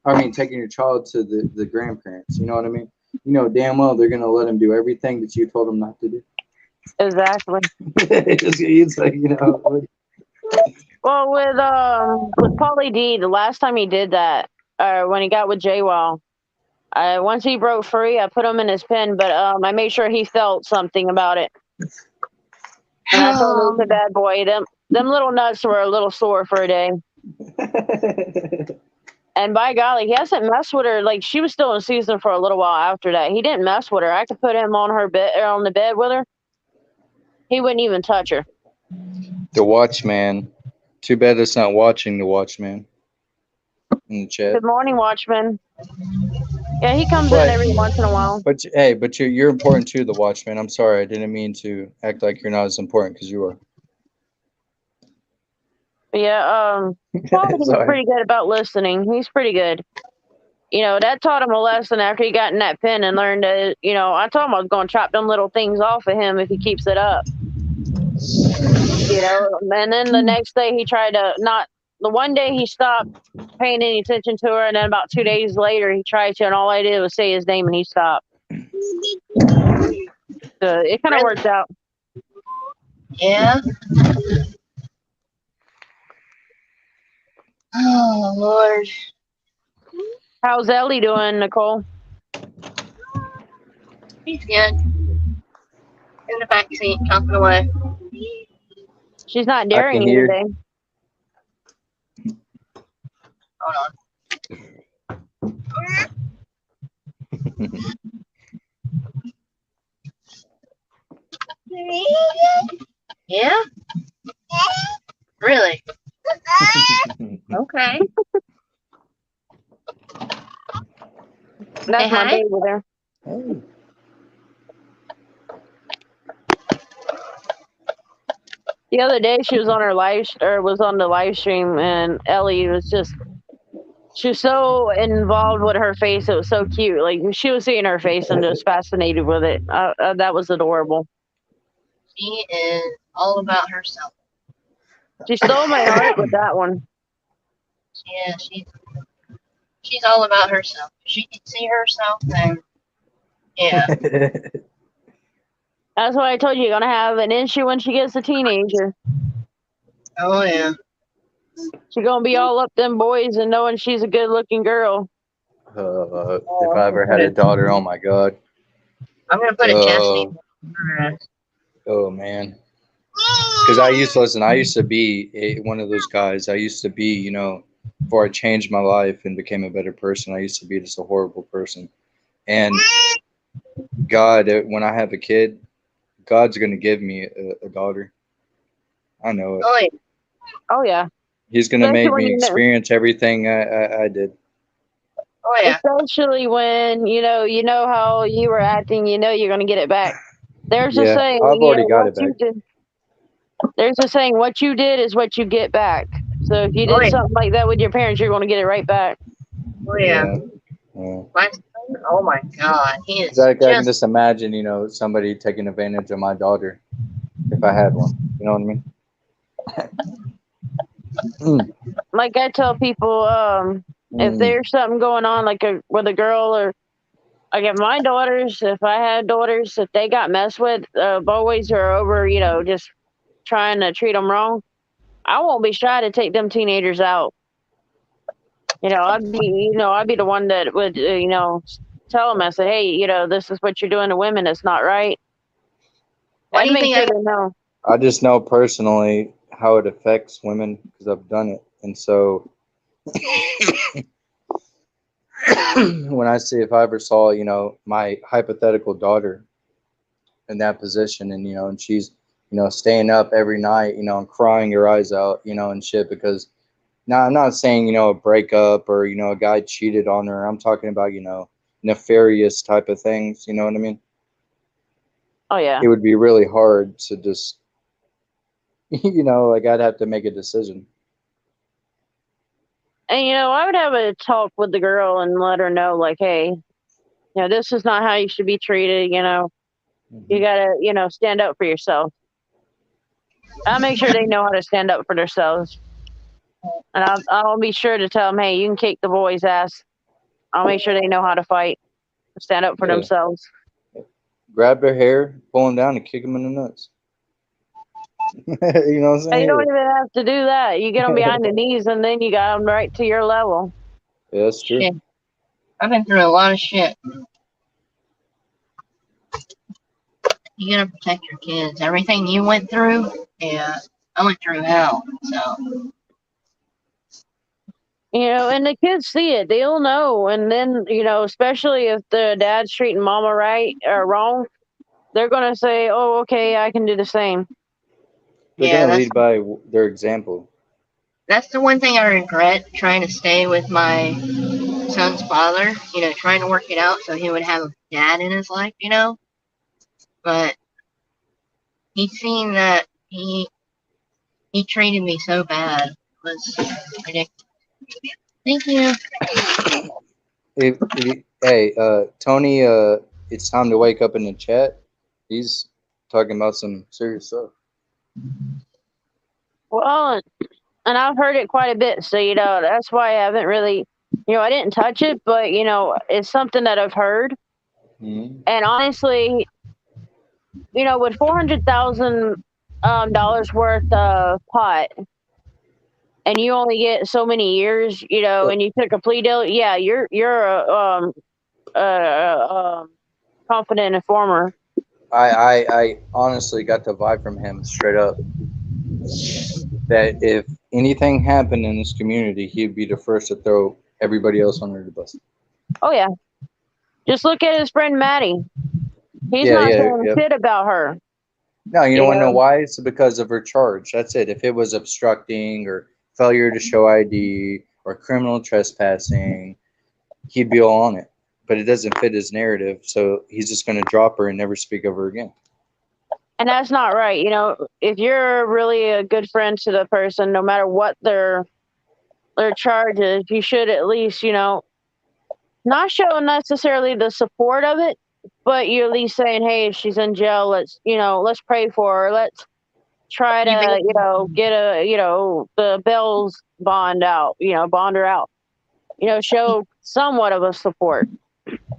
I mean, taking your child to the grandparents. You know what I mean? You know damn well they're gonna let him do everything that you told him not to do. Exactly. It's like, Well, with Pauly D, the last time he did that, when he got with Jaywall, once he broke free, I put him in his pen, but I made sure he felt something about it. And I told him it's a bad boy. them little nuts were a little sore for a day. And by golly, he hasn't messed with her. Like, she was still in season for a little while after that. He didn't mess with her. I could put him on her bed, or on the bed with her. He wouldn't even touch her. The Watchman. Too bad it's not watching the Watchman in the chat. Good morning, Watchman. Yeah, he comes in But- every once in a while. But hey, but you're important too, the Watchman. I'm sorry, I didn't mean to act like you're not as important because you are. But yeah, Paul's Sorry. pretty good about listening. He's pretty good. You know, that taught him a lesson after he got in that pen and learned that, you know, I told him I was going to chop them little things off of him if he keeps it up. You know, and then the next day he tried to not, the one day he stopped paying any attention to her, and then about 2 days later he tried to, and all I did was say his name and he stopped. So it kind of worked out. Yeah. Oh, Lord. How's Ellie doing, Nicole? He's good. In the back seat, talking away. She's not I daring can you hear. today. Hold on. Yeah? Really? Okay. That's Say my hi. baby there. Hey. The other day she was on her was on the live stream, and Ellie was she was so involved with her face. It was so cute. Like, she was seeing her face and just fascinated with it. That was adorable. She is all about herself. She stole my heart with that one. Yeah, she's all about herself. If she can see herself, then yeah. That's why I told you you're gonna have an issue when she gets a teenager. Oh yeah. She's gonna be all up them boys and knowing she's a good looking girl. If I ever had a daughter, oh my God. I'm gonna put a chastity. Oh man. Because I used to be one of those guys. I used to be, you know, before I changed my life and became a better person, I used to be just a horrible person. And God, when I have a kid, God's going to give me a daughter. I know it. Oh yeah. Oh yeah. He's going to Especially make when me you know- experience everything I did. Oh yeah. Especially when you know how you were acting, you know you're gonna get it back. There's a Yeah, saying, I've you already know, got what it back. you did. There's a saying, what you did is what you get back. So if you Oh, did yeah. something like that with your parents, you're gonna get it right back. Oh yeah. Yeah. My son, oh my God, he is 'Cause I can just. just imagine, you know, somebody taking advantage of my daughter if I had one. You know what I mean? Like I tell people, if there's something going on, like with a girl, or like if my daughters, if I had daughters, if they got messed with, boys who are over, you know, just trying to treat them wrong, I won't be shy to take them teenagers out. You know, I'd be the one that would, you know, tell them. I said, hey, you know, this is what you're doing to women. It's not right. Why I'd do you make think sure I? they know. I just know personally how it affects women because I've done it. And so when I see, if I ever saw, you know, my hypothetical daughter in that position and, you know, and she's, you know, staying up every night, you know, and crying her eyes out, you know, and shit, because now I'm not saying, you know, a breakup or, you know, a guy cheated on her. I'm talking about, you know, nefarious type of things. You know what I mean? Oh yeah. It would be really hard to just, you know, like I'd have to make a decision. And, you know, I would have a talk with the girl and let her know, like, hey, you know, this is not how you should be treated. You know, you gotta, you know, stand up for yourself. I'll make sure they know how to stand up for themselves. And I'll be sure to tell them, hey, you can kick the boys' ass. I'll make sure they know how to fight, stand up for Yeah. themselves. Grab their hair, pull them down, and kick them in the nuts. You know what I'm And saying? you don't even have to do that. You get them behind the knees, and then you got them right to your level. Yeah, that's true. Shit. I've been through a lot of shit. You gotta protect your kids. Everything you went through, yeah. I went through hell. So And the kids see it, they'll know. And then, especially if the dad's treating mama right or wrong, they're going to say, oh, okay, I can do the same. They're yeah, gonna lead by their example. that's the one thing I regret, trying to stay with my son's father. Trying to work it out so he would have a dad in his life. But he seen that he treated me so bad. It was ridiculous. Thank you. Hey, Tony, it's time to wake up in the chat. He's talking about some serious stuff. Well, and I've heard it quite a bit. So, that's why I haven't really, I didn't touch it, but, it's something that I've heard. Mm-hmm. And honestly, with $400,000 worth of pot, and you only get so many years, and you took a plea deal, yeah, you're a confident informer. I honestly got the vibe from him straight up that if anything happened in this community, he'd be the first to throw everybody else under the bus. Oh yeah, just look at his friend Maddie. He's Yeah, not yeah, saying yeah. shit about her. No, you don't want to know Yeah. why? It's because of her charge. That's it. If it was obstructing or failure to show ID or criminal trespassing, he'd be all on it. But it doesn't fit his narrative, so he's just going to drop her and never speak of her again. And that's not right. If you're really a good friend to the person, no matter what their charge is, you should at least, not show necessarily the support of it, but you're at least saying, hey, if she's in jail, let's pray for her. Let's try to, get the bail's bond out, bond her out, show somewhat of a support.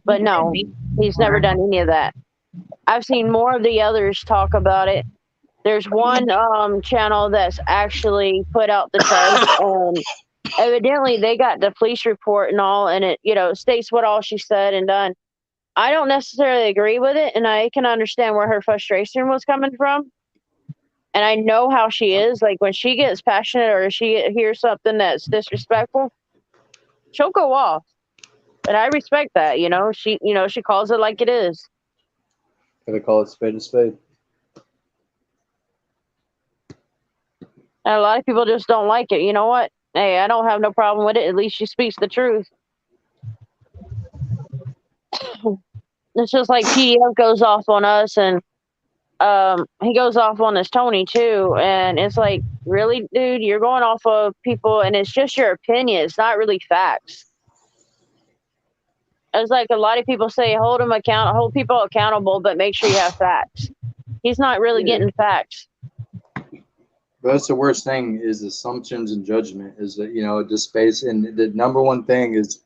But no, he's never done any of that. I've seen more of the others talk about it. There's one channel that's actually put out the charge, and evidently they got the police report and all, and it states what all she said and done. I don't necessarily agree with it, and I can understand where her frustration was coming from. And I know how she is. Like when she gets passionate or she hears something that's disrespectful, she'll go off. And I respect that. She calls it like it is. Gotta call it spade a spade. And a lot of people just don't like it. You know what? Hey, I don't have no problem with it. At least she speaks the truth. It's just like PDF goes off on us, and he goes off on this Tony too. And it's like, really, dude, you're going off of people, and it's just your opinion. It's not really facts. It's like a lot of people say, hold people accountable, but make sure you have facts. He's not really getting facts. But that's the worst thing is assumptions and judgment is that, just based, and the number one thing is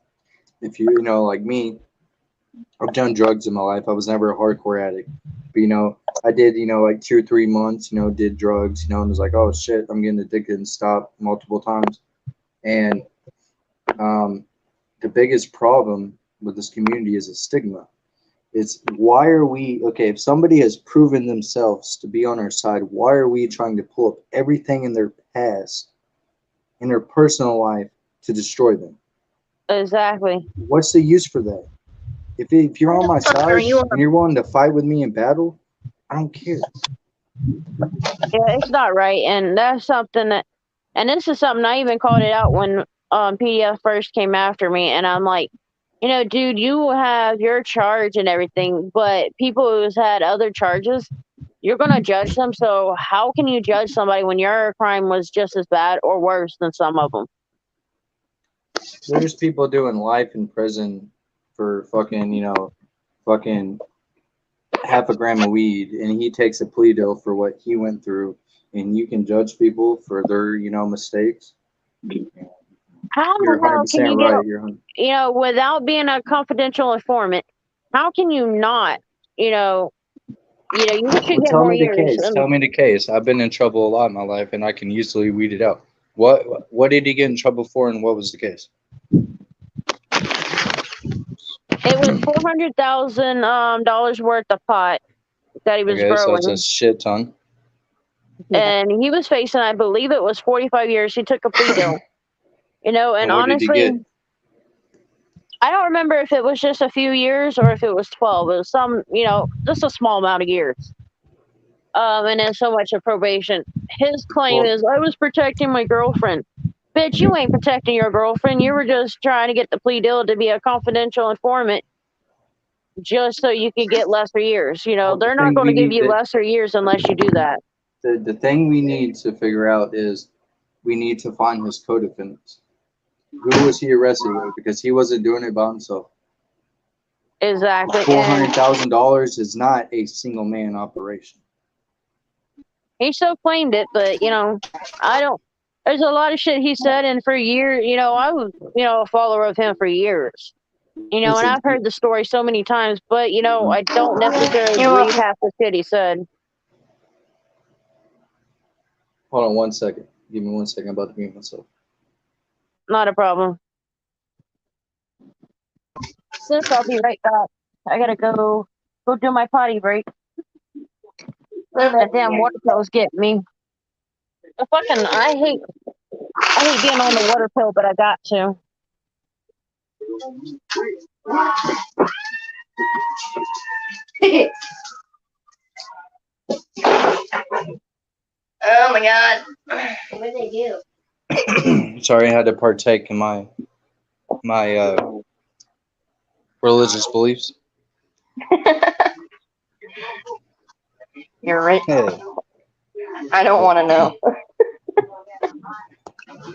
if like me, I've done drugs in my life. I was never a hardcore addict, but I did, like 2 or 3 months, did drugs, and was like, oh shit, I'm getting addicted and stopped multiple times. And the biggest problem with this community is a stigma. It's why are we okay? If somebody has proven themselves to be on our side, why are we trying to pull up everything in their past, in their personal life, to destroy them? Exactly. What's the use for that? If you're on my side and you're willing to fight with me in battle, I don't care. Yeah, it's not right, and that's something that, and this is something I even called it out when PDF first came after me, and I'm like, dude, you have your charge and everything, but people who's had other charges, you're gonna judge them. So how can you judge somebody when your crime was just as bad or worse than some of them? There's people doing life in prison for fucking half a gram of weed, and he takes a plea deal for what he went through, and you can judge people for their mistakes. How You're the hell can 100% you right. without being a confidential informant, how can you not, you should get more years. Tell me the case. I've been in trouble a lot in my life, and I can easily weed it out. What did he get in trouble for, and what was the case? It was $400,000 worth of pot that he was growing. So that's a shit ton. and he was facing, I believe it was 45 years. He took a plea deal, and And what did he honestly, get? I don't remember if it was just a few years or if it was 12. It was some, just a small amount of years. And then so much of probation. His claim Well, is, I was protecting my girlfriend. Bitch, you ain't protecting your girlfriend. You were just trying to get the plea deal to be a confidential informant just so you could get lesser years. the They're not thing going we to give need you lesser years unless you do that. the thing we need to figure out is we need to find his co-defendants. Who was he arrested with? Because he wasn't doing it by himself. Exactly. And $400,000 is not a single man operation. he so claimed it, but I don't. There's a lot of shit he said, and for years, I was, a follower of him for years. And Listen, I've heard the story so many times, but I don't necessarily You're believe welcome. half the shit he said. hold on 1 second. Give me 1 second. I'm about to mute myself. Not a problem. Sis, I'll be right back. I gotta go do my potty break. That damn water pill's getting me. I hate being on the water pill, but I got to. Oh my god. What did they do? Sorry, I had to partake in my religious beliefs. You're right. Yeah. I don't want to know.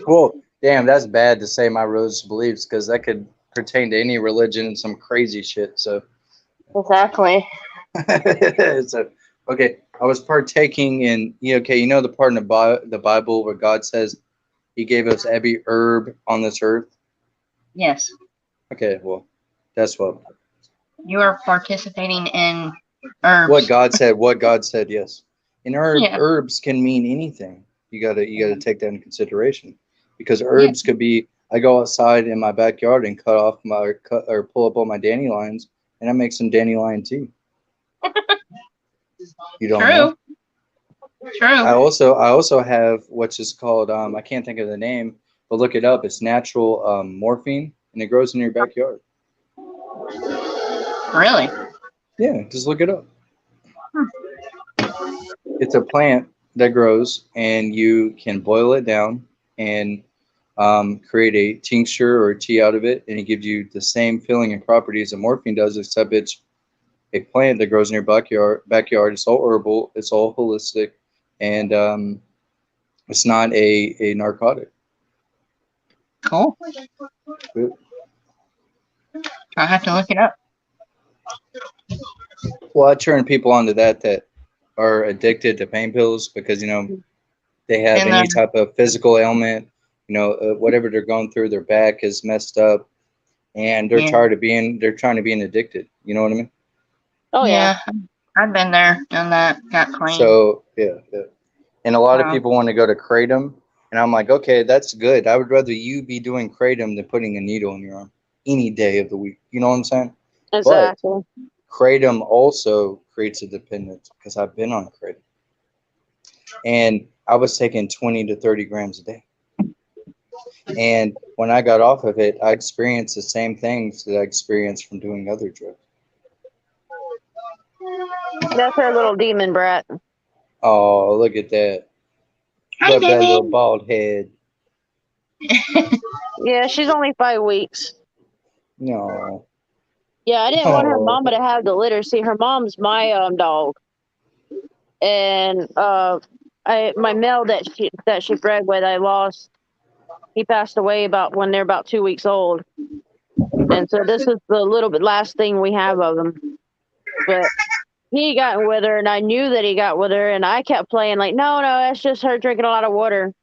Well, damn, that's bad to say my religious beliefs because that could pertain to any religion and some crazy shit. So, Exactly. so okay, I was partaking in the part in the Bible where God says He gave us every herb on this earth. Yes. Okay, well, that's what You are participating in herbs. what God said. What God said, yes. And Yeah. herbs can mean anything. You gotta take that into consideration because herbs could be. I go outside in my backyard and cut or pull up all my dandelions, and I make some dandelion tea. You don't know. True. I also have what's just called I can't think of the name, but look it up. It's natural morphine, and it grows in your backyard. Really? Yeah, just look it up. It's a plant that grows, and you can boil it down and create a tincture or a tea out of it, and it gives you the same feeling and properties that morphine does, except it's a plant that grows in your backyard. It's all herbal. It's all holistic, and it's not a narcotic. Cool. I have to look it up. Well, I turn people onto that are addicted to pain pills because they have And any type of physical ailment, whatever they're going through, their back is messed up, and they're trying to be addicted. You know what I mean? Oh yeah. I've been there, done that, got clean. So yeah. And a lot of people want to go to kratom, and I'm like, okay, that's good. I would rather you be doing kratom than putting a needle in your arm any day of the week. You know what I'm saying? Exactly. But kratom also creates a dependence because I've been on kratom, and I was taking 20 to 30 grams a day. And when I got off of it, I experienced the same things that I experienced from doing other drugs. That's her little demon brat. Oh, look at that. Hi, Love that David. little bald head. Yeah, she's only 5 weeks. No. Yeah, I didn't want her mama to have the litter. See, her mom's my dog, and my male that she bred with, I lost. He passed away when they're about 2 weeks old, and so this is the little bit last thing we have of him. But he got with her, and I knew that he got with her, and I kept playing like, no, that's just her drinking a lot of water,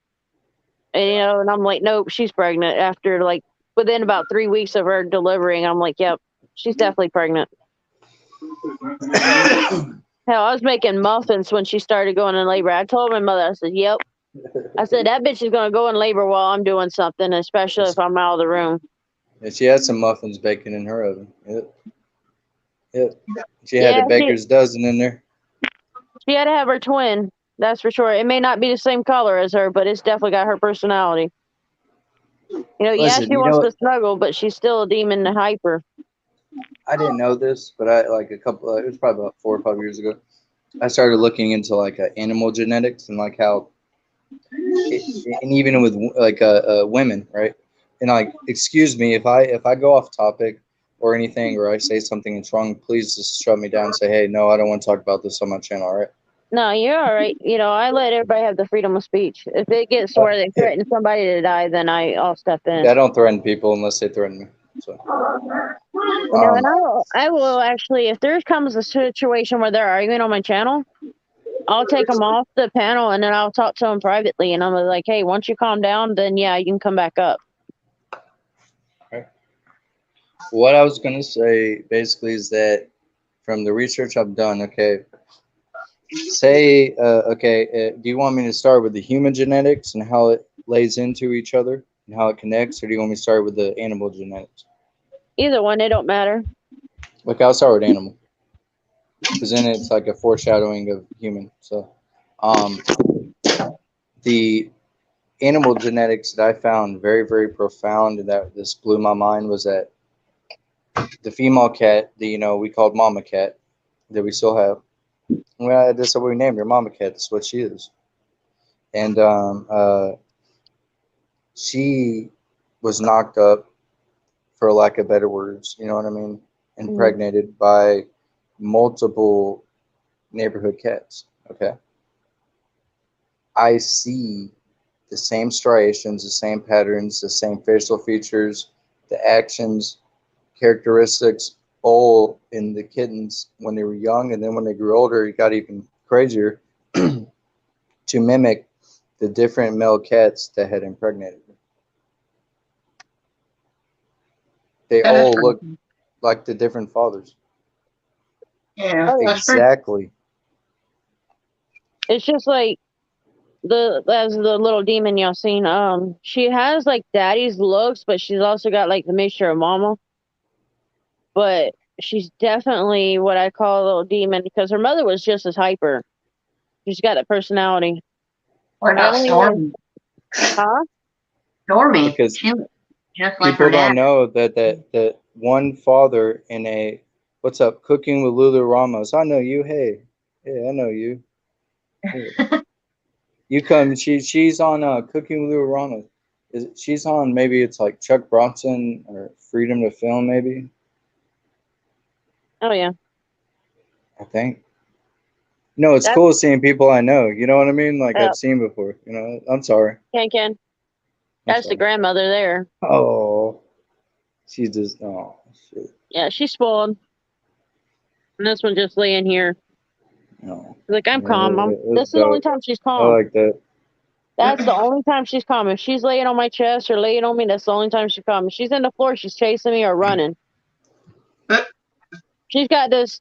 and and I'm like, nope, she's pregnant. After within about 3 weeks of her delivering, I'm like, yep, she's definitely pregnant. Hell, I was making muffins when she started going in labor. I told my mother, I said, yep. I said, that bitch is going to go in labor while I'm doing something, especially if I'm out of the room. And she had some muffins baking in her oven. Yep. She had a baker's dozen in there. She had to have her twin. That's for sure. It may not be the same color as her, but it's definitely got her personality. You know, yeah, Listen, she you wants know, to snuggle, but she's still a demon hyper. I didn't know this, but I like a couple. It was probably about 4 or 5 years ago. I started looking into like animal genetics and like how, and even with like women, right? And like, excuse me if I go off topic or anything, or I say something that's wrong, please just shut me down and say, hey, no, I don't want to talk about this on my channel. All right? No, you're all right. You know, I let everybody have the freedom of speech. If it gets to where they Yeah, threaten somebody to die, then I'll step in. I don't threaten people unless they threaten me. So, You know, and I will actually, if there comes a situation where they're arguing on my channel, I'll take them off the panel and then I'll talk to them privately. And I'm like, hey, once you calm down, then yeah, you can come back up. what I was gonna say basically is that from the research I've done, okay, say, do you want me to start with the human genetics and how it lays into each other and how it connects, or do you want me to start with the animal genetics? Either one, it don't matter. Okay, I'll start with animal because then it's like a foreshadowing of human. So, um, the animal genetics that I found very, very profound and that this blew my mind was that the female cat, we called mama cat, that we still have. Well, that's what we named her, mama cat. That's what she is. And she was knocked up, for lack of better words, you know what I mean, impregnated by multiple neighborhood cats. Okay. I see the same striations, the same patterns, the same facial features, the actions, characteristics, all in the kittens when they were young, and then when they grew older, it got even crazier to mimic the different male cats that had impregnated her. They That is all look crazy. like the different fathers. Yeah, Oh, yeah. that's pretty. Exactly. It's just like as the little demon y'all seen. She has like daddy's looks, but she's also got like the mixture of mama. But she's definitely what I call a little demon because her mother was just as hyper. She's got that personality. What I about only want, Stormy? huh? Stormy, Because she was just like people her don't dad. know that one father in a what's up cooking with Lulu Ramos. I know you. Hey, yeah, I know you. Yeah. You come. She's on Cooking with Lulu Ramos. She's on maybe it's like Chuck Bronson or Freedom to Film maybe. Oh yeah, I think. No, it's that's cool seeing people I know. You know what I mean? Like uh, I've seen before. I'm sorry. Ken. I'm That's the sorry. grandmother there. Oh, she's just oh shit. Yeah, she's spoiled. And this one just laying here. No, Like I'm calm. it's This is the only dope. time she's I calm. like that. That's the only time she's calm. If she's laying on my chest or laying on me, that's the only time she's calm. If she's in the floor, she's chasing me or running. She's got this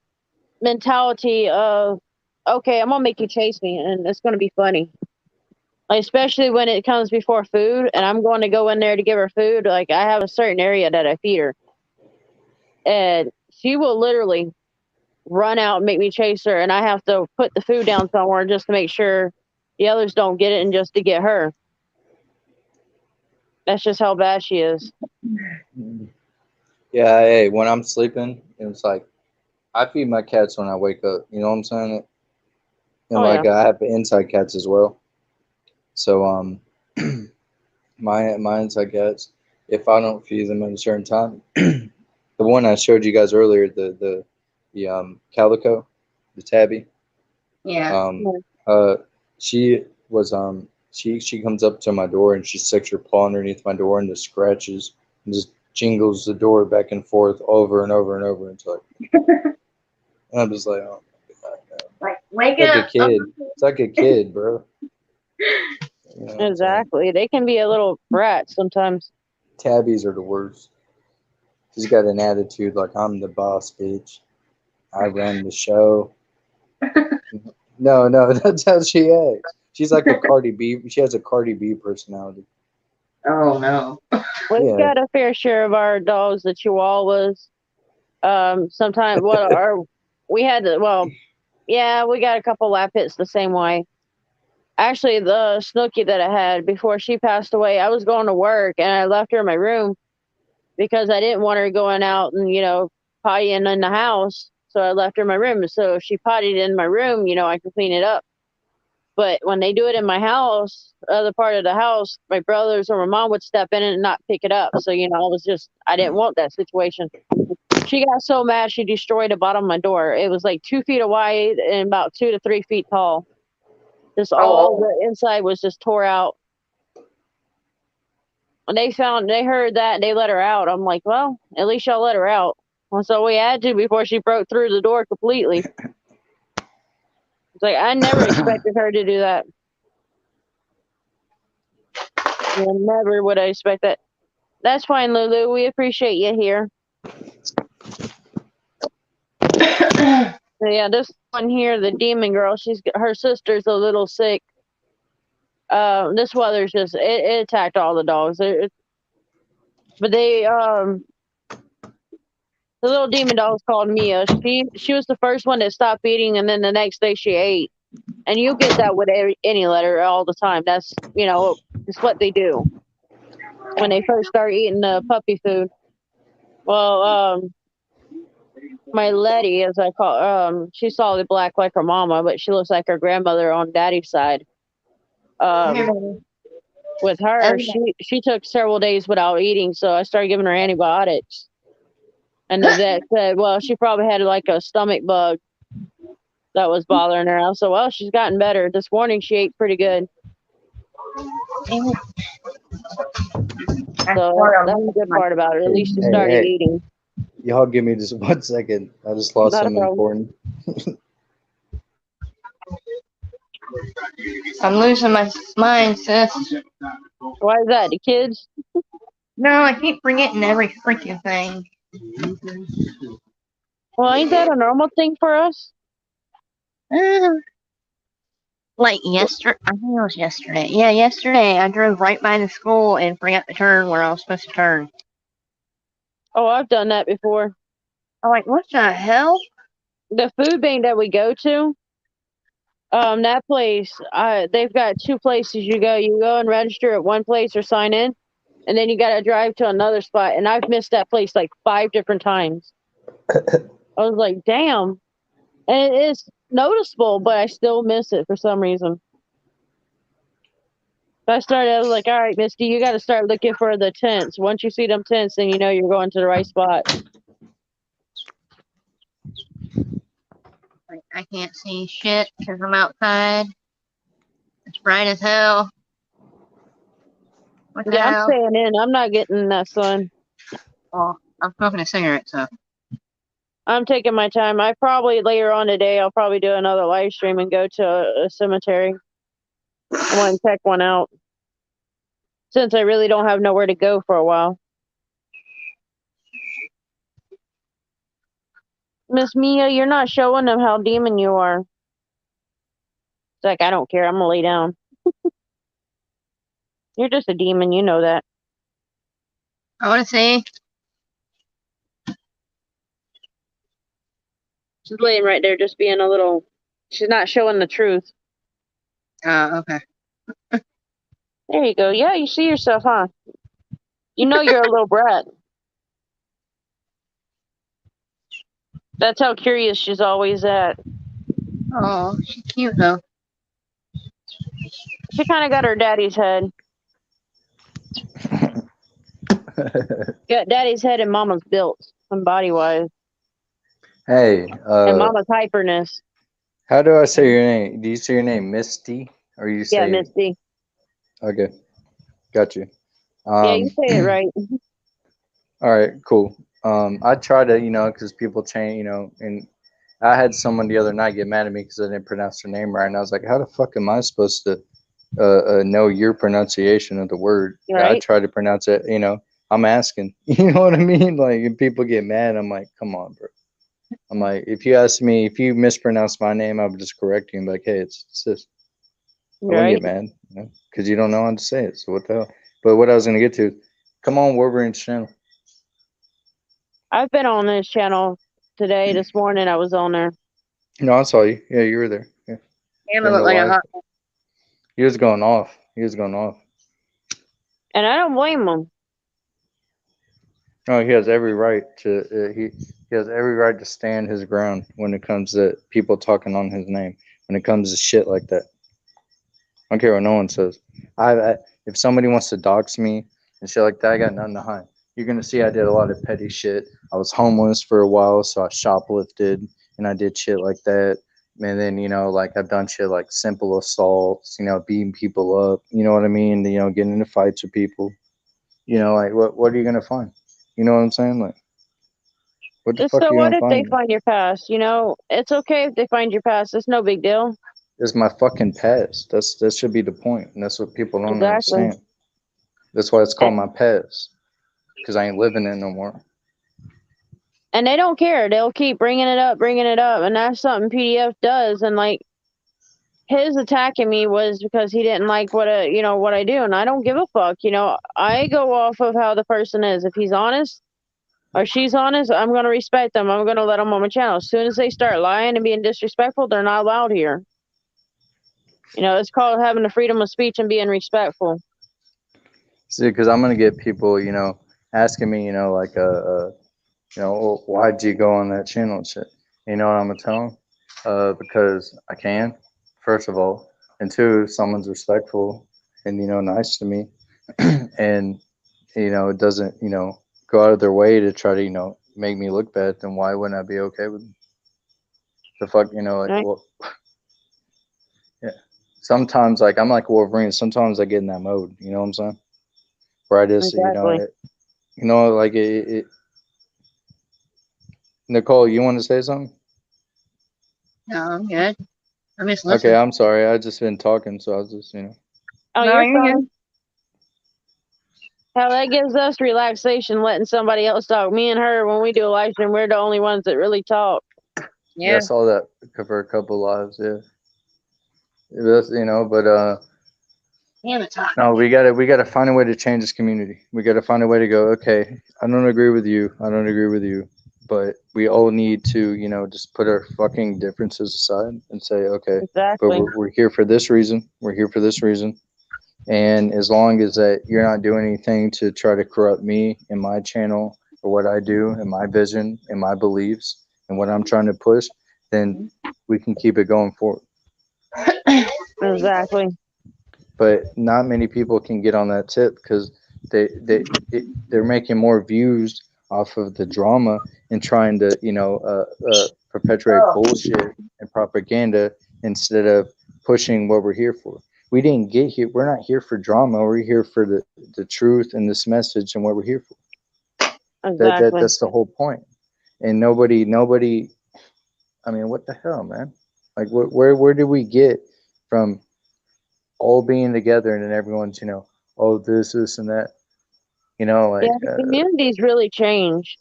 mentality of, okay, I'm gonna make you chase me, and it's gonna be funny. Like, especially when it comes before food, and I'm going to go in there to give her food. Like I have a certain area that I feed her, and she will literally run out and make me chase her, and I have to put the food down somewhere just to make sure the others don't get it, and just to get her. That's just how bad she is. Yeah, hey, when I'm sleeping, it's like I feed my cats when I wake up. You know what I'm saying? And Oh yeah, like I have inside cats as well. So my inside cats, if I don't feed them at a certain time, the one I showed you guys earlier, the calico, the tabby, Yeah. um, she was she comes up to my door and she sticks her paw underneath my door and just scratches and just jingles the door back and forth over and over and over until and I'm just like, oh my God, no. Like, wake It's like a up. kid. It's like a kid, bro. You know what I'm saying? exactly. They can be a little brat sometimes. Tabbies are the worst. She's got an attitude like I'm the boss, bitch. I run the show. No, that's how she acts. She's like a Cardi B. She has a Cardi B personality. Oh no. We've Yeah. got a fair share of our dogs, the Chihuahuas. Sometimes, well, we had, well, yeah, we got a couple lap hits the same way. Actually, the Snooki that I had before she passed away, I was going to work and I left her in my room because I didn't want her going out and, pottying in the house. So I left her in my room. So if she pottied in my room, I could clean it up. But when they do it in my house, other part of the house, my brothers or my mom would step in and not pick it up. So, I didn't want that situation. She got so mad, she destroyed the bottom of my door. It was like 2 feet wide and about 2 to 3 feet tall. Just all the inside was just tore out. When they heard that, and they let her out. I'm like, well, at least y'all let her out. Well, so we had to before she broke through the door completely. It's like, I never expected her to do that. Yeah, never would I expect that. That's fine, Lulu. We appreciate you here. Yeah, this one here, the demon girl, her sister's a little sick. This weather's just it attacked all the dogs. But they the little demon dog's called Mia. She was the first one that stopped eating, and then the next day she ate. And you get that with any litter all the time. That's it's what they do when they first start eating the puppy food. Well, my Letty, as I call, she's solid black like her mama, but she looks like her grandmother on Daddy's side. With her, she took several days without eating, so I started giving her antibiotics. And the vet said, well, she probably had like a stomach bug that was bothering her. I said, well, she's gotten better. This morning she ate pretty good. So that's the good part about it. At least she started eating. Y'all give me just 1 second. I just lost something important. I'm losing my mind, sis. Why is that? The kids? No, I keep forgetting every freaking thing. Well, ain't that a normal thing for us? Like yesterday, I think it was yesterday. Yeah, yesterday I drove right by the school and forgot to turn where I was supposed to turn. Oh, I've done that before. I'm like, what the hell? The food bank that we go to, that place, they've got 2 places you go. You go and register at one place or sign in, and then you got to drive to another spot. And I've missed that place like 5 different times. I was like, damn. And it is noticeable, but I still miss it for some reason. I was like, all right, Misty, you got to start looking for the tents. Once you see them tents, then you know you're going to the right spot. I can't see shit because I'm outside. It's bright as hell. What the hell? I'm staying in. I'm not getting that sun. Oh, I'm smoking a cigarette, so. I'm taking my time. I probably later on today, I'll probably do another live stream and go to a cemetery. I want to check one out. Since I really don't have nowhere to go for a while. Miss Mia, you're not showing them how demon you are. It's like, I don't care. I'm going to lay down. You're just a demon. You know that. I want to see. She's laying right there just being a little... She's not showing the truth. Okay. There you go. Yeah, you see yourself, huh? You know you're a little brat. That's how curious she's always at. Oh, she's cute, though. She kind of got her daddy's head. Got daddy's head and mama's built and body-wise. Hey, and mama's hyperness. How do I say your name? Do you say your name Misty? Or you say... Yeah, Misty. Okay. Got you. Yeah, you say it right. All right, cool. I try to, because people change, and I had someone the other night get mad at me because I didn't pronounce their name right. And I was like, how the fuck am I supposed to know your pronunciation of the word? Right. I try to pronounce it, I'm asking. You know what I mean? Like, if people get mad, I'm like, come on, bro. I'm like, if you ask me, if you mispronounce my name, I would just correct you and be like, hey, it's this. I wouldn't get mad, because you don't know how to say it. So what the hell? But what I was going to get to, come on, Wolverine's channel. I've been on this channel today. This morning I was on there. No, I saw you. Yeah, you were there. Yeah. Damn, I look like a hot. He was going off. He was going off. And I don't blame him. No, he has every right to. He has every right to stand his ground when it comes to people talking on his name. When it comes to shit like that, I don't care what no one says. If somebody wants to dox me and shit like that, I got nothing to hide. You're gonna see I did a lot of petty shit. I was homeless for a while, so I shoplifted and I did shit like that. And then like I've done shit like simple assaults, beating people up. You know what I mean? Getting into fights with people. Like what are you gonna find? You know what I'm saying? Like, what the fuck So are you what gonna if they find? find your past? It's okay if they find your past. It's no big deal. It's my fucking past. That should be the point, and that's what people don't Exactly. understand. That's why it's And, called my past, because I ain't living it no more. and they don't care. They'll keep bringing it up, and that's something PDF does. And like his attacking me was because he didn't like what I do, and I don't give a fuck. I go off of how the person is. If he's honest or she's honest, I'm gonna respect them. I'm gonna let them on my channel. As soon as they start lying and being disrespectful, they're not allowed here. It's called having the freedom of speech and being respectful. See, because I'm gonna get people, asking me, like, well, why'd you go on that channel and shit? You know what I'm gonna tell them? Because I can, first of all, and two, someone's respectful and nice to me, and it doesn't go out of their way to try to make me look bad. Then why wouldn't I be okay with them? The fuck, like, Right? well, yeah. Sometimes, like, I'm like Wolverine. Sometimes I get in that mode. You know what I'm saying? Where I just, Exactly. like Nicole, you want to say something? No, I'm good. I'm just Okay, listening. I'm sorry. I just been talking, so I was just, Oh, No, you're you're good. fine. Hell, that gives us relaxation letting somebody else talk. Me and her, when we do a live stream, we're the only ones that really talk. yeah, I Yeah. saw that for a couple lives. Yeah, that's, but Damn it. no, we gotta find a way to change this community. We gotta find a way to go. Okay, I don't agree with you. I don't agree with you. But we all need to, just put our fucking differences aside and say, okay, but Exactly. we're here for this reason. We're here for this reason. And as long as that you're not doing anything to try to corrupt me and my channel or what I do and my vision and my beliefs and what I'm trying to push, then we can keep it going forward. Exactly. But not many people can get on that tip because they're making more views off of the drama and trying to perpetuate bullshit and propaganda instead of pushing what we're here for. We didn't get here. We're not here for drama. We're here for the truth and this message and what we're here for. Exactly. That's the whole point. And nobody. I mean, what the hell, man? Like, where did we get from all being together and then everyone's oh, this and that, like Yeah, the community's really changed.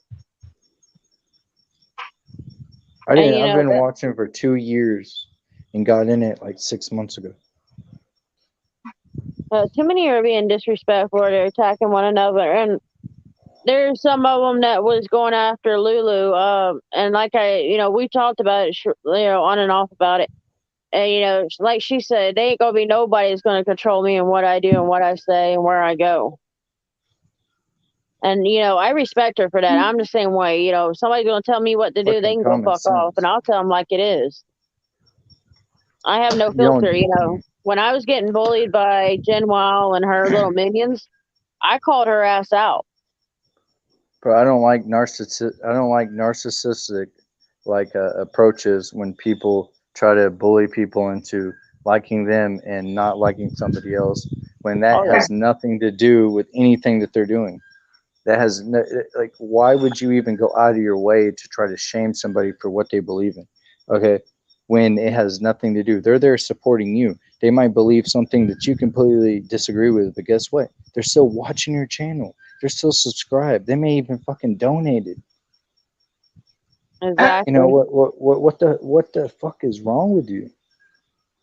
And I've been watching for 2 years and got in it like 6 months ago. too many are being disrespectful or they're attacking one another. And there's some of them that was going after Lulu. And like we talked about it, on and off about it. And, like she said, they ain't going to be nobody that's going to control me and what I do and what I say and where I go. And, I respect her for that. I'm the same way. If somebody's going to tell me what to do, they Fucking can go common fuck off. And sense. I'll tell them like it is. I have no You filter. don't, When I was getting bullied by Jen Weil and her little minions, I called her ass out. but I don't like narcissistic like approaches when people try to bully people into liking them and not liking somebody else when that Oh, yeah. has nothing to do with anything that they're doing. That has no, like, why would you even go out of your way to try to shame somebody for what they believe in? Okay, when it has nothing to do, they're there supporting you. They might believe something that you completely disagree with, but guess what? They're still watching your channel. They're still subscribed. They may even fucking donate it. Exactly. What the fuck is wrong with you?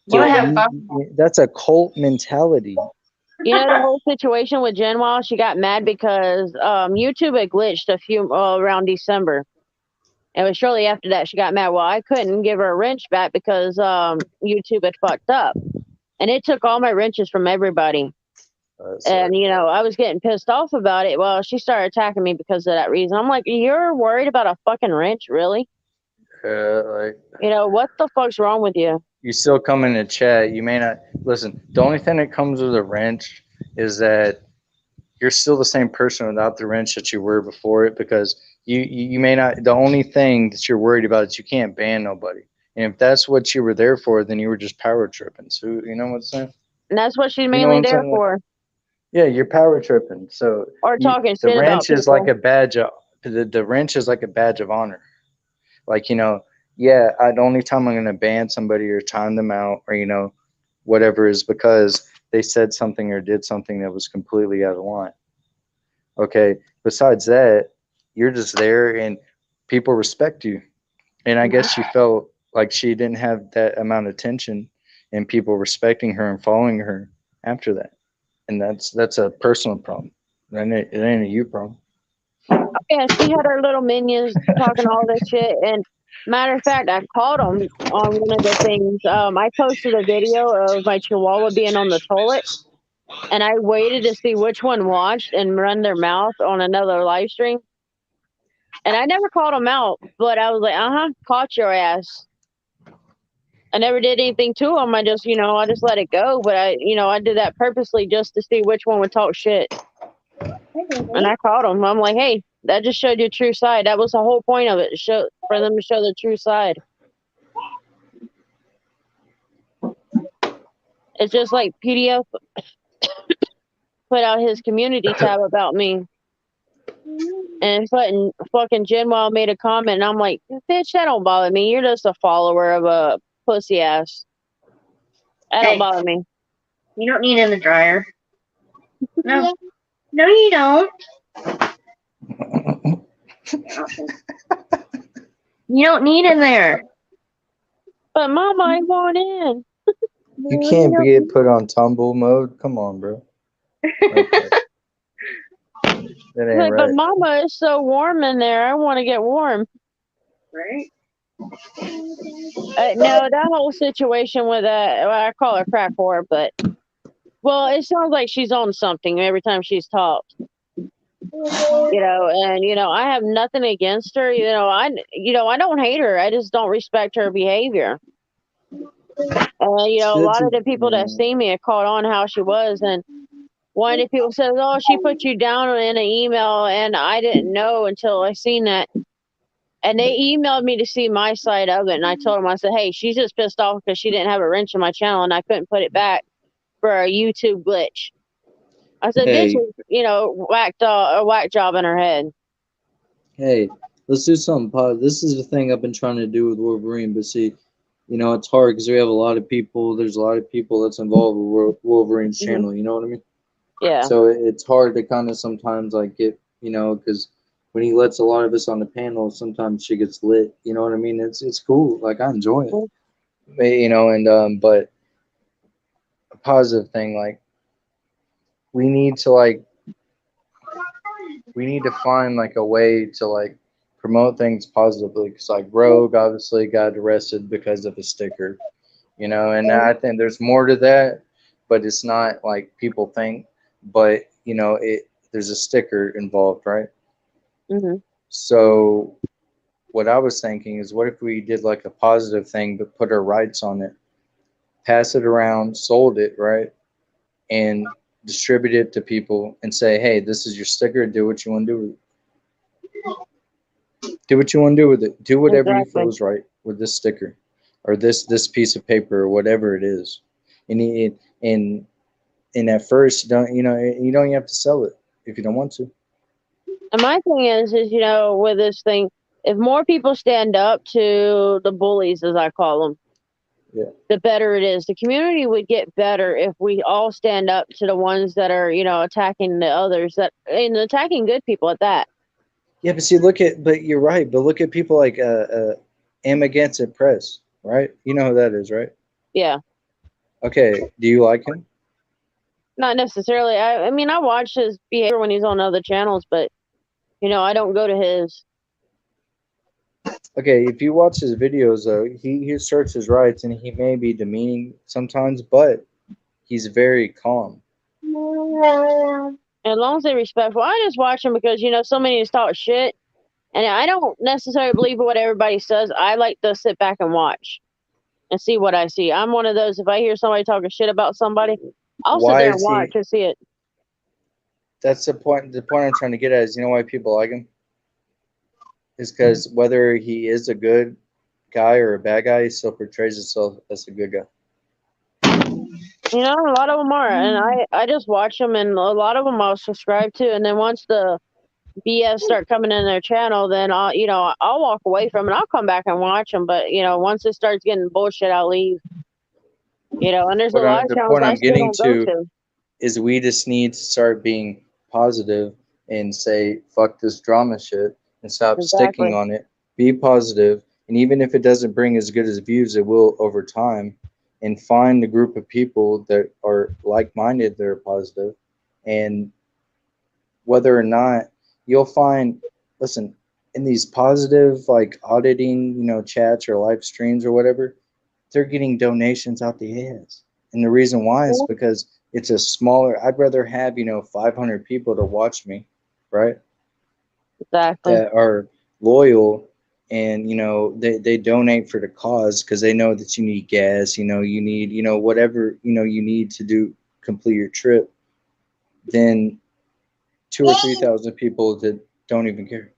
You would have fun. That's a cult mentality. The whole situation with Jen Wall, she got mad because YouTube had glitched a few around December. It was shortly after that she got mad. Well, I couldn't give her a wrench back because YouTube had fucked up. and it took all my wrenches from everybody. And I was getting pissed off about it. Well, she started attacking me because of that reason. I'm like, you're worried about a fucking wrench, really? like What the fuck's wrong with you? you still come in to chat. You may not listen. The only thing that comes with a wrench is that you're still the same person without the wrench that you were before it, because you may not. The only thing that you're worried about is you can't ban nobody. And if that's what you were there for, then you were just power tripping. So you know what I'm saying? And that's what she's You know mainly what I'm there saying? for. Yeah, you're power tripping. So Or talking the shit about wrench is like people. a badge of the wrench is like a badge of honor. Like, yeah, the only time I'm gonna ban somebody or time them out or whatever is because they said something or did something that was completely out of line. Okay. Besides that, you're just there and people respect you. And I guess she felt like she didn't have that amount of attention and people respecting her and following her after that. And that's a personal problem. It ain't a you problem. Yeah, she had her little minions talking all this shit. And matter of fact, I caught them on one of the things. I posted a video of my Chihuahua being on the toilet, and I waited to see which one watched and run their mouth on another live stream. And I never called them out, but I was like, caught your ass. I never did anything to them. I just let it go. But I did that purposely just to see which one would talk shit. And I caught them. I'm like, hey, that just showed your true side. That was the whole point of it, for them to show the true side. It's just like PDF put out his community tab about me. And fucking Genwild made a comment, and I'm like, bitch, that don't bother me. You're just a follower of a pussy ass. That don't bother me. You don't need it in the dryer. No. No, you don't. You don't need in there. But Mama, I want in. You can't get put on tumble mode. Come on, bro. Okay. That ain't Like, right. but Mama, it's so warm in there. I want to get warm. Right? No, that whole situation with I call her crack whore, but it sounds like she's on something every time she's talked. And I have nothing against her. I don't hate her. I just don't respect her behavior. And a lot of the people that see me have caught on how she was, and one of the people says, "Oh, she put you down in an email," and I didn't know until I seen that. And they emailed me to see my side of it, and I told them, I said, "Hey, she's just pissed off because she didn't have a wrench in my channel, and I couldn't put it back for a YouTube glitch." I said, Hey. "Bitch, a whack job in her head." Hey, let's do something positive. This is the thing I've been trying to do with Wolverine, but see, it's hard because we have a lot of people. There's a lot of people that's involved with Wolverine's channel. You know what I mean? Yeah. So it's hard to kind of sometimes get, because when he lets a lot of us on the panel, sometimes she gets lit. You know what I mean? It's cool. Like, I enjoy it. But a positive thing, like, we need to find like a way to promote things positively, because Rogue obviously got arrested because of a sticker, and I think there's more to that, but it's not like people think. But there's a sticker involved, right? Mm-hmm. So what I was thinking is, what if we did like a positive thing but put our rights on it, pass it around, sold it, right, and distribute it to people and say, hey, this is your sticker, do what you want to do with it. Do what you want to do with it. Do whatever you feel is right with this sticker or this piece of paper or whatever it is. And at first, you don't even have to sell it if you don't want to. And my thing is with this thing, if more people stand up to the bullies, as I call them, the better it is. The community would get better if we all stand up to the ones that are, attacking the others, and attacking good people at that. Yeah, but see, but you're right. But look at people like Amagansett Press, right? You know who that is, right? Yeah. Okay. Do you like him? Not necessarily. I mean, I watch his behavior when he's on other channels, but I don't go to his. Okay, if you watch his videos, though, he asserts his rights, and he may be demeaning sometimes, but he's very calm. As long as they're respectful, I just watch them because so many just talk shit, and I don't necessarily believe what everybody says. I like to sit back and watch and see what I see. I'm one of those. If I hear somebody talking shit about somebody, I'll sit Why there and is he? watch and see it. That's the point. The point I'm trying to get at is, you know why people like him? Is because whether he is a good guy or a bad guy, he still portrays himself as a good guy. A lot of them are, and I just watch them, and a lot of them I'll subscribe to, and then once the BS start coming in their channel, then I'll walk away from it. I'll come back and watch them, but once it starts getting bullshit, I'll leave. And there's a lot of The channels point I I'm still getting don't go to to. is we just need to start being positive and say fuck this drama shit and stop Exactly. sticking on it. Be positive, and even if it doesn't bring as good as views, it will over time. And find a group of people that are like-minded, that are positive, and whether or not you'll find, listen, in these positive like auditing, chats or live streams or whatever, they're getting donations out the ass. And the reason why is because it's a smaller, I'd rather have, 500 people to watch me, right? Exactly. That are loyal and, they donate for the cause because they know that you need gas, you need, whatever, you need to do, complete your trip. Then 2,000 or 3,000 people that don't even care.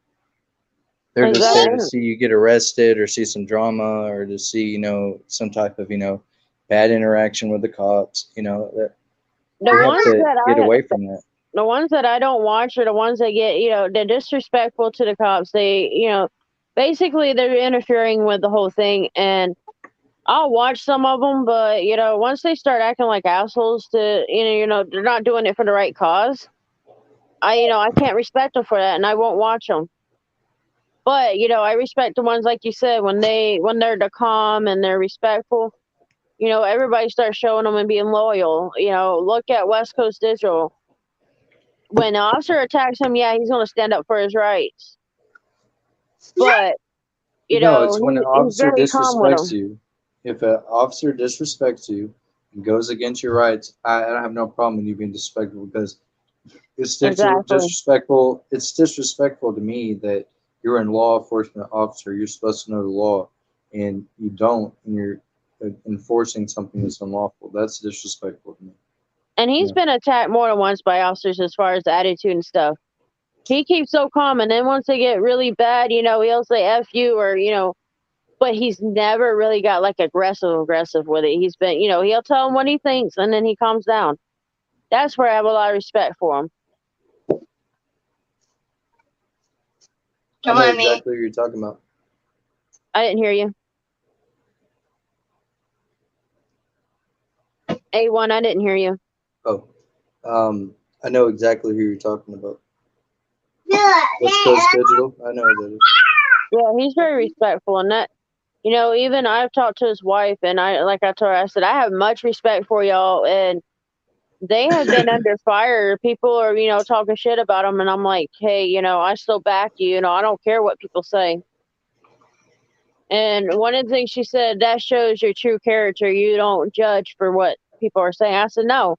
They're just there to Exactly. see you get arrested or see some drama or to see, some type of, bad interaction with the cops. That The we have ones to that get away from that. the ones that I don't watch are the ones that get, they're disrespectful to the cops. They, basically they're interfering with the whole thing, and I'll watch some of them, but once they start acting like assholes to, they're not doing it for the right cause. I can't respect them for that, and I won't watch them. But I respect the ones like you said when they're the calm and they're respectful. Everybody starts showing them and being loyal. Look at West Coast Digital. When an officer attacks him, yeah, he's going to stand up for his rights. But No, it's when an he's officer very calm with disrespects them. you. If an officer disrespects you and goes against your rights, I don't have no problem with you being disrespectful because it's Exactly. disrespectful. It's disrespectful to me that you're a law enforcement officer. You're supposed to know the law, and you don't, and you're enforcing something that's unlawful. That's disrespectful to me. And he's been attacked more than once by officers as far as attitude and stuff. He keeps so calm, and then once they get really bad, he'll say F you or, but he's never really got like aggressive with it. He's been, he'll tell him what he thinks and then he calms down. That's where I have a lot of respect for him. I know exactly what you're talking about. I didn't hear you. A1, I didn't hear you. Oh, I know exactly who you're talking about. West Coast Digital. I know who that is. Yeah, he's very respectful, and that, even I've talked to his wife, and I told her, I said, I have much respect for y'all, and they have been under fire. People are, talking shit about them, and I'm like, hey, I still back you. I don't care what people say. And one of the things she said, that shows your true character. You don't judge for what people are saying. I said, no.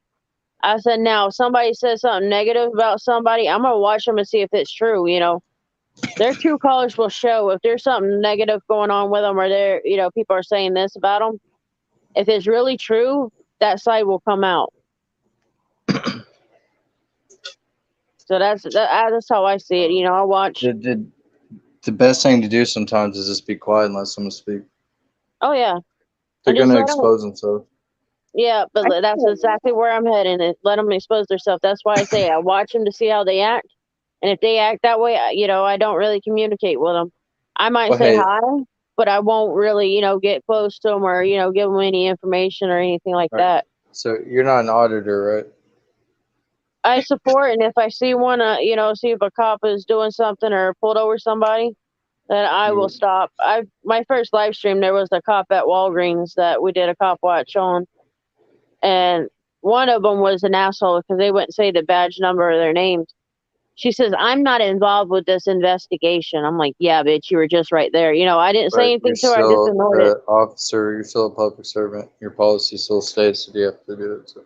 I said, now, if somebody says something negative about somebody, I'm going to watch them and see if it's true, Their true colors will show if there's something negative going on with them or they're, people are saying this about them. If it's really true, that side will come out. So that's how I see it. I watch. The best thing to do sometimes is just be quiet and let someone speak. Oh, yeah. They're going to let 'em- expose themselves. Yeah, but that's exactly where I'm heading. Let them expose themselves. That's why I say I watch them to see how they act. And if they act that way, I don't really communicate with them. I might Well, say hey. hi, but I won't really, get close to them or, give them any information or anything like that. So you're not an auditor, right? I support, and if I see one, see if a cop is doing something or pulled over somebody, then I will stop. My first live stream, there was a cop at Walgreens that we did a cop watch on, and one of them was an asshole because they wouldn't say the badge number or their names. She says, I'm not involved with this investigation. I'm like, yeah, bitch, you were just right there. I didn't say anything to her. I just ignored it. Officer, you're still a public servant. Your policy still states that you have to do it. So.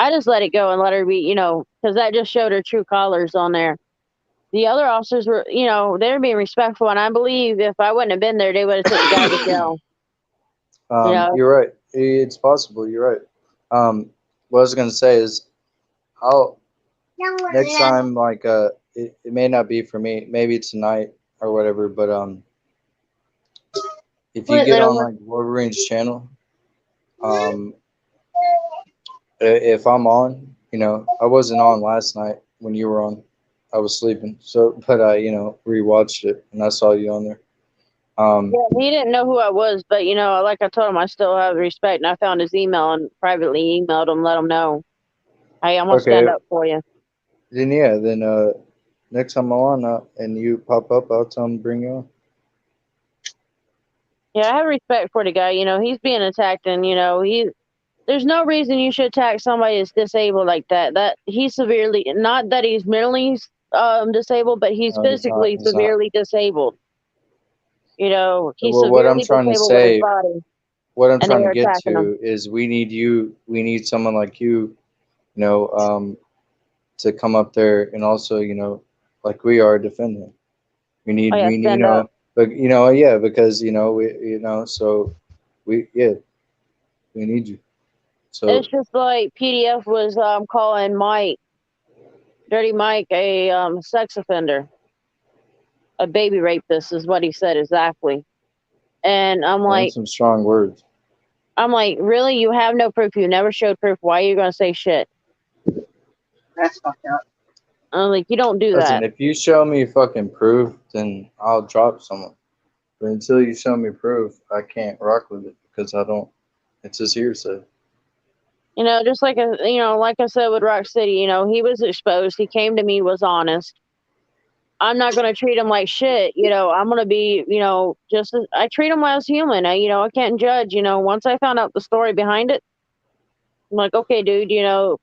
I just let it go and let her be, you know, because that just showed her true colors on there. The other officers were, you know, they were being respectful, and I believe if I wouldn't have been there, they would have took the guy to jail. You know, You're right. It's possible. You're right. What I was gonna say is, I'll next time, like, it may not be for me. Maybe tonight or whatever. But if you What, get little on one? like Wolverine's channel, um, if I'm on, you know, I wasn't on last night when you were on. I was sleeping. So, but I, you know, rewatched it and I saw you on there. yeah, he didn't know who I was, but you know, like I told him, I still have respect, and I found his email and privately emailed him, let him know, hey, I'm gonna Okay. stand up for you. Then yeah. Then next time I'm on and you pop up, I'll tell him to bring you on. Yeah, I have respect for the guy. You know, he's being attacked, and you know, there's no reason you should attack somebody that's disabled like that. That he's severely, not that he's mentally disabled, but he's No, he's not. physically He's not. severely disabled. You know, he's Well, what I'm severely trying to disabled with his say, body, what I'm and they trying to are get attacking him. to is we need you. We need someone like you know, to come up there and also, you know, like we are, defend him. We Oh need, yeah, you stand up. know, but you know, yeah, because you know, so yeah, we need you. It's So just like PDF was calling Mike, Dirty Mike, a sex offender, a baby rapist, is what he said exactly. And that's some strong words. I'm like, really? You have no proof. You never showed proof. Why are you gonna say shit? That's fucked up. I'm like, you don't do Listen, that. if you show me fucking proof, then I'll drop someone. But until you show me proof, I can't rock with it because I don't. It's just hearsay. You know, just like you know, like I said with Rock City, you know, he was exposed. He came to me, was honest. I'm not gonna treat him like shit. You know, I'm gonna be, you know, I treat him as human. You know, I can't judge. You know, once I found out the story behind it, I'm like, okay, dude. You know,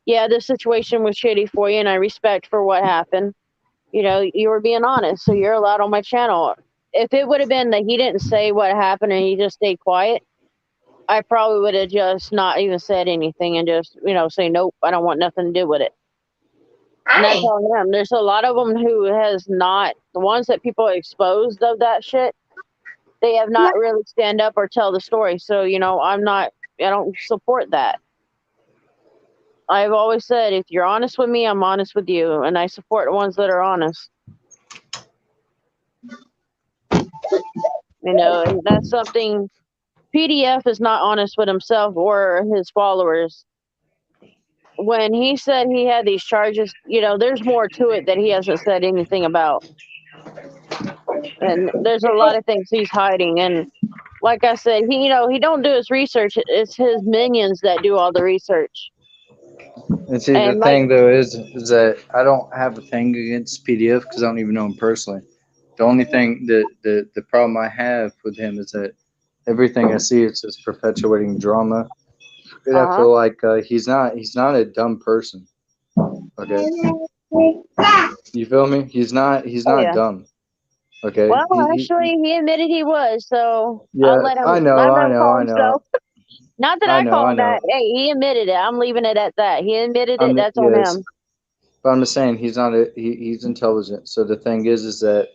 yeah, this situation was shitty for you, and I respect for what happened. You know, you were being honest, so you're allowed on my channel. If it would have been that he didn't say what happened and he just stayed quiet, I probably would have just not even said anything and just, you know, say, nope, I don't want nothing to do with it. And that's Hi. all them. There's a lot of them who has not, the ones that people exposed of that shit, they have not really stand up or tell the story. So, you know, I don't support that. I've always said, if you're honest with me, I'm honest with you. And I support the ones that are honest. You know, and that's something PDF is not honest with himself or his followers. When he said he had these charges, you know, there's more to it that he hasn't said anything about. And there's a lot of things he's hiding. And like I said, you know, he don't do his research. It's his minions that do all the research. And see, the And like, thing though is that I don't have a thing against PDF because I don't even know him personally. The only thing that the problem I have with him is that everything I see is just perpetuating drama, and I uh-huh. feel like he's not a dumb person. Okay, you feel me? He's Oh not yeah. dumb. Okay, Well, actually, he admitted he was, so yeah, I'll let him call I know, himself. Not that I call I him that. know. Hey, he admitted it. I'm leaving it at that. He admitted it. That's on Yes, him. but I'm just saying he's not he's intelligent. So the thing is that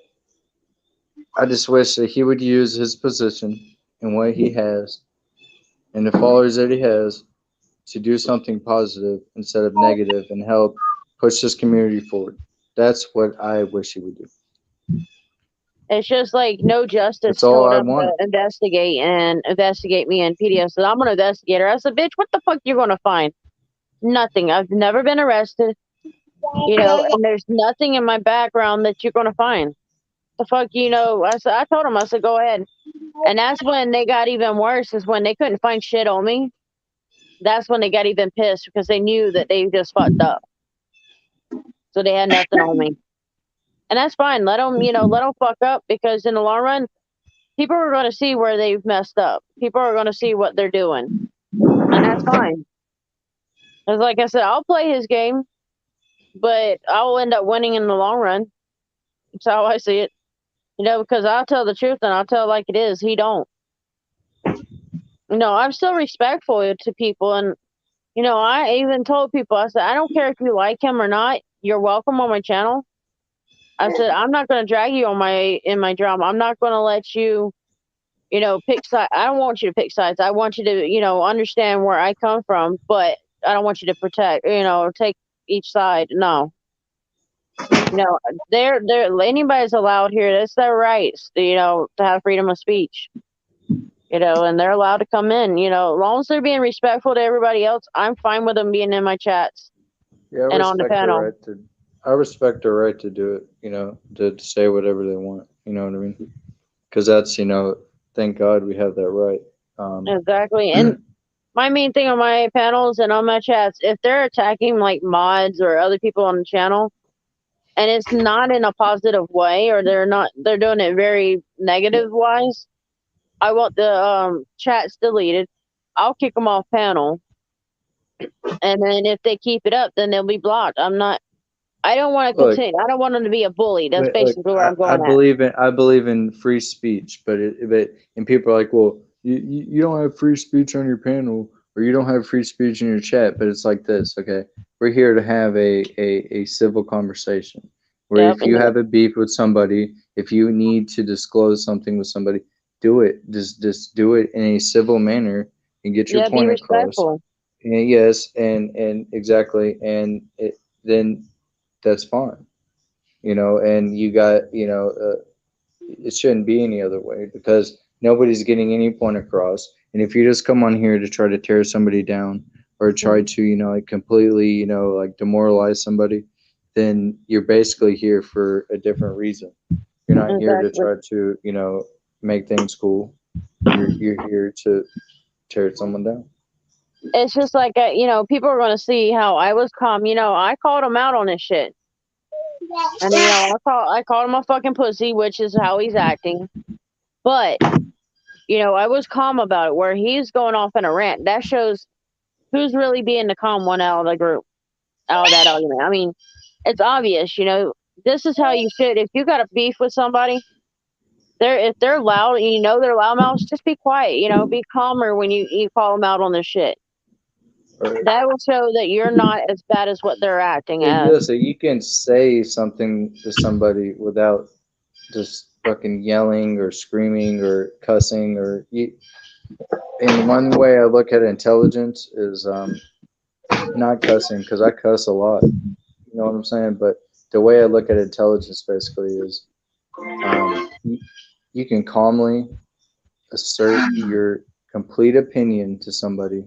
I just wish that he would use his position and what he has and the followers that he has to do something positive instead of negative and help push this community forward. That's what I wish he would do. It's just like no That's justice all told I him to wanted. investigate me and PDF said, I'm gonna investigate her. I said, bitch, what the fuck you gonna find? Nothing. I've never been arrested, you know, and there's nothing in my background that you're gonna find. The fuck, you know, I told him, I said, go ahead. And that's when they got even worse, is when they couldn't find shit on me. That's when they got even pissed because they knew that they just fucked up. So they had nothing on me. And that's fine. Let them, you know, let them fuck up, because in the long run, people are going to see where they've messed up. People are going to see what they're doing. And that's fine. Because like I said, I'll play his game, but I'll end up winning in the long run. That's how I see it. You know, because I'll tell the truth and I'll tell it like it is. He don't. You know, I'm still respectful to people, and You know, I even told people, I said, I don't care if you like him or not. You're welcome on my channel. I said, I'm not going to drag you on in my drama. I'm not going to let you, you know, pick sides. I don't want you to pick sides. I want you to, you know, understand where I come from, but I don't want you to protect, you know, take each side. No, you know, they're anybody's allowed here. That's their rights, you know, to have freedom of speech. You know, and they're allowed to come in. You know, as long as they're being respectful to everybody else, I'm fine with them being in my chats Yeah, I and on the respect their panel. right to. I respect their right to do it. You know, to say whatever they want. You know what I mean? Because that's, you know, thank God we have that right. Exactly. And my main thing on my panels and on my chats, if they're attacking like mods or other people on the channel, and it's not in a positive way, or they're doing it very negative wise, I want the chats deleted. I'll kick them off panel, and then if they keep it up, then they'll be blocked. I don't want to Look, continue. I don't want them to be a bully. That's Look, basically where I'm I going at. believe in free speech, but and people are like, well, you don't have free speech on your panel, or you don't have free speech in your chat. But it's like this, okay? We're here to have a civil conversation. Where Yep. if you have a beef with somebody, if you need to disclose something with somebody, do it. Just do it in a civil manner and get your Yeah, be point across. respectful. And yes, and exactly, and then that's fine, you know. And you got, you know, it shouldn't be any other way because nobody's getting any point across. And if you just come on here to try to tear somebody down or try to, you know, like completely, you know, like demoralize somebody, then you're basically here for a different reason. You're not here to Exactly. try to, you know, make things cool. You're here to tear someone down. It's just like, you know, people are going to see how I was calm. You know, I called him out on this shit. And, you know, I called him a fucking pussy, which is how he's acting. But, you know, I was calm about it. Where he's going off in a rant, that shows who's really being the calm one out of the group, out of that argument. I mean, it's obvious, you know, this is how you should. If you got a beef with somebody, if they're loud and you know they're loudmouths, just be quiet. You know, be calmer when you call them out on their shit. Right. That will show that you're not as bad as what they're acting And as. listen, you can say something to somebody without just fucking yelling or screaming or cussing or you. And one way I look at intelligence is not cussing, because I cuss a lot. You know what I'm saying? But the way I look at intelligence basically is you can calmly assert your complete opinion to somebody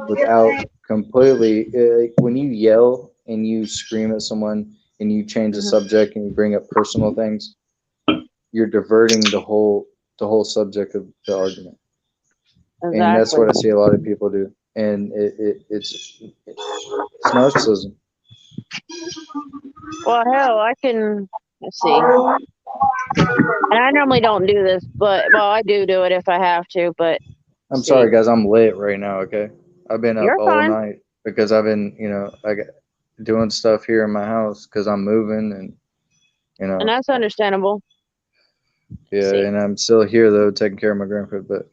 without completely when you yell and you scream at someone and you change the subject and you bring up personal things, you're diverting the whole subject of the argument. And that's Exactly. what I see a lot of people do. And it's narcissism. Well, hell, let's see. And I normally don't do this, but, well, I do it if I have to, but I'm see. sorry, guys. I'm lit right now. Okay, I've been up You're all fine. night because I've been, you know, I got doing stuff here in my house because I'm moving, and you know, And that's understandable. yeah, See. and I'm still here though, taking care of my grandpa. But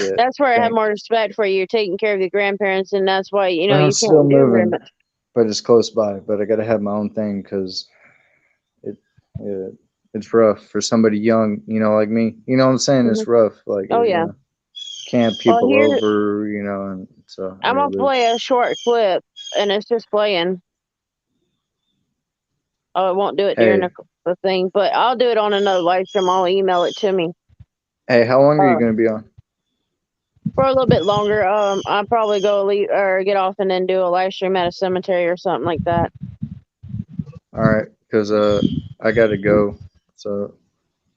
yeah, That's where I have thank- more respect for you. You're taking care of your grandparents, and that's why, you know, I'm you still can't do very moving, much. but it's close by. But I got to have my own thing because yeah, it's rough for somebody young, you know, like me. You know what I'm saying? Mhm. It's rough. Like, Oh, you yeah. know, can't Well, people here, over, you know, and so I'm going to play a short clip, and it's just playing. Oh, it won't do it during Hey, the thing, but I'll do it on another live stream. I'll email it to me. hey, how long are you going to be on? For a little bit longer. I'll probably go leave or get off and then do a live stream at a cemetery or something like that. All right, because I got to go, so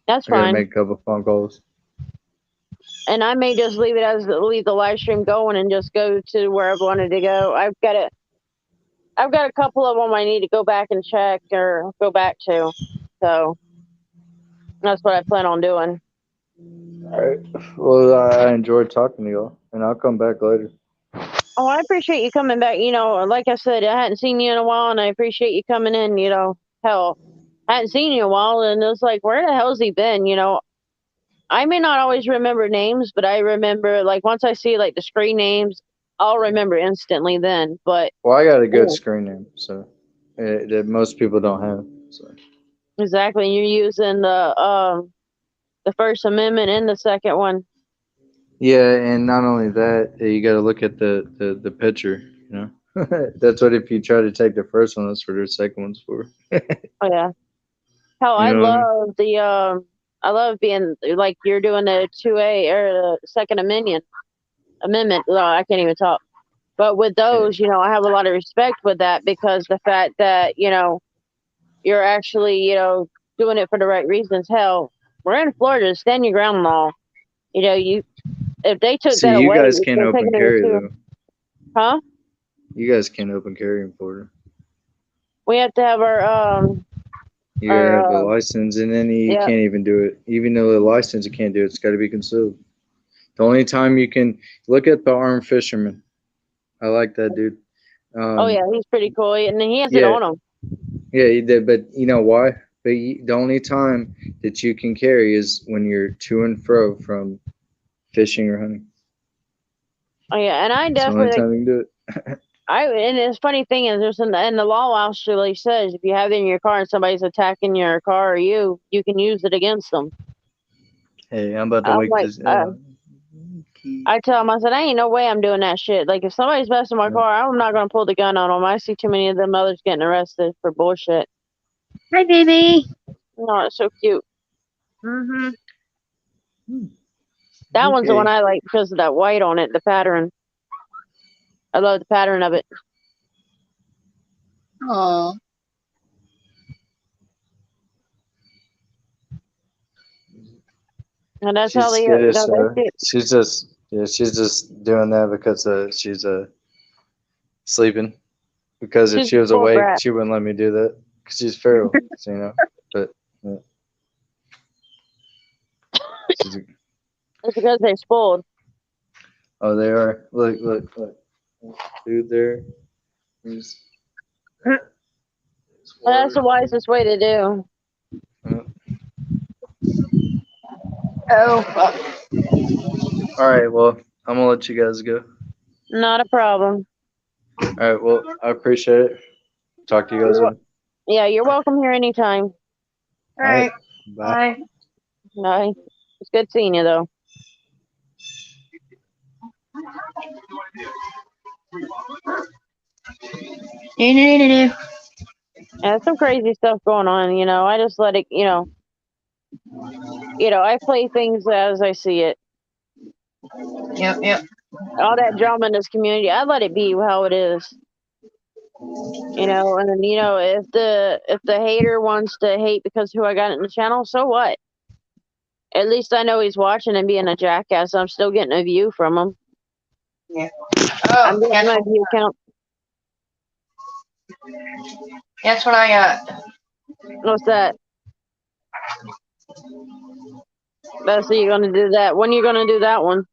That's I got to fine. make a couple phone calls. And I may just leave the live stream going and just go to where I've wanted to go. I've got a couple of them I need to go back and check or go back to. So that's what I plan on doing. All right. Well, I enjoyed talking to y'all, and I'll come back later. Oh, I appreciate you coming back. You know, like I said, I hadn't seen you in a while, and I appreciate you coming in. You know, hell, I hadn't seen you in a while, and it was like, where the hell's he been? You know, I may not always remember names, but I remember, like, once I see like the screen names, I'll remember instantly then. But Well, I got a good yeah, screen name, so that most people don't have. So exactly, you're using the First Amendment and the second one. yeah, and not only that, you got to look at the picture. You know, that's what if you try to take the first one, that's what the second one's for. Oh yeah. Hell, You I know what I mean? love the I love being like you're doing the 2A or the Second Amendment. No, I can't even talk. But with those, I have a lot of respect with that because the fact that you're actually doing it for the right reasons. Hell, we're in Florida, stand your ground law. You if they took See, that you away, guys can't they're open taking it carry too, though. huh? You guys can't open carry in Florida. We have to have You gotta have a our license, and then you yeah. can't even do it. Even though the license, you can't do it. It's got to be concealed. The only time you can look at the armed fisherman. I like that dude. Oh yeah, he's pretty cool, and he has it Yeah, on him. yeah, he did. But you know why? But the only time that you can carry is when you're to and fro from fishing or hunting. Oh yeah, and I It's the only definitely time you can do it. and the funny thing is, there's and the law actually says if you have it in your car and somebody's attacking your car or you can use it against them. Hey, I'm about to I'm wake like, this. I tell them, I said, ain't no way I'm doing that shit. Like if somebody's messing my car, I'm not gonna pull the gun on them. I see too many of them others getting arrested for bullshit. Hi, baby. No, it's so cute. Mm-hmm. That one's the one Okay. I like because of that white on it, the pattern. I love the pattern of it. Oh, And that's how She's they, skittish, that's so it. she's just doing that because she's sleeping. Because if She's she a was spoiled awake, brat. she wouldn't let me do that. Cause she's feral, so, you know. But yeah, she's. It's because they're spoiled. Oh, they are. Look. Dude, there. He's, But that's the wisest way to do. oh, fuck. All right. Well, I'm gonna let you guys go. Not a problem. All right. Well, I appreciate it. Talk to you guys later. Yeah, you're welcome here anytime. All All right. right. Bye. Bye. Bye. It's good seeing you though. Do-do-do-do-do. Yeah, some crazy stuff going on, I just let it, I play things as I see it. Yep. All that drama in this community, I let it be how it is. And then, if the hater wants to hate because who I got in the channel, so what? At least I know he's watching and being a jackass. I'm still getting a view from him. I'm Oh, getting my view count. guess what I got? What's that? So you're gonna do that. When you gonna do that one?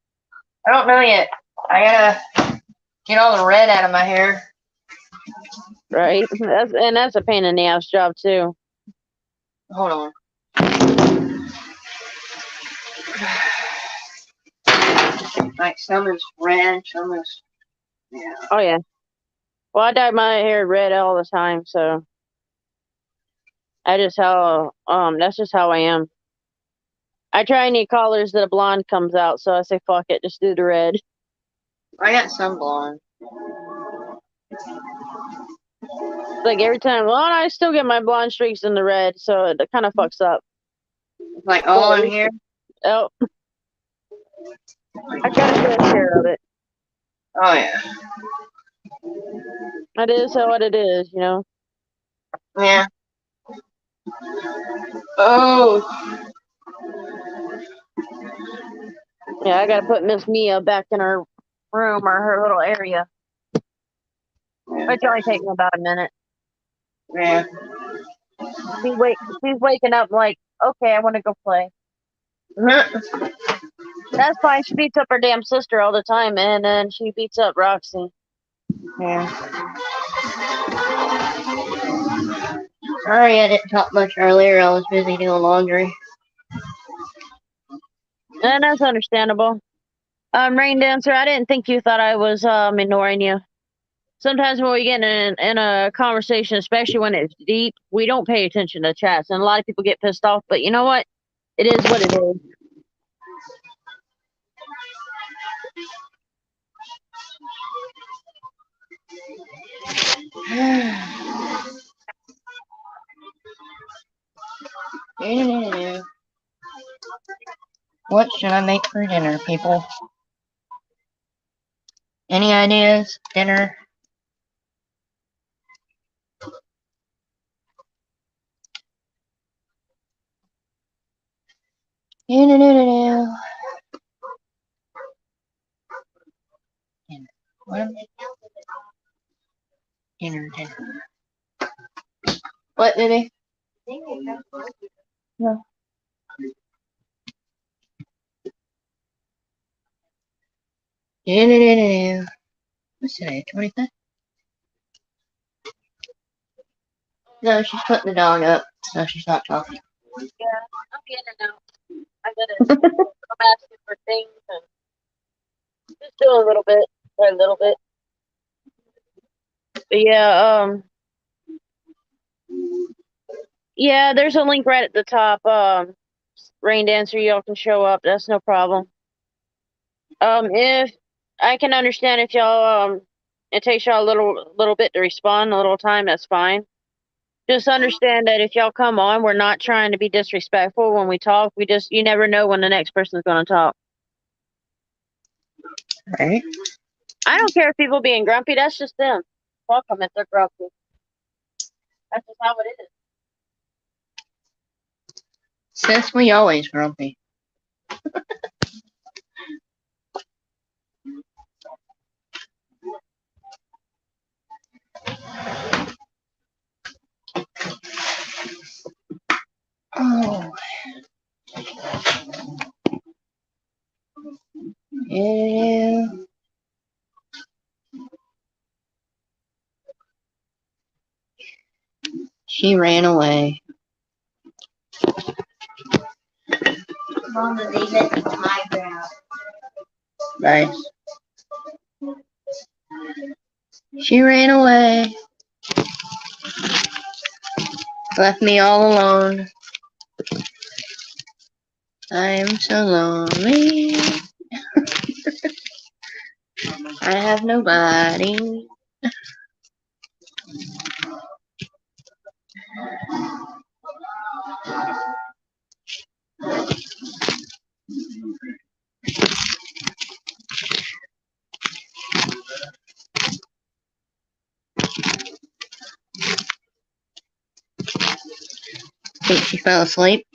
I don't know yet. I gotta get all the red out of my hair. Right? That's a pain in the ass job too. Hold on. Like some is red, some is yeah. Oh yeah. Well, I dye my hair red all the time, so that's just how I am. I try any colors that a blonde comes out, so I say fuck it, just do the red. I got some blonde. Like every time, well, I still get my blonde streaks in the red, so it kind of fucks up. Like all in here. Oh, I got a fair share of it. Oh yeah. It is what it is, Yeah. Oh. Yeah, I gotta put Miss Mia back in her room or her little area. Which only takes me about a minute. Yeah. She's waking up like, okay, I want to go play. That's fine. She beats up her damn sister all the time, and then she beats up Roxy. Yeah. Sorry I didn't talk much earlier. I was busy doing laundry. And that's understandable. Rain Dancer, I didn't think you thought I was ignoring you. Sometimes when we get in a conversation, especially when it's deep, we don't pay attention to chats, and a lot of people get pissed off. But you know what? It is what it is. What should I make for dinner, people? Any ideas? Dinner? What? Dinner. What, baby? No. What's today? 25th? No, she's putting the dog up, so she's not talking. Yeah, I'm getting now. I gotta. I'm asking for things and just do a little bit, for a little bit. But yeah, there's a link right at the top. Rain Dancer, y'all can show up. That's no problem. If I can understand if y'all it takes y'all a little bit to respond, a little time, that's fine. Just understand that if y'all come on, we're not trying to be disrespectful when we talk. You never know when the next person's gonna talk. Right? I don't care if people being grumpy, that's just them. Fuck them if they're grumpy. That's just how it is. Since we always grumpy. Oh. Yeah. She ran away. Mama, they let the tiger out. Nice. She ran away. Left me all alone. I'm so lonely. I have nobody. Think she fell asleep?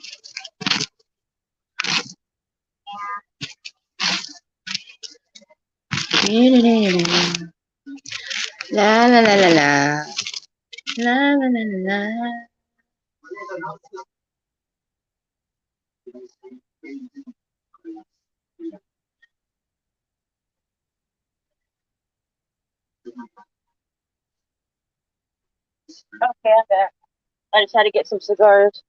La la la la la. La la la la la. Okay, I'm back. I just had to get some cigars.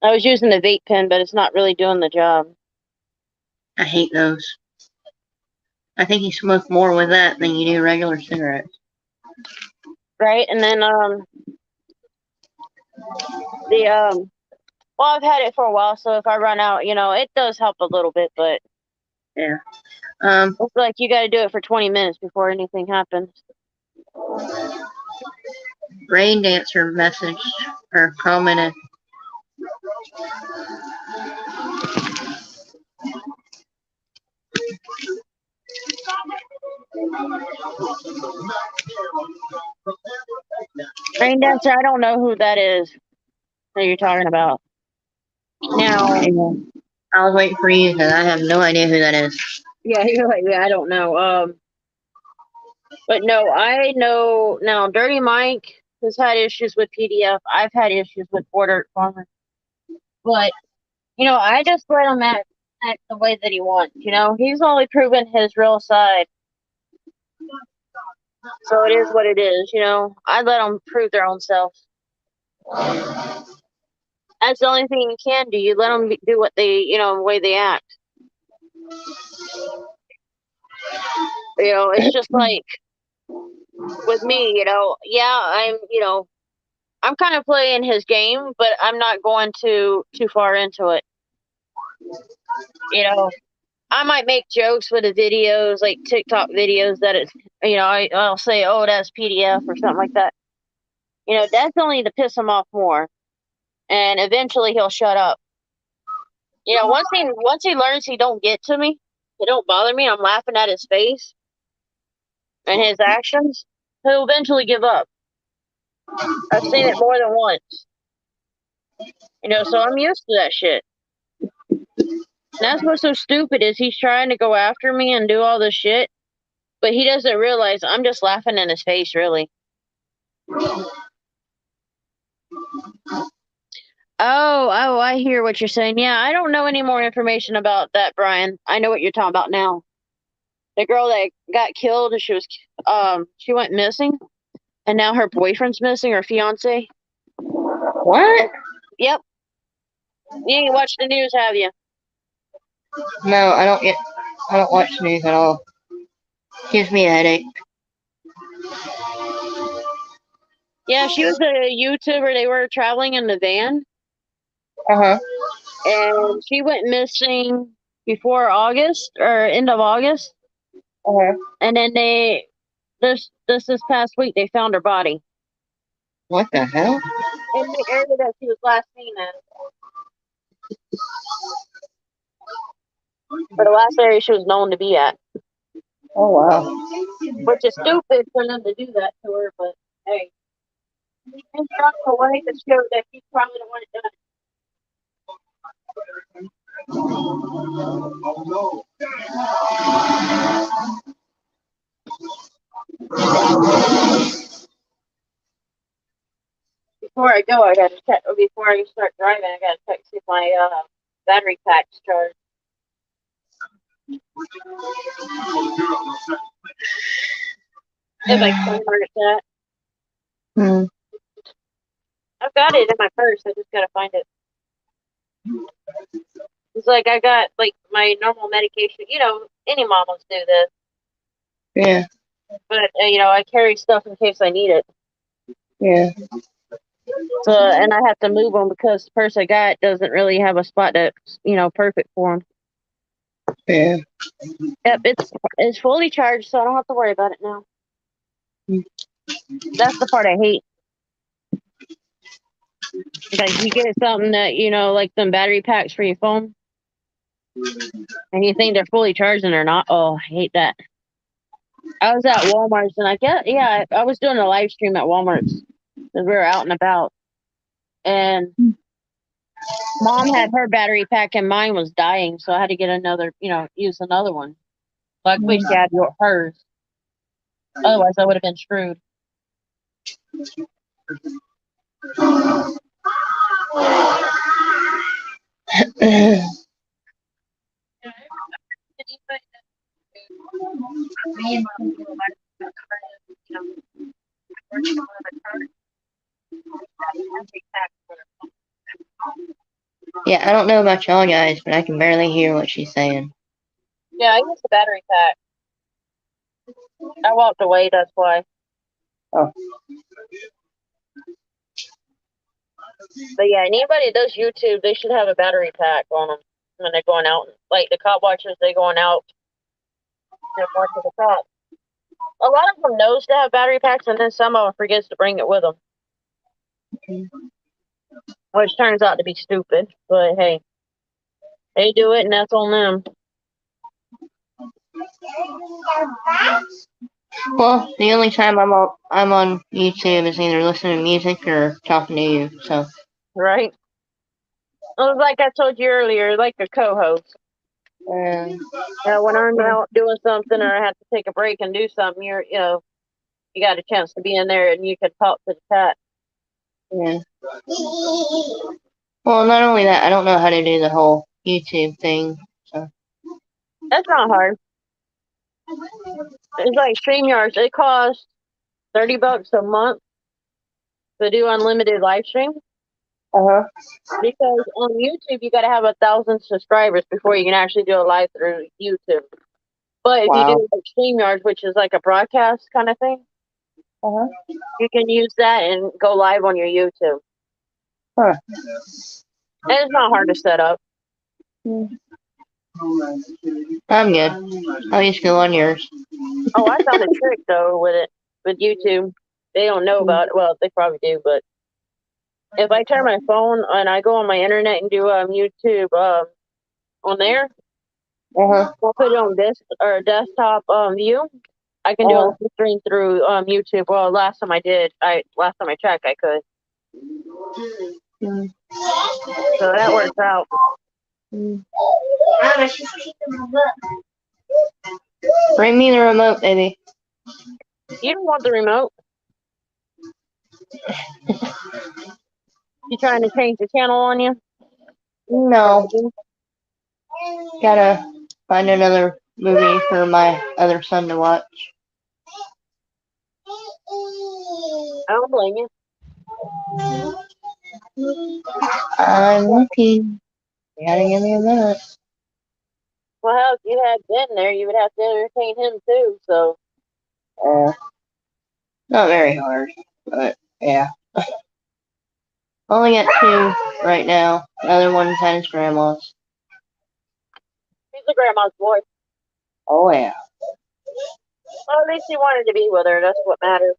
I was using the vape pen, but it's not really doing the job. I hate those. I think you smoke more with that than you do regular cigarettes. Right? And then well, I've had it for a while, so if I run out, it does help a little bit, but Yeah. it's like you got to do it for 20 minutes before anything happens. Rain Dancer messaged or commented. Rain Dancer, I don't know who that is that you're talking about. Now, I was waiting for you because I have no idea who that is. yeah, you're like, yeah, I don't know. But no, I know now. Dirty Mike has had issues with PDF. I've had issues with Border Farmer, but I just let him act the way that he wants. He's only proven his real side, so it is what it is. I let them prove their own selves. That's the only thing you can do. You let them do what they, the way they act. It's just like with me, yeah, I'm kind of playing his game, but I'm not going too far into it. I might make jokes with the videos, like TikTok videos that it's, I'll say, oh, that's PDF or something like that. That's only to piss him off more. And eventually he'll shut up. Once he learns he don't get to me, it don't bother me. I'm laughing at his face and his actions. He'll eventually give up. I've seen it more than once. So I'm used to that shit. And that's what's so stupid is he's trying to go after me and do all this shit, but he doesn't realize I'm just laughing in his face, really. Oh, I hear what you're saying. Yeah, I don't know any more information about that, Brian. I know what you're talking about now. The girl that got killed, she went missing, and now her boyfriend's missing, her fiance. What? Yep. You ain't watched the news, have you? No, I don't watch news at all. Gives me a headache. Yeah, she was a YouTuber. They were traveling in the van, Uh-huh. and she went missing before August or end of August. Uh-huh. And then this past week they found her body What the hell? in the area that she was last seen in, or the last area she was known to be at. Oh, wow. Which is stupid for them to do that to her, but hey, he's trying to way to show that he's probably the one that done it. Before I go, I gotta check. Or before I start driving, I gotta check see if my battery pack's charged. If I can mark that. Hmm. I've got it in my purse. I just gotta find it. It's like I got like my normal medication. Any mamas do this, Yeah. but I carry stuff in case I need it. Yeah. So, and I have to move them because the purse I got doesn't really have a spot that's perfect for them. Yeah. Yep, it's fully charged, so I don't have to worry about it now. That's the part I hate. Like you get something that like them battery packs for your phone, and you think they're fully charged and they're not. Oh, I hate that. I was at Walmart's and I was doing a live stream at Walmart's because we were out and about, and Mom had her battery pack and mine was dying, so I had to get another, use another one. Luckily, she had hers. Otherwise, I would have been screwed. Yeah, I don't know about y'all guys, but I can barely hear what she's saying. Yeah, I used the battery pack. I walked away, that's why. Oh. But yeah, anybody that does YouTube, they should have a battery pack on them when they're going out. Like the cop watchers, they going out to watch the cop. A lot of them knows to have battery packs, and then some of them forgets to bring it with them. Which turns out to be stupid, but hey, they do it, and that's on them. Well, the only time I'm on YouTube is either listening to music or talking to you. So. Right. Well, like I told you earlier, like a co-host. When I'm out doing something or I have to take a break and do something, you got a chance to be in there and you can talk to the chat. Yeah. Well, not only that, I don't know how to do the whole YouTube thing. So. That's not hard. It's like StreamYards. It costs $30 a month to do unlimited live stream. Uh-huh. Because on YouTube you got to have 1,000 subscribers before you can actually do a live through YouTube. But if you Wow. do like StreamYard, which is like a broadcast kind of thing, Uh-huh. you can use that and go live on your YouTube. Huh. And it's not hard to set up. I'm good. I'll just go on yours. Oh, I found a trick though with it with YouTube. They don't know about it. Well, they probably do, but if I turn my phone and I go on my internet and do YouTube on there, Uh-huh. I'll put it on this or desktop view. I can do a live stream through YouTube. Well, last time I checked, I could. So that works out. Bring me the remote, baby. You don't want the remote. You trying to change the channel on you? No. Gotta find another movie for my other son to watch. I don't blame you. I'm looking. You gotta give me a minute. Well, hell, if you had been there, you would have to entertain him too. So Not very hard, but yeah. Only got two right now. The other one's at his grandma's. he's a grandma's boy. Oh yeah. Well, at least he wanted to be with her. That's what matters.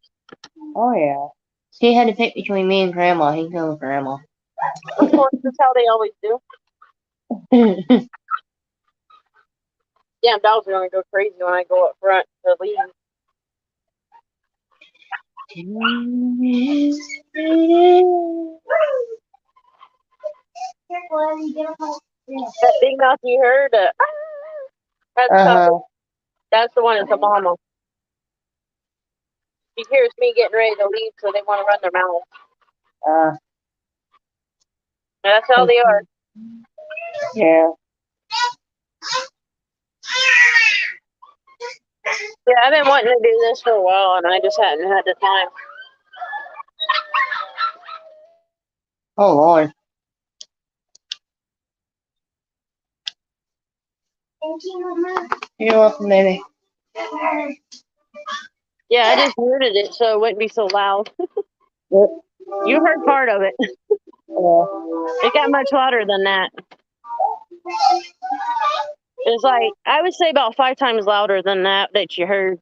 Oh yeah. He had to pick between me and grandma. He'd go with grandma. Of course, that's how they always do. Damn dogs are gonna go crazy when I go up front to leave. That big mouth you heard, Uh-huh. that's the one. It's a mama. She hears me getting ready to leave, so they want to run their mouth. That's how they are. Yeah. Yeah, I've been wanting to do this for a while, and I just hadn't had the time. Oh Lord. You're welcome, baby. Yeah, I just muted it so it wouldn't be so loud. Yep. You heard part of it. It got much louder than that. It's like, I would say about 5 times louder than that you heard.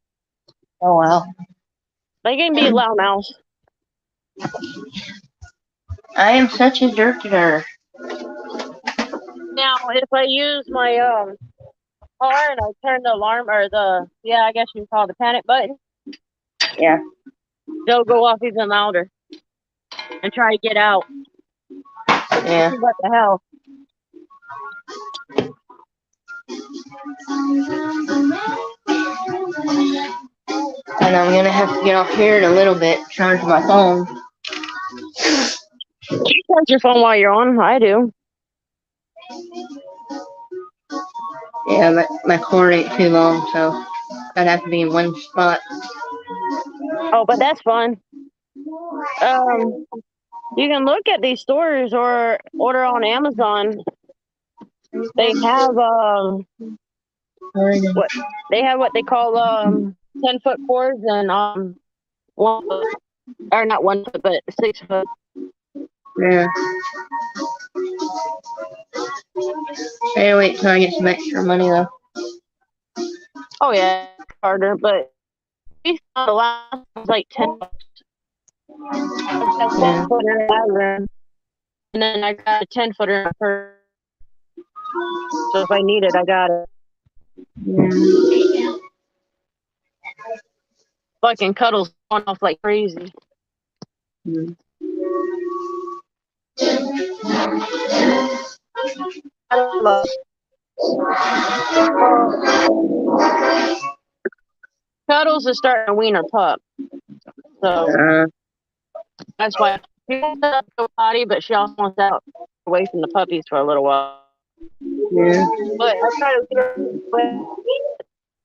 Oh wow. Like, it can be a loud mouse. I am such a jerk. Now, if I use my car and I turn the alarm or I guess you can call it the panic button, Yeah. they'll go off even louder and try to get out. Yeah. What the hell? And I'm gonna have to get off here in a little bit, charge my phone. You charge your phone while you're on. I do. Yeah, my cord ain't too long, so I'd have to be in one spot. Oh, but that's fun. You can look at these stores or order on Amazon. They have what they call 10-foot cords and 1 foot, or not 1 foot, but 6 foot. Yeah. Hey, wait till I get some extra money though. Oh yeah, harder, but we found the last one was like $10. That's Yeah. 1 footer in my room, and then I got a 10-footer in my purse. So if I need it, I got it. Yeah. Fucking Cuddles going off like crazy. I love Cuddles is starting to wean her pup, so that's why she wants to go potty, but she also wants out away from the puppies for a little while. Yeah. But I try to get her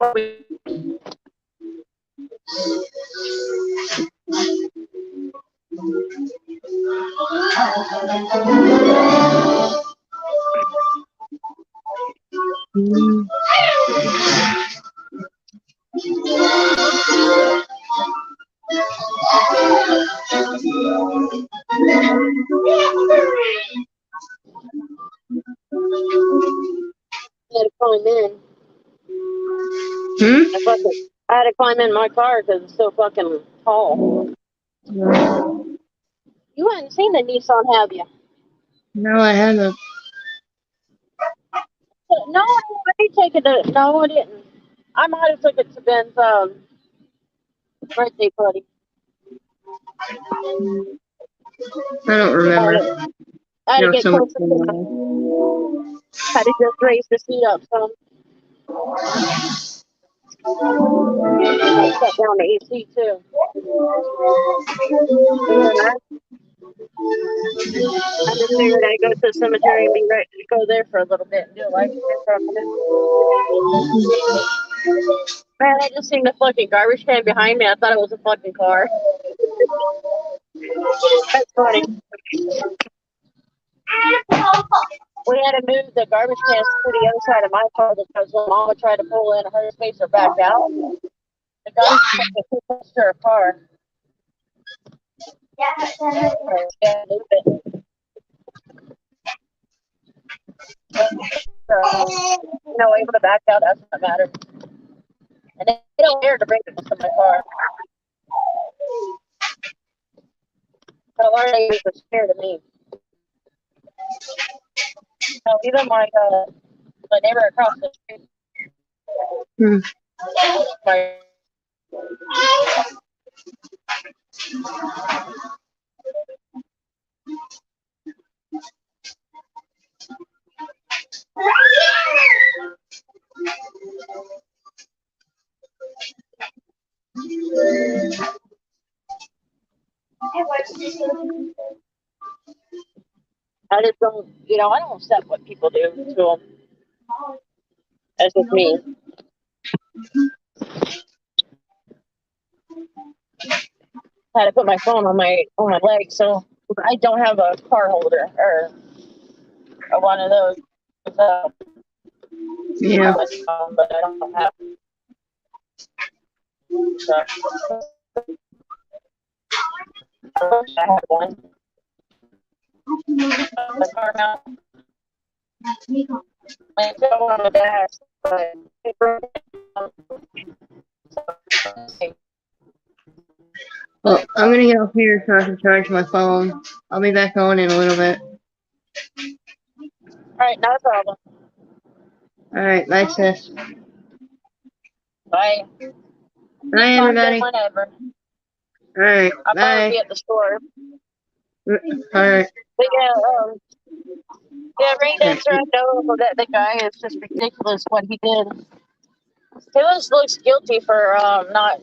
away. I had to climb in. I had to climb in my car because it's so fucking tall. You hadn't seen the Nissan, have you? No, I haven't. No, I didn't take it to. No, I didn't. I might have took it to Ben's birthday party. I don't remember. I had to There was get so much closer to going him. on. Had to just raise the seat up some. I shut down the AC too. And then I just figured I'd go to the cemetery and be ready to go there for a little bit and do a life transcription. Man, I just seen the fucking garbage can behind me. I thought it was a fucking car. That's funny. We had to move the garbage cans to the other side of my car because when Mama tried to pull in her space or back out, the garbage can was too close to her car. Yeah, move it. Able to back out, that's what matters. And they don't dare to bring it to my car. So our neighbors are scared of me. So even my neighbor across the street, my I just don't, I don't accept what people do to them. That's just me. I had to put my phone on my leg, so I don't have a car holder or one of those. Yeah. But I don't have. So, I wish I had one. The car mount. I still on the dash, but it broke down. Well, I'm gonna get off here so I can charge my phone. I'll be back on in a little bit. All right, not a problem. Alright, bye, sis. Bye. Bye, everybody. Whenever. Alright, I'll probably be bye. at the store. Alright. But Ray Dance right now, that guy is just ridiculous what he did. He looks guilty for not,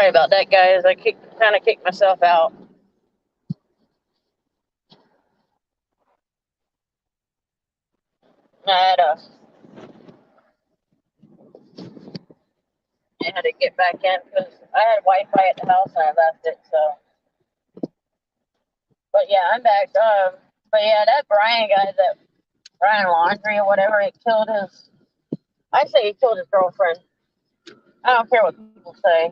sorry about that, guys. I kind of kicked myself out. I had to get back in because I had Wi-Fi at the house and I left it. So, but yeah, I'm back. But yeah, that Brian guy, that Brian Laundry or whatever, he killed his. I say he killed his girlfriend. I don't care what people say.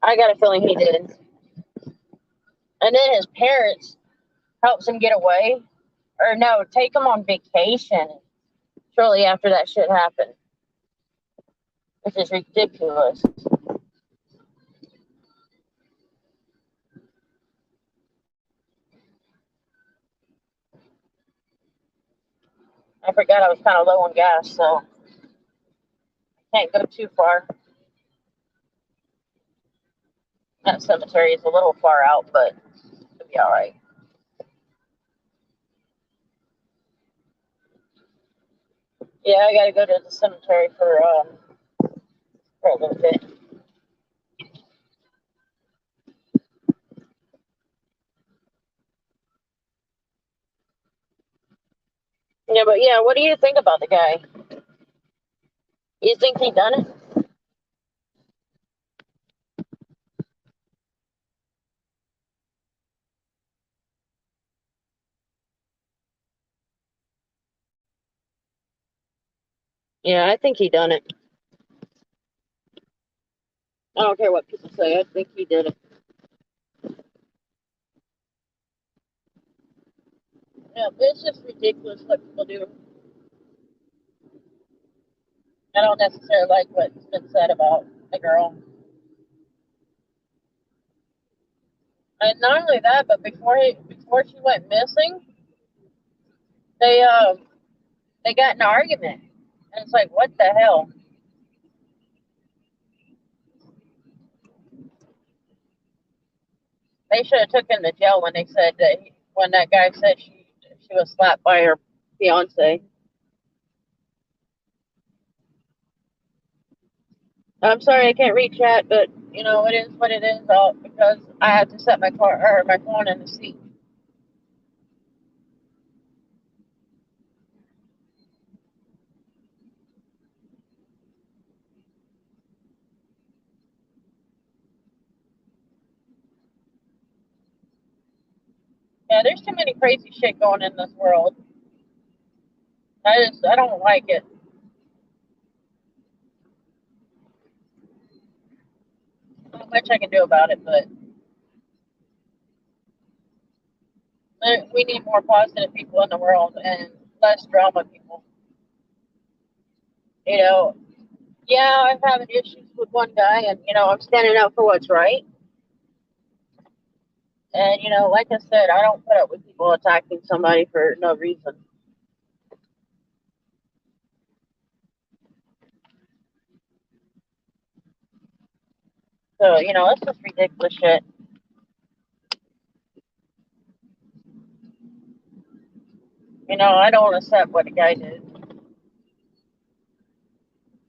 I got a feeling he did. And then his parents helps him get away, or no, take him on vacation shortly after that shit happened, which is ridiculous. I forgot I was kind of low on gas, so I can't go too far. That cemetery is a little far out, but it'll be all right. Yeah, I gotta go to the cemetery for for a little bit. Yeah, but yeah, what do you think about the guy? You think he done it? Yeah, I think he done it. I don't care what people say. I think he did it. Yeah, it's just ridiculous what people do. I don't necessarily like what's been said about the girl. And not only that, but before she went missing, they they got in an argument, and it's like, what the hell? They should have took him to jail when they said that when that guy said she was slapped by her fiance. I'm sorry I can't read chat, but you know it is what it is. Because I have to set my car or my phone in the seat. Yeah, there's too many crazy shit going in this world. I don't like it. Not much I can do about it, but we need more positive people in the world and less drama people. You know, yeah, I'm having issues with one guy, and I'm standing up for what's right. And like I said, I don't put up with people attacking somebody for no reason. So it's just ridiculous shit. I don't accept what the guy did.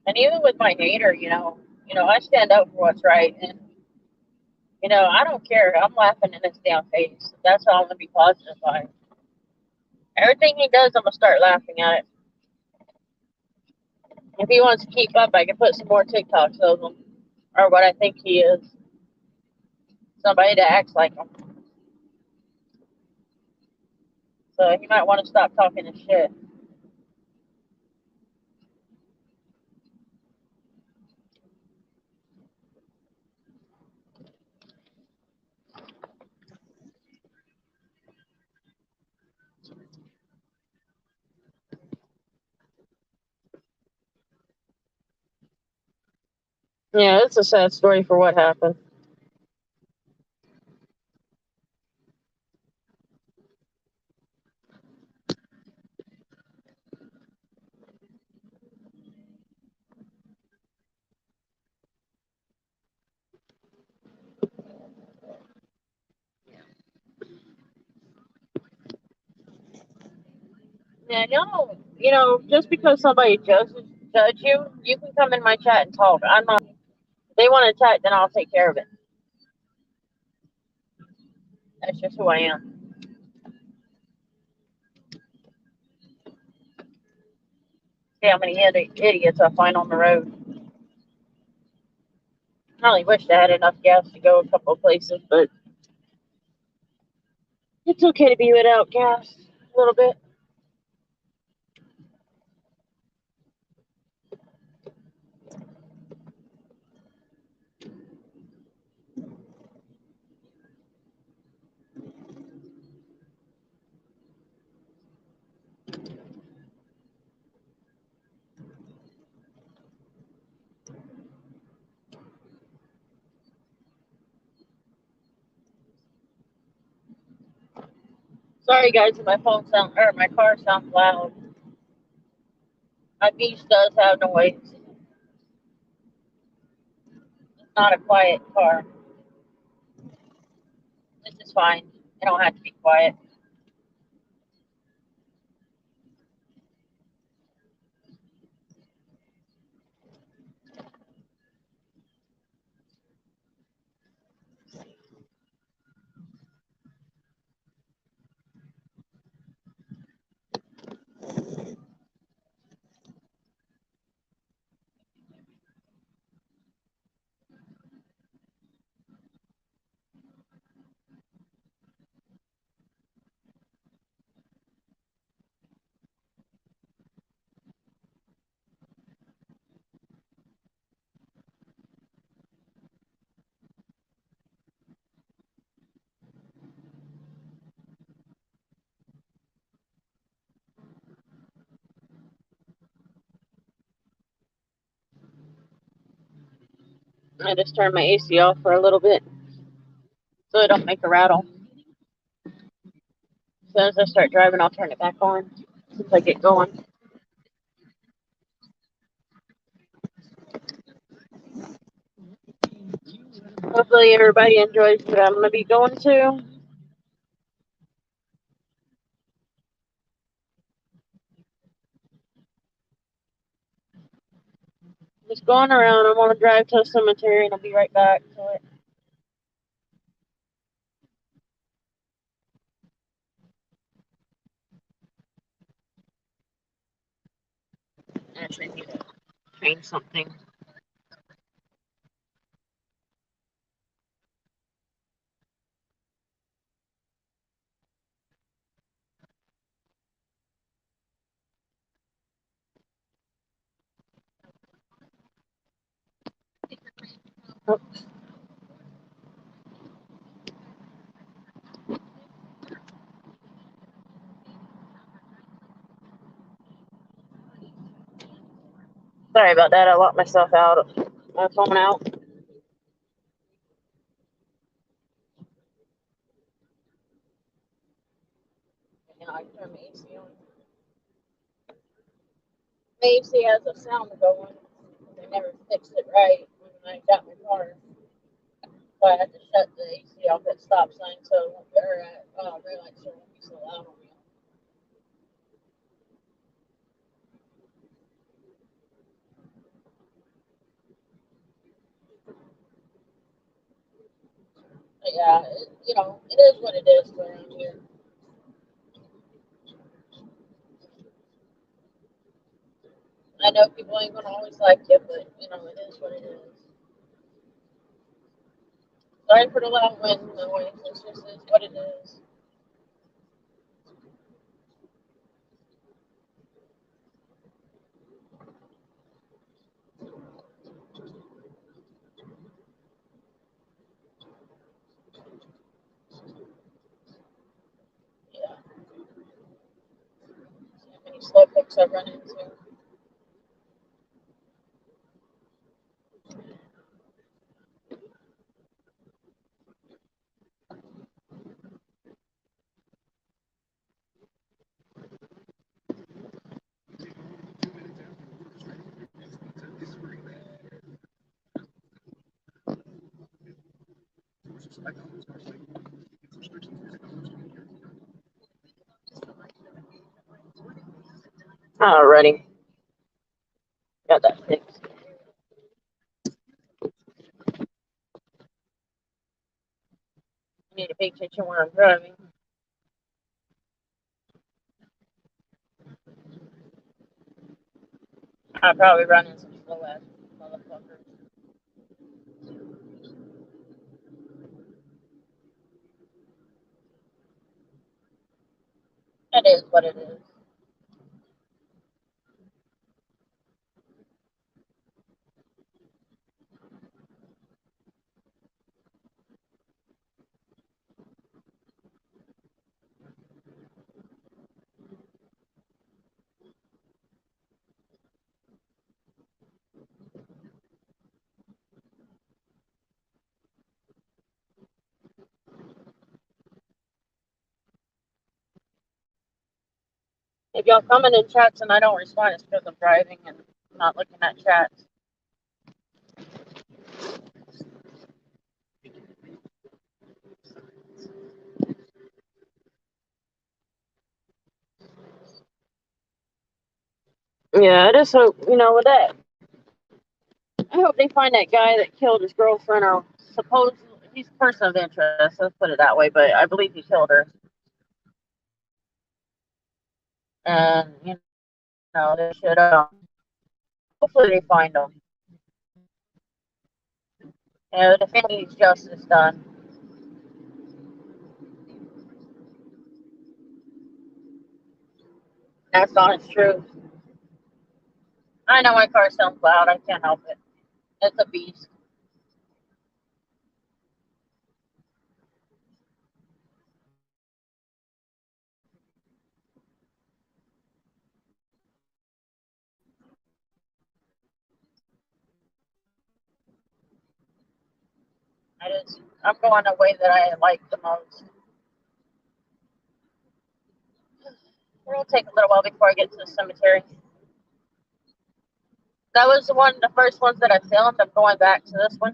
And even with my hater, I stand up for what's right, and I don't care. I'm laughing in his damn face. That's how I'm gonna be positive about it. Everything he does, I'm gonna start laughing at it. If he wants to keep up, I can put some more TikToks of him, or what I think he is. Somebody that acts like him. So he might want to stop talking his shit. Yeah, it's a sad story for what happened. Yeah, no, just because somebody judge you, you can come in my chat and talk. I'm not. If they want to chat, then I'll take care of it. That's just who I am. See how many idiots I find on the road. I only wish I had enough gas to go a couple of places, but it's okay to be without gas a little bit. Sorry, guys, if my my car sounds loud. My beach does have noise. It's not a quiet car. This is fine. I don't have to be quiet. I just turn my AC off for a little bit so it don't make a rattle. As soon as I start driving, I'll turn it back on since I get going. Hopefully everybody enjoys what I'm going to be going to. Just going around. I'm going to drive to a cemetery and I'll be right back to it. I actually need to change something. Oh, sorry about that. I locked myself out. My phone out. Now I can turn my AC on. My AC has a sound going. They never fixed it right when I got my car. So I had to shut the AC off at stop sign so it won't be, or at red light so it won't be so loud on me. But yeah, it is what it is around here. I know people ain't gonna always like it, but it is what it is. Sorry for the loud wind noise. It's just is what it is. Yeah. See how many slow picks I've run into. Alrighty. Got that fixed. I need to pay attention when I'm driving. I probably run into some slow ass motherfuckers. That is what it is. If y'all coming in chats and I don't respond, it's because I'm driving and not looking at chats. Yeah, I just hope, with that, I hope they find that guy that killed his girlfriend, or supposedly, he's a person of interest, let's put it that way, but I believe he killed her. And, they should, hopefully they find him. The family needs justice done. That's honest truth. I know my car sounds loud, I can't help it. It's a beast. I'm going the way that I like the most. It'll take a little while before I get to the cemetery. That was the first ones that I filmed. I'm going back to this one.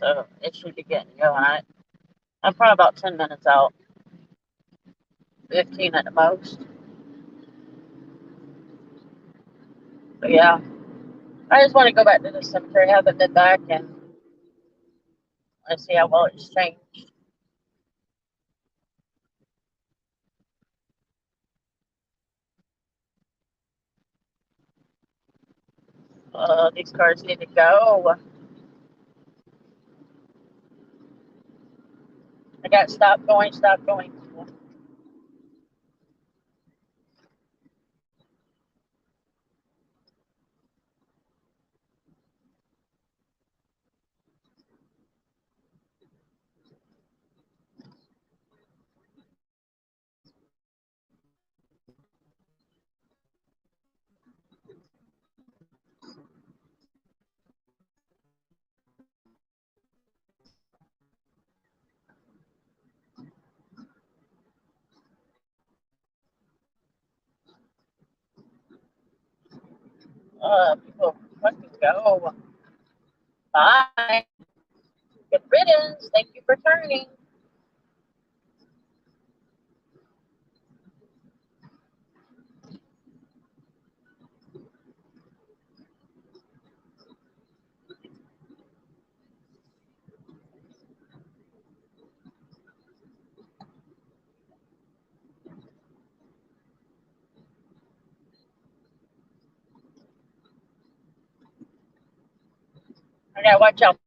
So it should be getting going. I'm probably about 10 minutes out. 15 at the most. But yeah. I just want to go back to the cemetery, I haven't been back, and let's see how well it's changed. These cars need to go. I got stop going, stop going. People fucking go. Bye. Good riddance. Thank you for turning. I gotta watch out.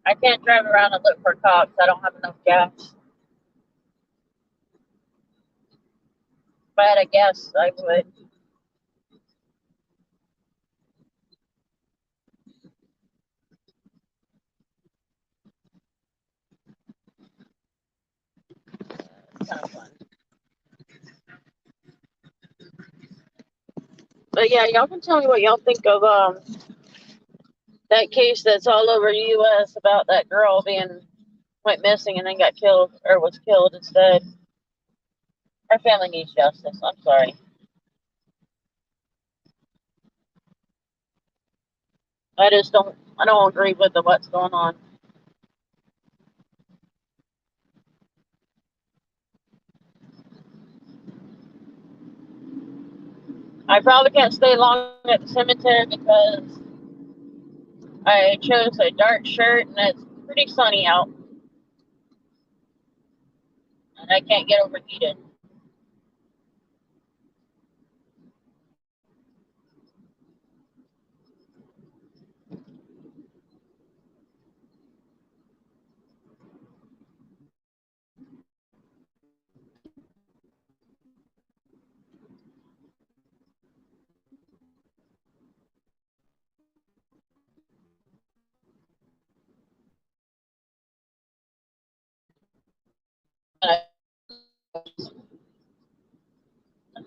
I can't drive around and look for cops. I don't have enough gas. If I had a guess, I would. It's kind of fun. But yeah, y'all can tell me what y'all think of that case that's all over the U.S. about that girl went missing and then got killed or was killed instead. Her family needs justice. I'm sorry. I don't agree with what's going on. I probably can't stay long at the cemetery because I chose a dark shirt and it's pretty sunny out. And I can't get overheated.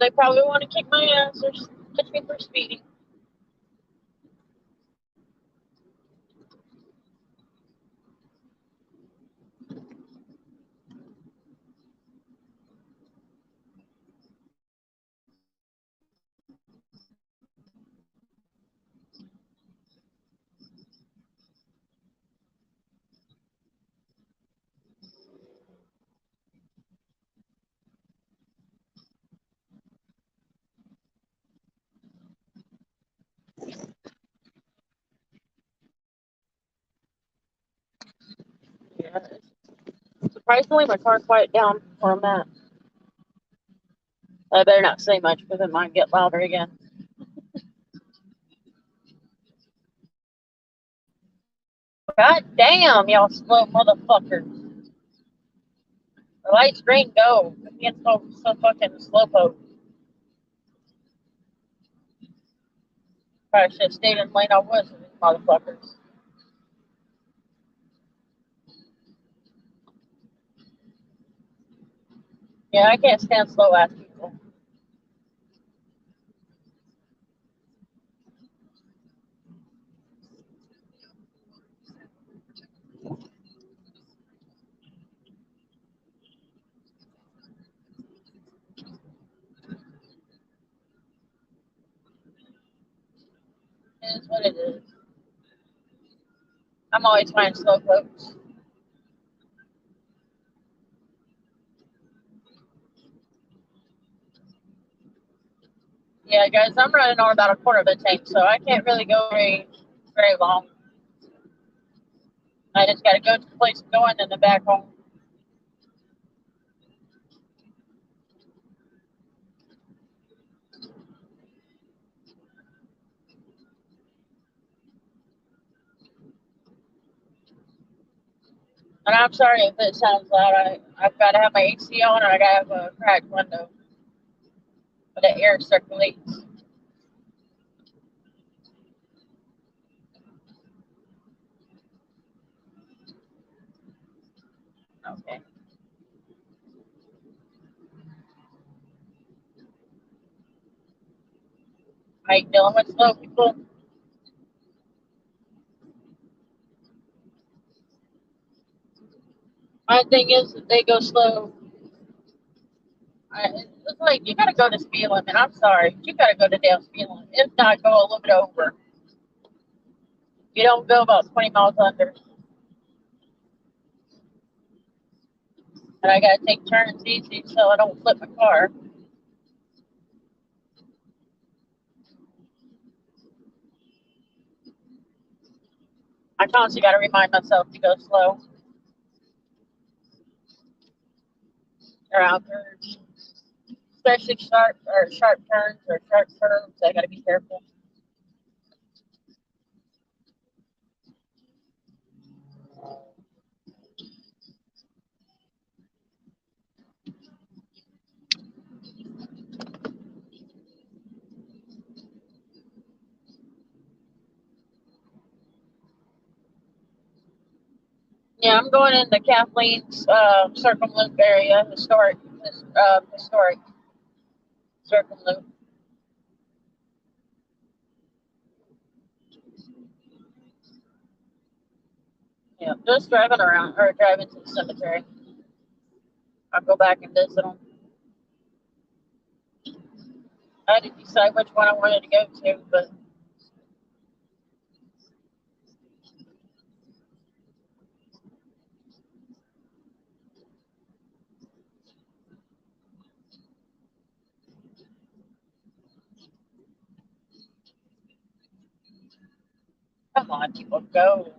They probably want to kick my ass or catch me for speeding. Yeah. Surprisingly, my car quieted down where I'm at. I better not say much because it might get louder again. God damn, y'all slow motherfuckers. The light's green, go. It gets so fucking slowpoke. Probably should have stayed in the lane I was with these motherfuckers. Yeah, I can't stand slow ass people. It is what it is. I'm always finding slow folks. Yeah, guys, I'm running on about a quarter of a tank, so I can't really go very long. I just gotta go to the place I'm going and then back home. And I'm sorry if it sounds loud. I've got to have my AC on and I got to have a cracked window so the air circulates. Okay. How you dealing with slow people? My thing is, if they go slow, it's like you gotta go to speed limit. I'm sorry, you gotta go to damn speed limit. If not, go a little bit over. You don't go about 20 miles under. And I gotta take turns easy so I don't flip my car. I constantly gotta remind myself to go slow around curves, especially sharp turns or sharp curves. I gotta be careful. Yeah, I'm going in the Kathleen's Circumloop area, historic Circumloop. Yeah, just driving around or driving to the cemetery. I'll go back and visit them. I had to decide which one I wanted to go to, but come on, people, go.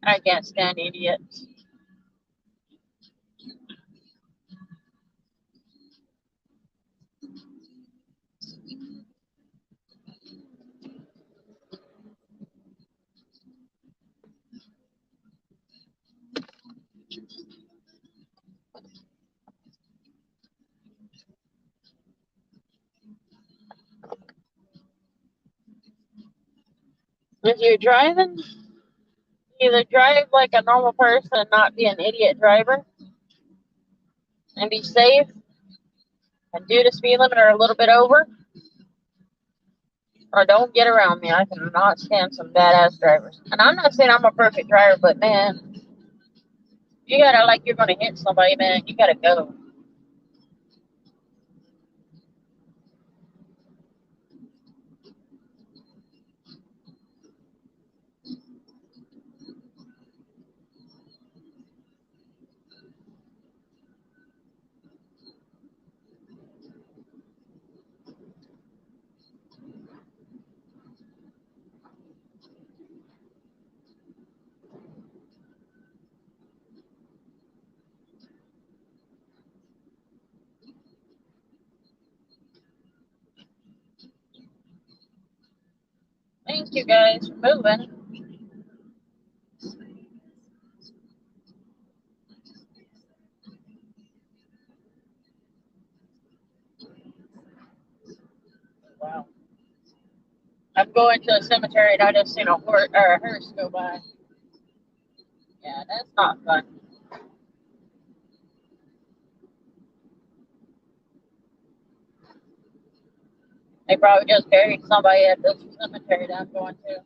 I can't stand idiots. If you're driving, either drive like a normal person and not be an idiot driver and be safe and do the speed limit or a little bit over, or don't get around me. I cannot stand some badass drivers. And I'm not saying I'm a perfect driver, but man, you gotta like you're gonna hit somebody, man. You gotta go. you guys for moving. Wow. I'm going to a cemetery and I just seen a horse or a hearse go by. Yeah, that's not fun. They probably just buried somebody at this cemetery that I'm going to.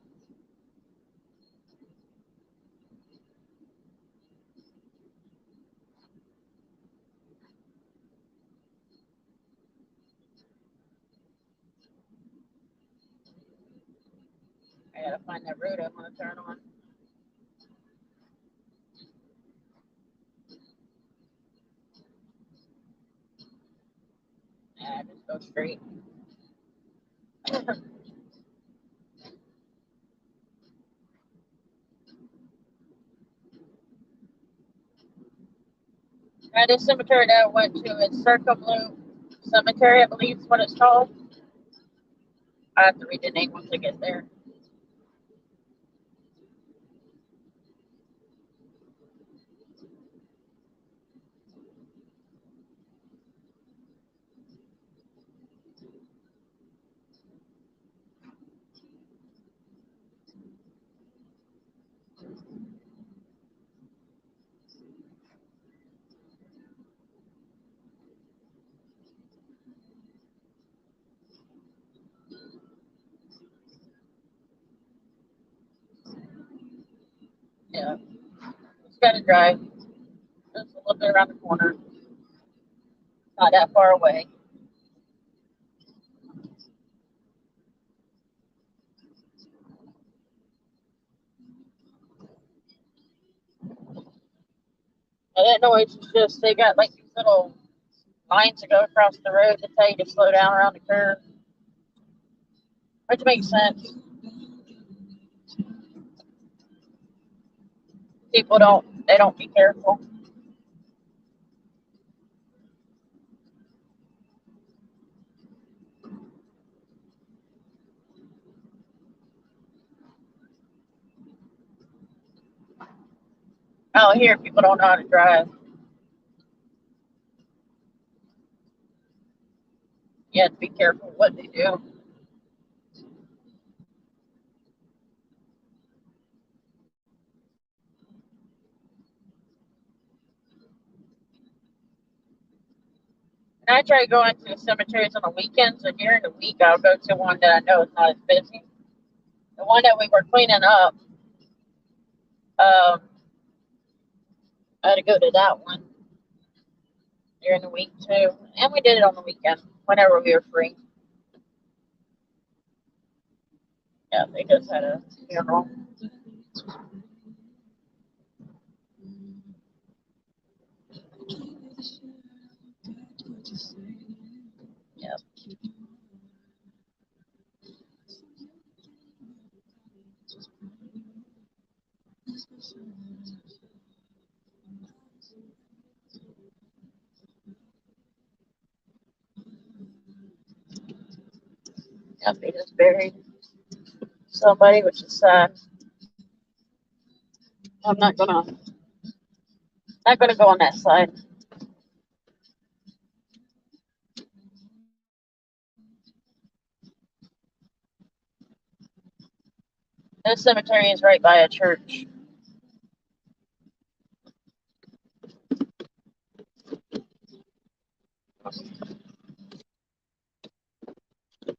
I gotta find that road I want to turn on. Yeah, just go straight. This cemetery that I went to is Circumloop Cemetery, I believe is what it's called. I have to read the name once I get there. Yeah, just gotta drive. Just a little bit around the corner. Not that far away. And that noise is just, they got like these little lines that go across the road to tell you to slow down around the curve. Which makes sense. People they don't be careful. Out here, people don't know how to drive. You have to be careful what they do. And I try going to cemeteries on the weekends, and during the week, I'll go to one that I know is not as busy. The one that we were cleaning up, I had to go to that one during the week too. And we did it on the weekend whenever we were free. Yeah, they just had a funeral. Yeah. Yeah, they just buried somebody, which is sad. I'm not gonna go on that side. This cemetery is right by a church.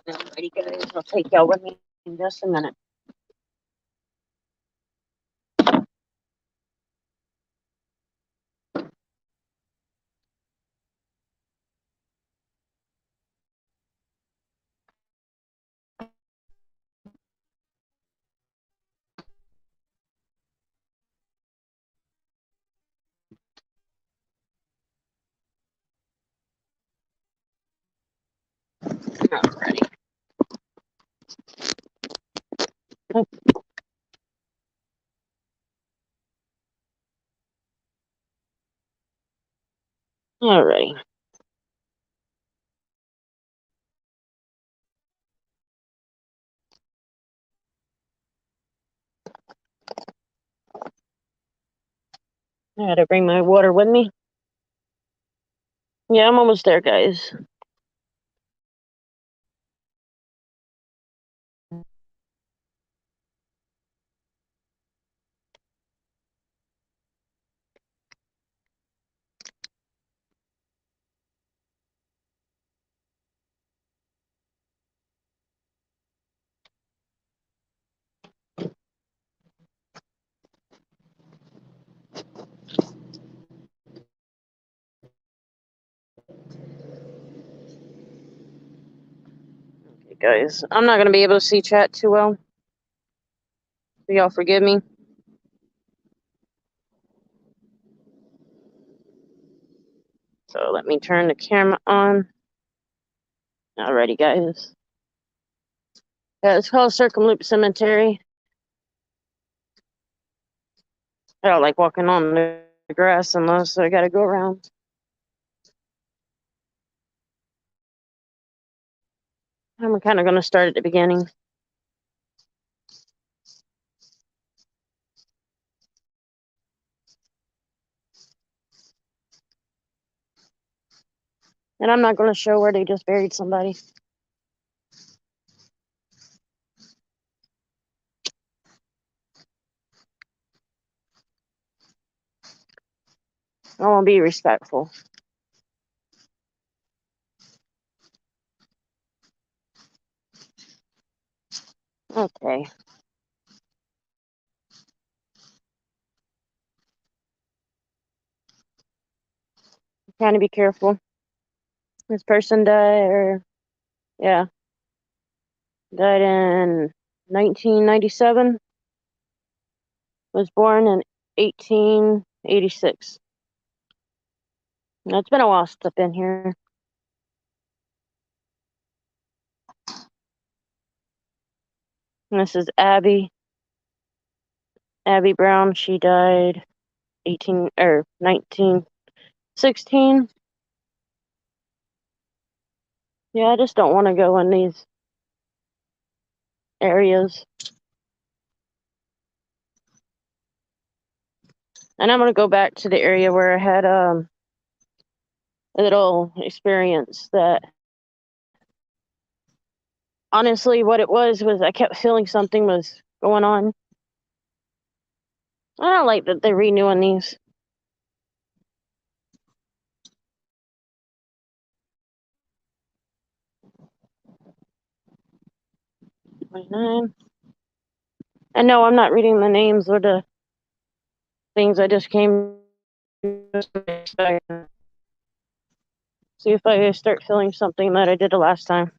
Alrighty, guys, I'll take y'all with me in just a minute. Alrighty. Alrighty. I had to bring my water with me. Yeah, I'm almost there, guys. Okay, guys, I'm not gonna be able to see chat too well. So y'all forgive me. So let me turn the camera on. Alrighty, guys. Yeah, it's called Circumloop Cemetery. I don't like walking on the grass unless I gotta go around. I'm kind of gonna start at the beginning. And I'm not gonna show where they just buried somebody. I want to be respectful. Okay. Trying to be careful. This person died, died in 1997. Was born in 1886. Now, it's been a while since I've been here. And this is Abby Brown. She died 1916. Yeah, I just don't want to go in these areas. And I'm gonna go back to the area where I had a little experience that honestly what it was I kept feeling something was going on. I don't like that they're renewing these. '29. And no, I'm not reading the names or the things. I just came to see if I start feeling something that I did the last time.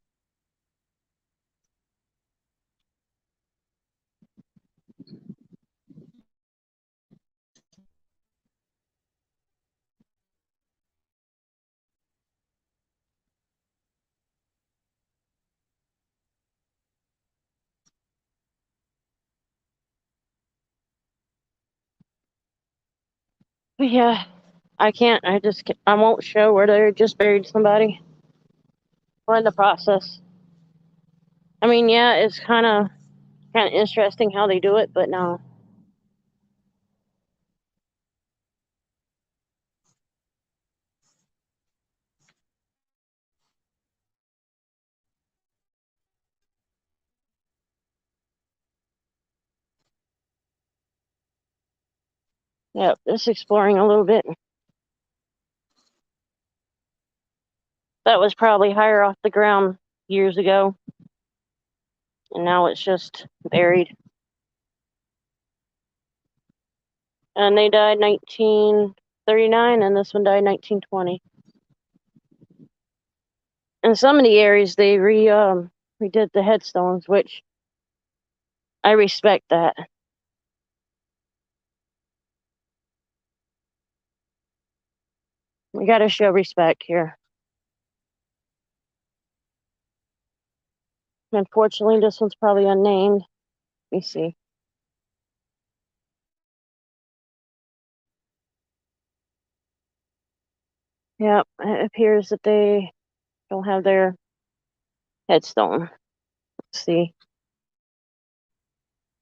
But yeah, I can't. I won't show where they just buried somebody. We're in the process. I mean, yeah, it's kind of interesting how they do it, but no. Yep, just exploring a little bit. That was probably higher off the ground years ago, and now it's just buried. And they died 1939, and this one died 1920. In some of the areas, they redid the headstones, which I respect that. We got to show respect here. Unfortunately, this one's probably unnamed. Let me see. Yep, it appears that they don't have their headstone. Let's see.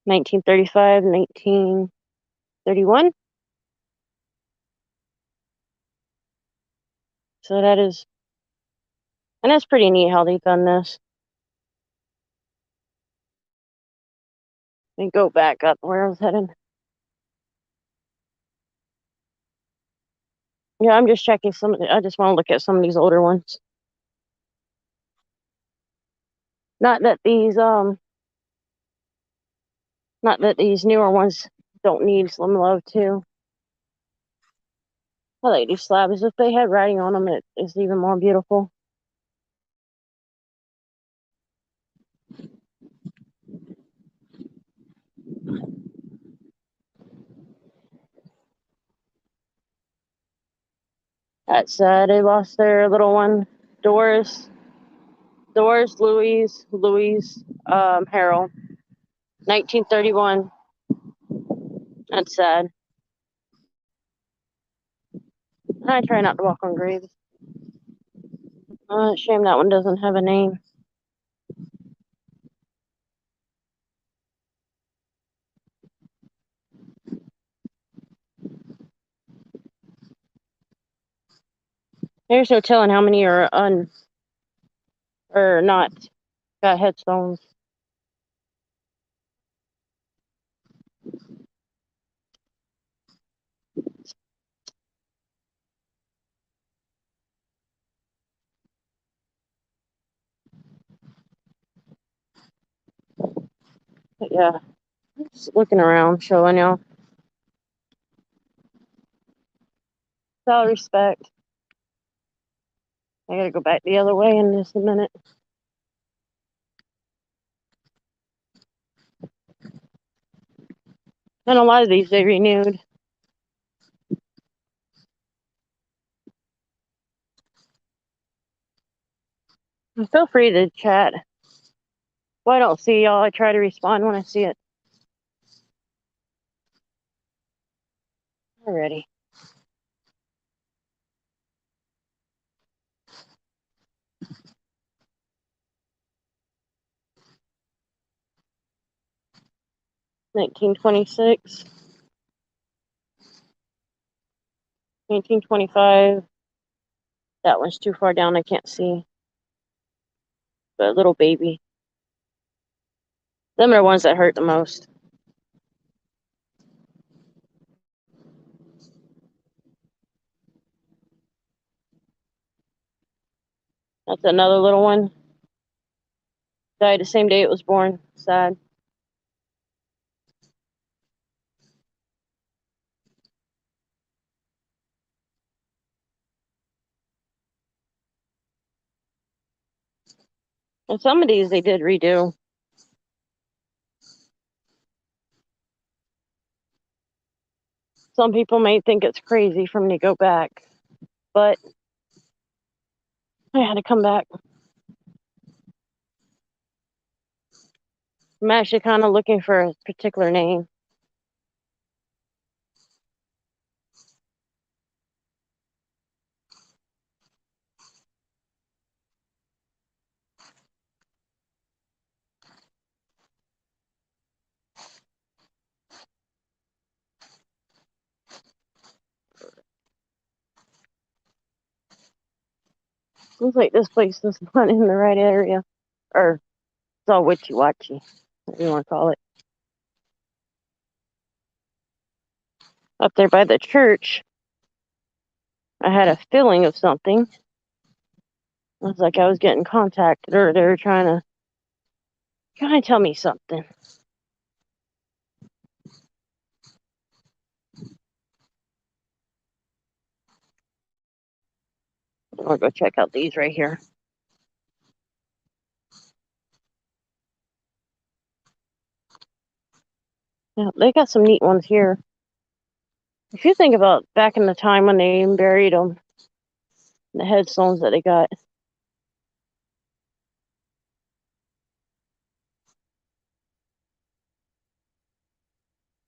1935, 1931. So that is, and that's pretty neat how they've done this. Let me go back up where I was heading. Yeah, I'm just checking some. I just want to look at some of these older ones. Not that these not that these newer ones don't need some love too. I like these slabs. If they had writing on them, it is even more beautiful. That's they lost their little one, Doris, Louise, Harold, 1931. That's sad. I try not to walk on graves. Shame that one doesn't have a name. There's no telling how many are or not got headstones. But yeah, just looking around, showing y'all. With all respect. I gotta go back the other way in just a minute. And a lot of these they renewed. Feel free to chat. Well, I don't see y'all. I try to respond when I see it. Alrighty. $19.26. $19.25. That one's too far down. I can't see. But little baby. Them are the ones that hurt the most. That's another little one. Died the same day it was born. Sad. And some of these they did redo. Some people may think it's crazy for me to go back, but I had to come back. I'm actually kind of looking for a particular name. Seems like this place is not in the right area. Or it's all witchy-watchy, whatever you want to call it. Up there by the church, I had a feeling of something. It was like I was getting contacted, or they were trying to tell me something. I'll go check out these right here. Yeah, they got some neat ones here. If you think about back in the time when they buried them, the headstones that they got.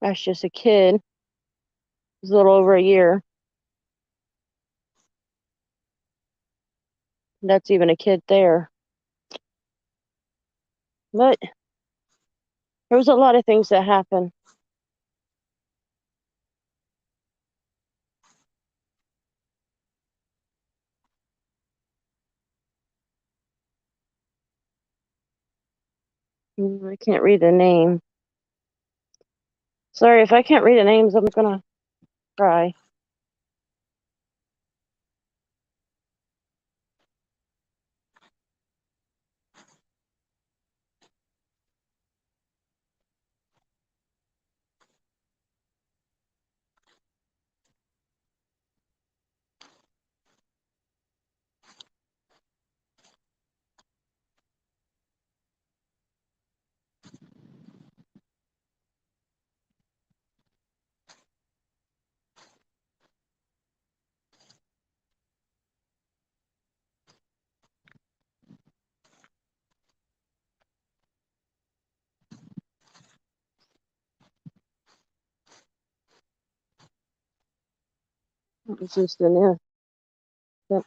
That's just a kid. He's a little over a year. That's even a kid there. But there was a lot of things that happened. I can't read the name. Sorry, if I can't read the names, I'm gonna cry. It's just in there. Yep,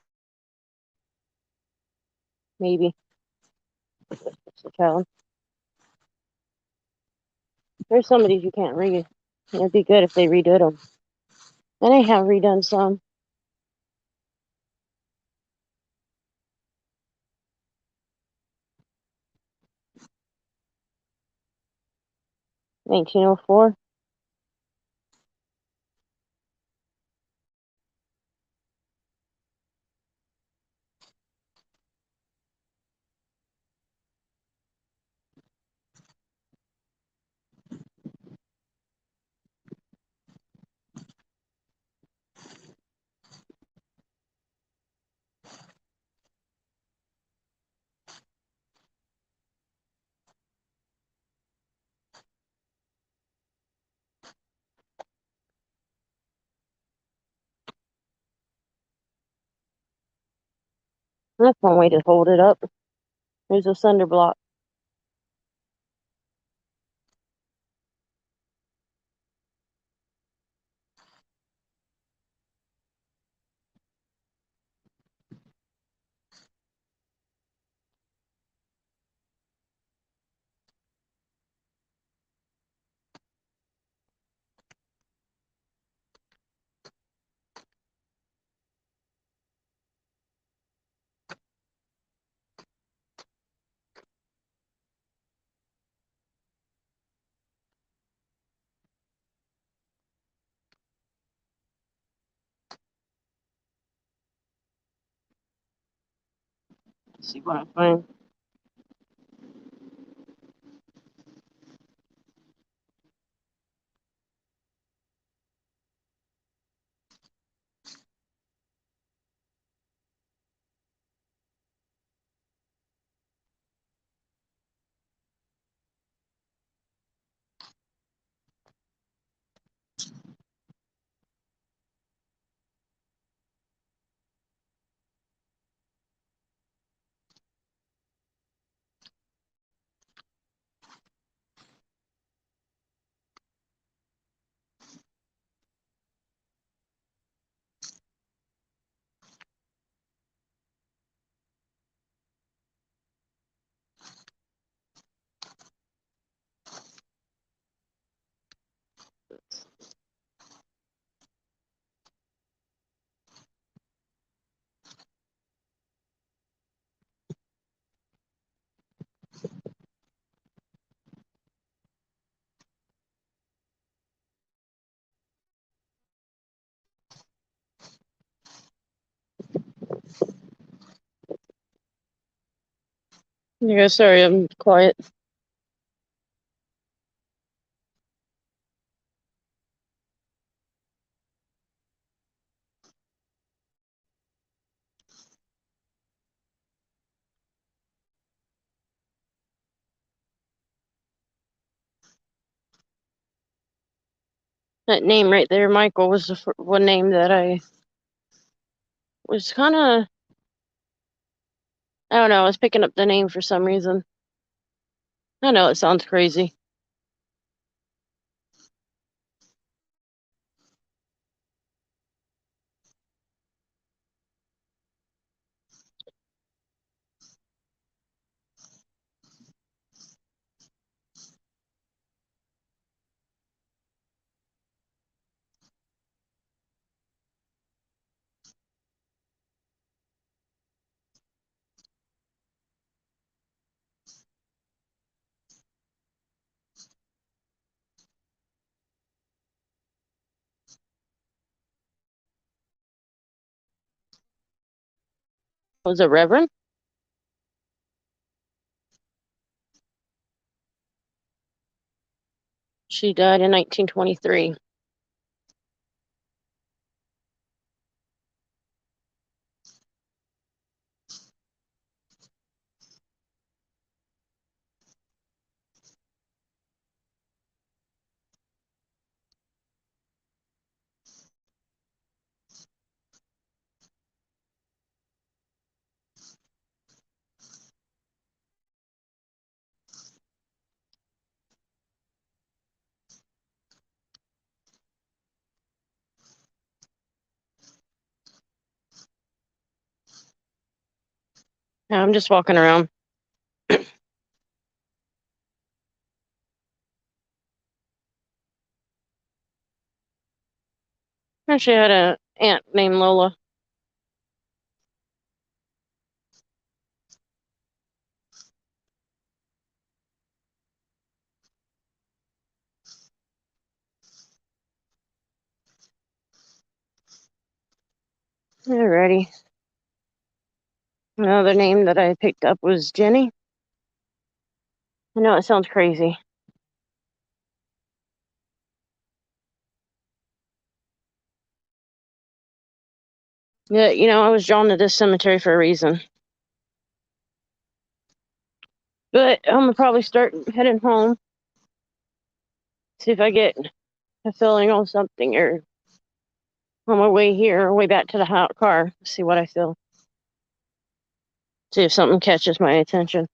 maybe. It's a child. There's some of these you can't read. It'd be good if they redid them. And they have redone some. In 1904. That's one way to hold it up. There's a cinder block. Let's see what I find. Yeah, sorry, I'm quiet. That name right there, Michael, was the one name that I was kind of, I don't know, I was picking up the name for some reason. I know it sounds crazy. Was it Reverend? She died in 1923. Yeah, I'm just walking around. And she had an aunt named Lola. Alrighty. Another name that I picked up was Jenny. I know it sounds crazy. Yeah, I was drawn to this cemetery for a reason. But I'm gonna probably start heading home. See if I get a feeling on something, or on my way here, or way back to the car. See what I feel. See if something catches my attention.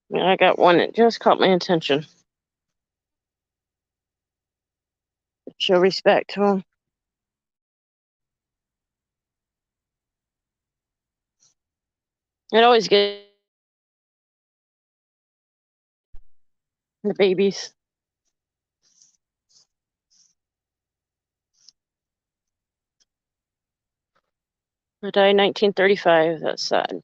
Yeah, I got one that just caught my attention. Show respect to him. It always gets the babies. I died in 1935. That's sad.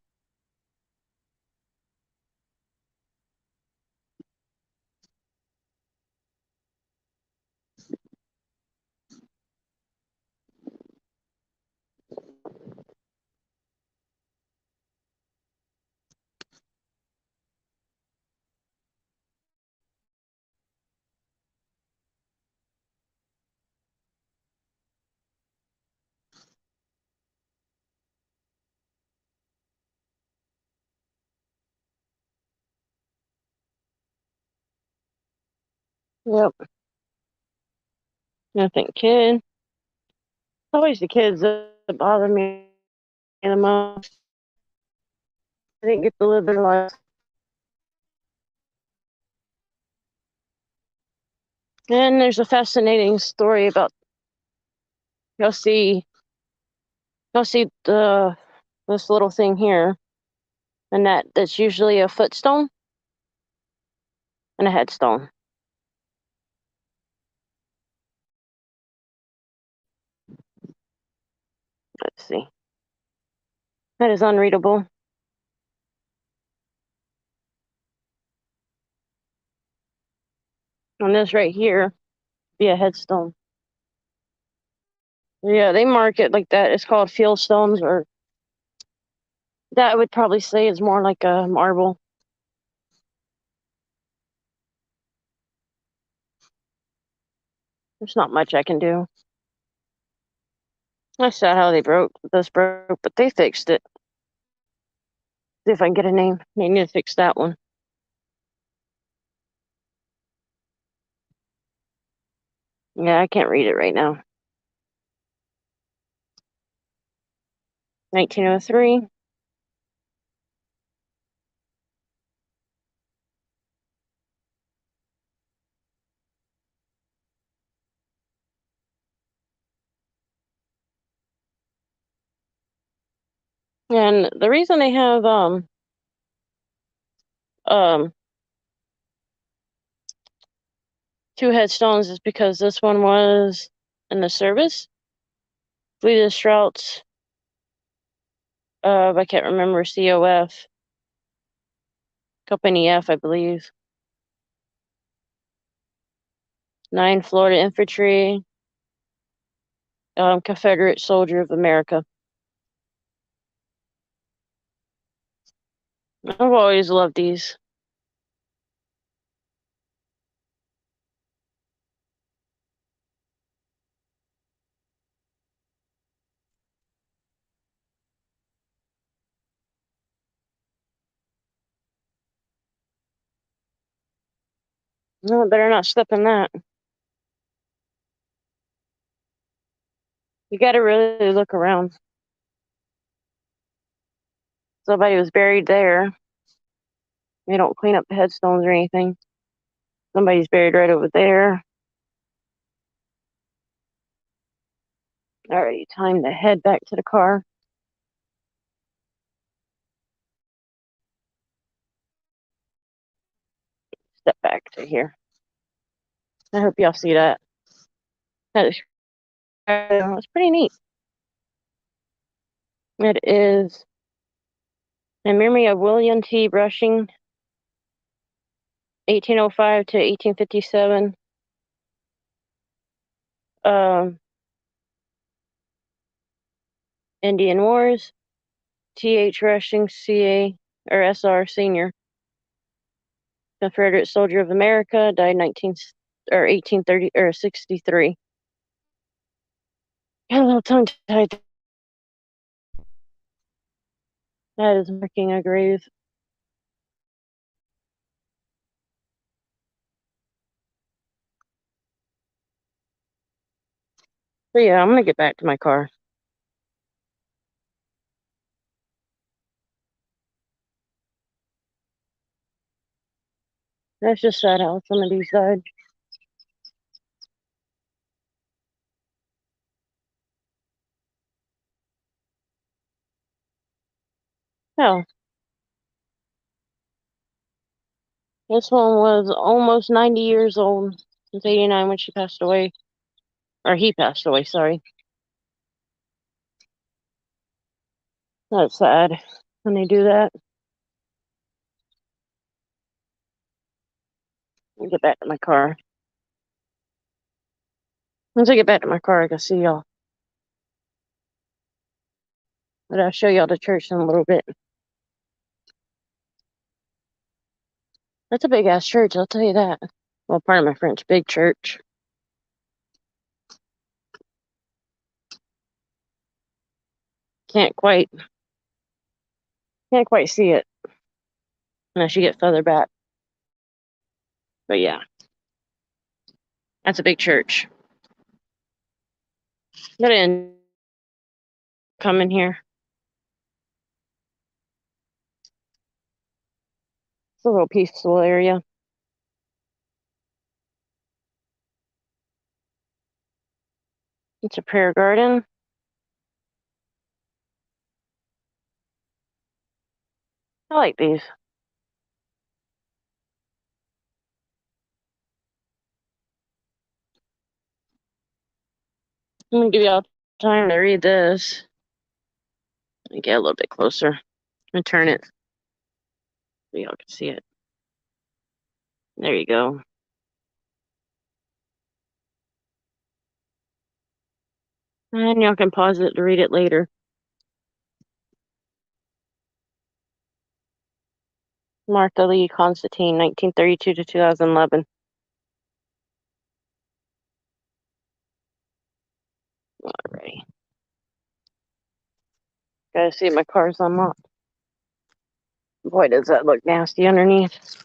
Yep. Nothing kid. Always the kids that bother me the most. I didn't get to live their life. And there's a fascinating story about you'll see the this little thing here, and that's usually a footstone and a headstone. Let's see. That is unreadable. And this right here be a headstone. Yeah, they mark it like that. It's called field stones, or that I would probably say is more like a marble. There's not much I can do. I saw how this broke, but they fixed it. See if I can get a name. They need to fix that one. Yeah, I can't read it right now. 1903. And the reason they have um two headstones is because this one was in the service. Fleet Strauts I can't remember COF. Company F, I believe. 9 Florida Infantry. Confederate Soldier of America. I've always loved these. No, I better not step in that. You gotta really look around. Somebody was buried there. They don't clean up the headstones or anything. Somebody's buried right over there. Alrighty, time to head back to the car. Step back to here. I hope y'all see that. It's pretty neat. It is in memory of William T. Brushing, 1805 to 1857. Indian Wars. T.H. Rushing, C.A. or S.R. Senior. Confederate Soldier of America, died 1830 or 63. Got a little tongue tied. That is marking a grave. So yeah, I'm gonna get back to my car. That's just sad how some of these died. Hell, this one was almost 90 years old. Since 89 when she passed away. Or he passed away, sorry. That's sad when they do that. Let me get back to my car. Once I get back to my car, I can see y'all. But I'll show y'all the church in a little bit. That's a big ass church, I'll tell you that. Well, pardon my French, big church. Can't quite see it unless you get further back. But yeah, that's a big church. I'm gonna come in here. It's a little peaceful area. It's a prayer garden. I like these. I'm gonna give y'all time to read this. Let me get a little bit closer and turn it so y'all can see it. There you go. And y'all can pause it to read it later. Martha Lee Constantine, 1932 to 2011. Alrighty. Gotta see my car's unlocked. Boy, does that look nasty underneath.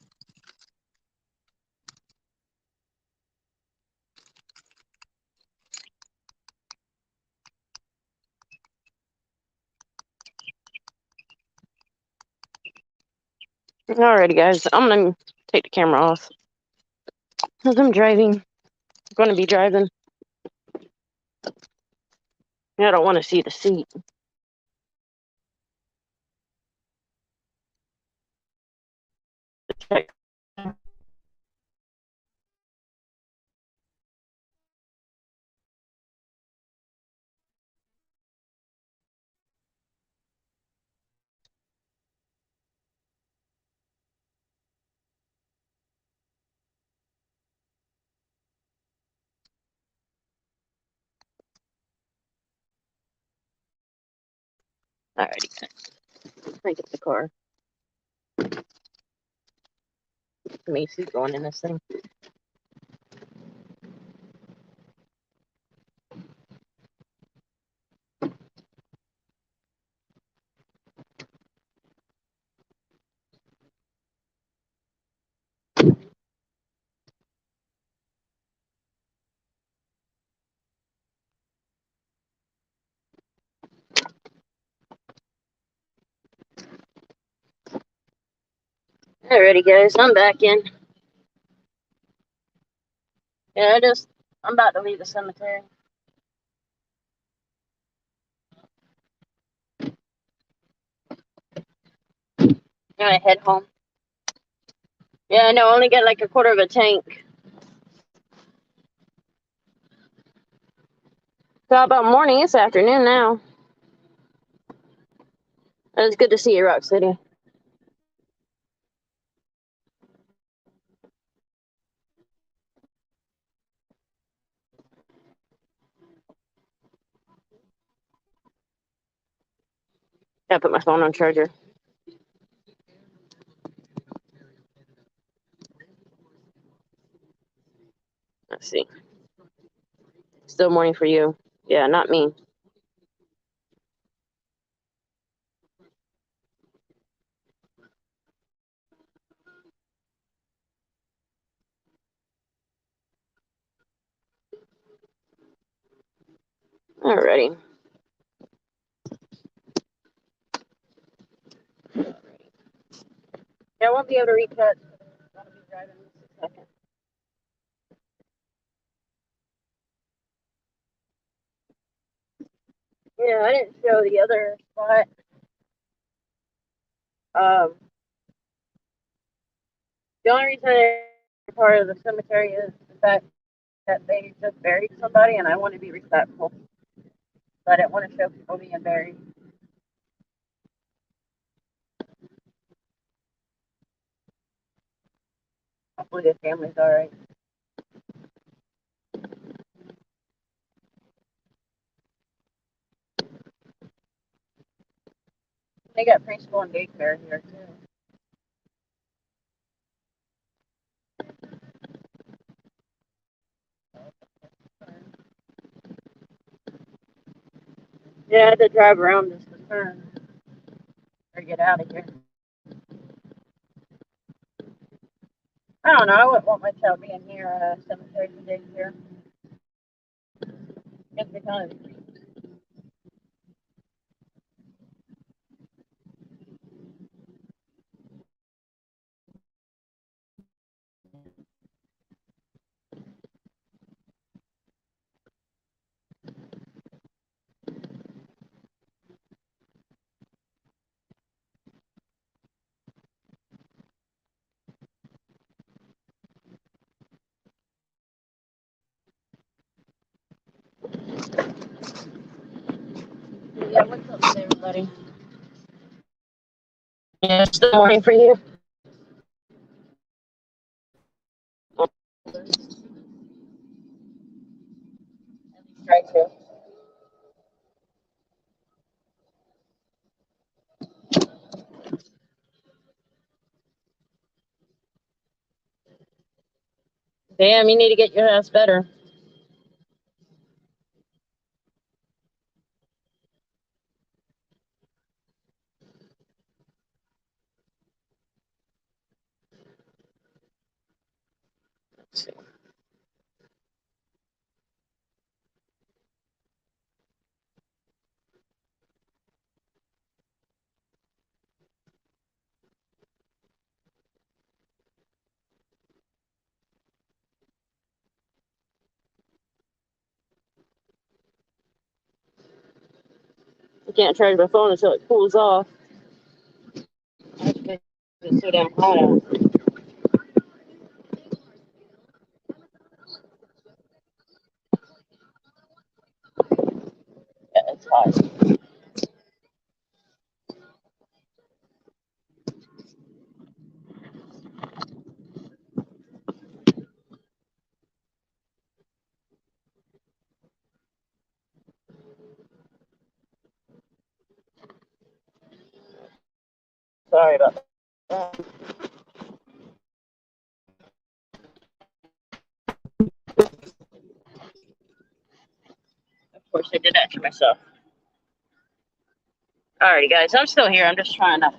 Alrighty, guys. I'm gonna take the camera off. Because I'm driving. I'm gonna be driving. I don't want to see the seat. Alrighty, guys. I get the car. Macy's going in this thing. Alrighty, guys. I'm back in. Yeah, I'm about to leave the cemetery. I'm gonna head home. Yeah, I know. I only got like a quarter of a tank. So how about morning? It's afternoon now. It's good to see you, Rock City. Gotta put my phone on charger. Let's see. Still morning for you. Yeah, not me. Alrighty. Yeah, I won't be able to recut. I'll be driving in just a second. Yeah, I didn't show the other spot. The only reason I'm part of the cemetery is the fact that they just buried somebody, and I want to be respectful. So I didn't want to show people being buried. Hopefully the family's alright. They got preschool and daycare here too. Yeah, I had to drive around just to turn or get out of here. I don't know. I wouldn't want my child being near a cemetery for daycare. It's kind of yeah. What's up, everybody? Yeah, it's still morning for you. Try to. Damn, you need to get your ass better. Let's see. I can't charge my phone until it cools off. It's so damn hot out. Yeah, it's hot. Sorry about that. Of course, I did that to myself. Alrighty, guys, I'm still here. I'm just trying to.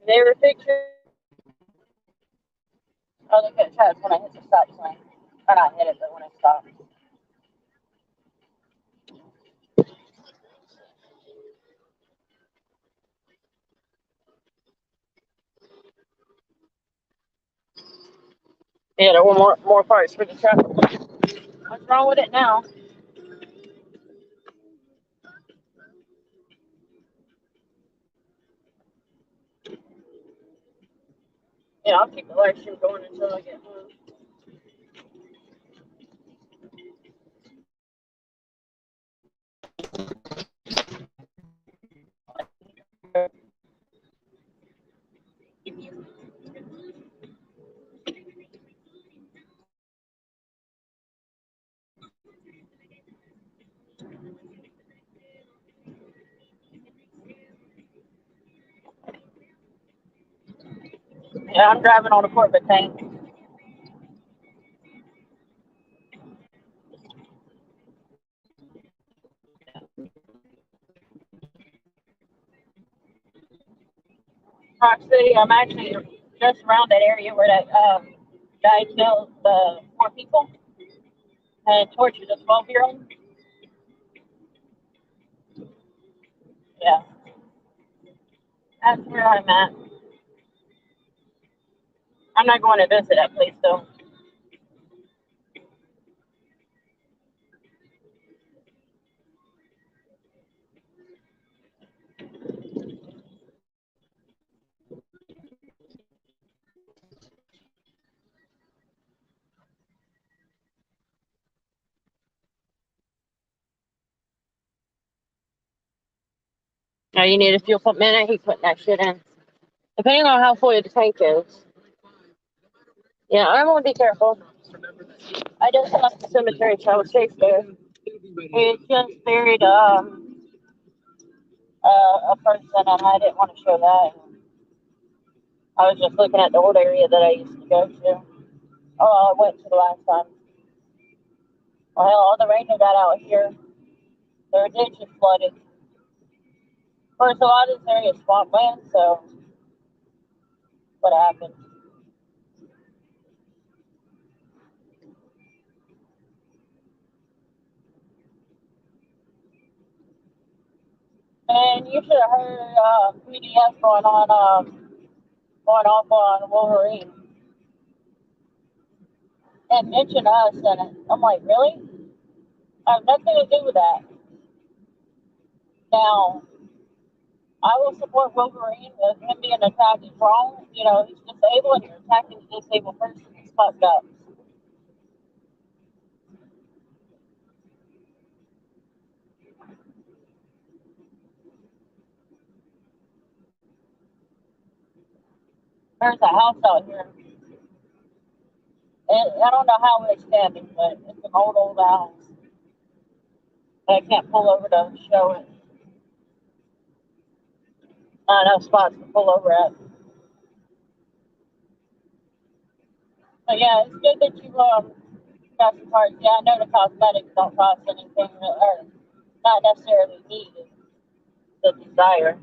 They were pictures. Oh, look at it when I hit the stop sign. Or not hit it, but when I stopped. Yeah, there were more parts for the truck. What's wrong with it now? Yeah, I'll keep the live stream going until I get home. Yeah, I'm driving on a Corvette tank. Park City, I'm actually just around that area where that guy killed the 4 people and tortured a 12-year-old. Yeah, that's where I'm at. I'm not going to visit that place though. Now you need a fuel pump. Man, I hate putting that shit in. Depending on how full the tank is. Yeah, I'm gonna be careful. I just left the cemetery, so I was safe there. We just buried a person, and I didn't want to show that. I was just looking at the old area that I used to go to. Oh, I went to the last time. Well, hell, all the rain that got out here, their ditch is flooded. Of course, a lot of this area is swampland, so what happened? And you should have heard PDF going off on Wolverine and mention us, and I'm like, really? I have nothing to do with that. Now, I will support Wolverine. If him being attacked is wrong. You know, he's disabled and you're attacking a disabled person. It's fucked up. There's a house out here. I don't know how it's standing, but it's an old house. I can't pull over to show it. Not enough spots to pull over at. But yeah, it's good that you got some parts. Yeah, I know the cosmetics don't cost anything, or not necessarily needed. The desire.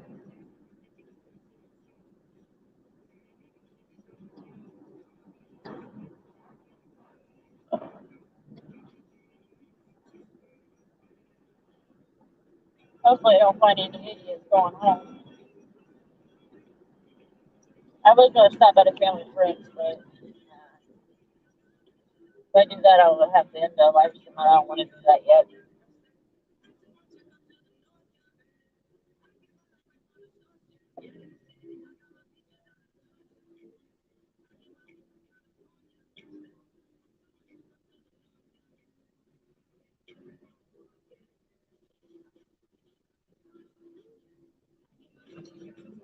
Hopefully, I don't find any idiots going home. I was going to stop at a family friend's, but If I do that, I will have to end the live stream. I don't want to do that yet.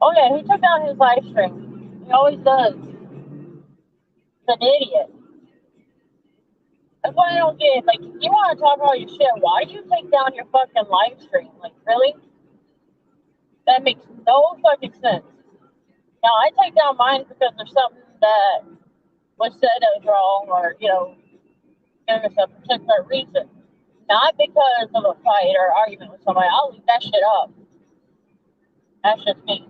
Oh yeah, he took down his live stream. He always does. He's an idiot. That's why I don't get it. Like, you want to talk about your shit, why do you take down your fucking live stream? Like, really? That makes no fucking sense. Now, I take down mine because there's something that was said that was wrong, or, there's a particular reason. Not because of a fight or argument with somebody. I'll leave that shit up. That's just me.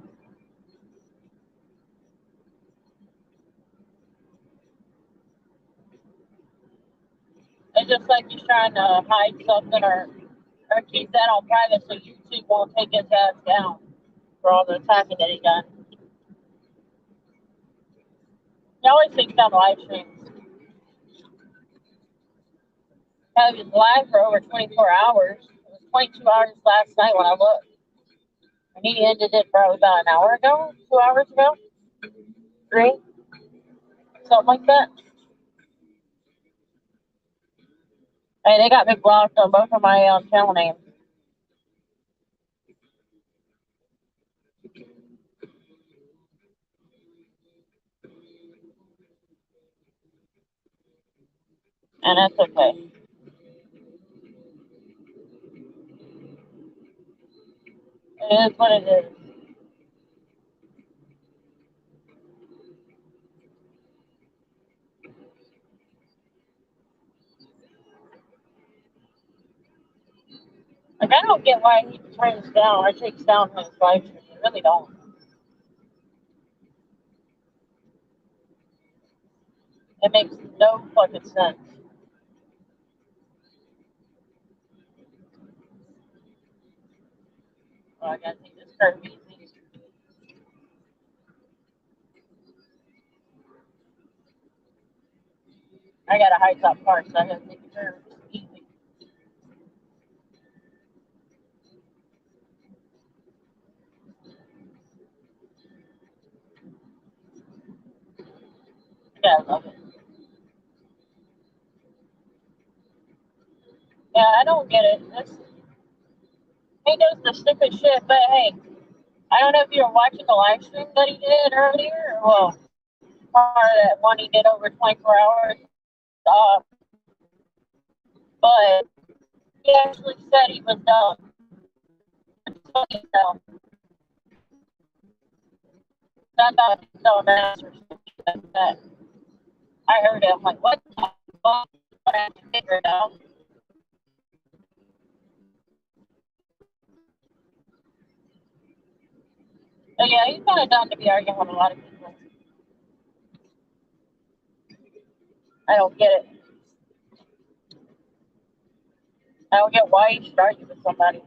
It's just like he's trying to hide something or keep that on private so YouTube won't take his ass down for all the attacking that he done. He always takes down live streams. He was live for over 24 hours. It was 22 hours last night when I looked. And he ended it probably about an hour ago, 2 hours ago, 3, something like that. Hey, they got me blocked on both of my channel names. And that's okay. It is what it is. Like, I don't get why he turns down or takes down his live stream. I really don't. It makes no fucking sense. Oh, I gotta take this card easy. I got a high top part, so I gotta take a turn easy. Yeah, I love it. Yeah, I don't get it. He does the stupid shit, but hey, I don't know if you were watching the live stream that he did earlier. Well, part of that one he did over 24 hours. But he actually said he was dumb. I thought he was dumbass or something like that. I heard it. I'm like, what the fuck? I have to figure it out. So yeah, he's kind of dumb to be arguing with a lot of people. I don't get it. I don't get why you should argue with somebody.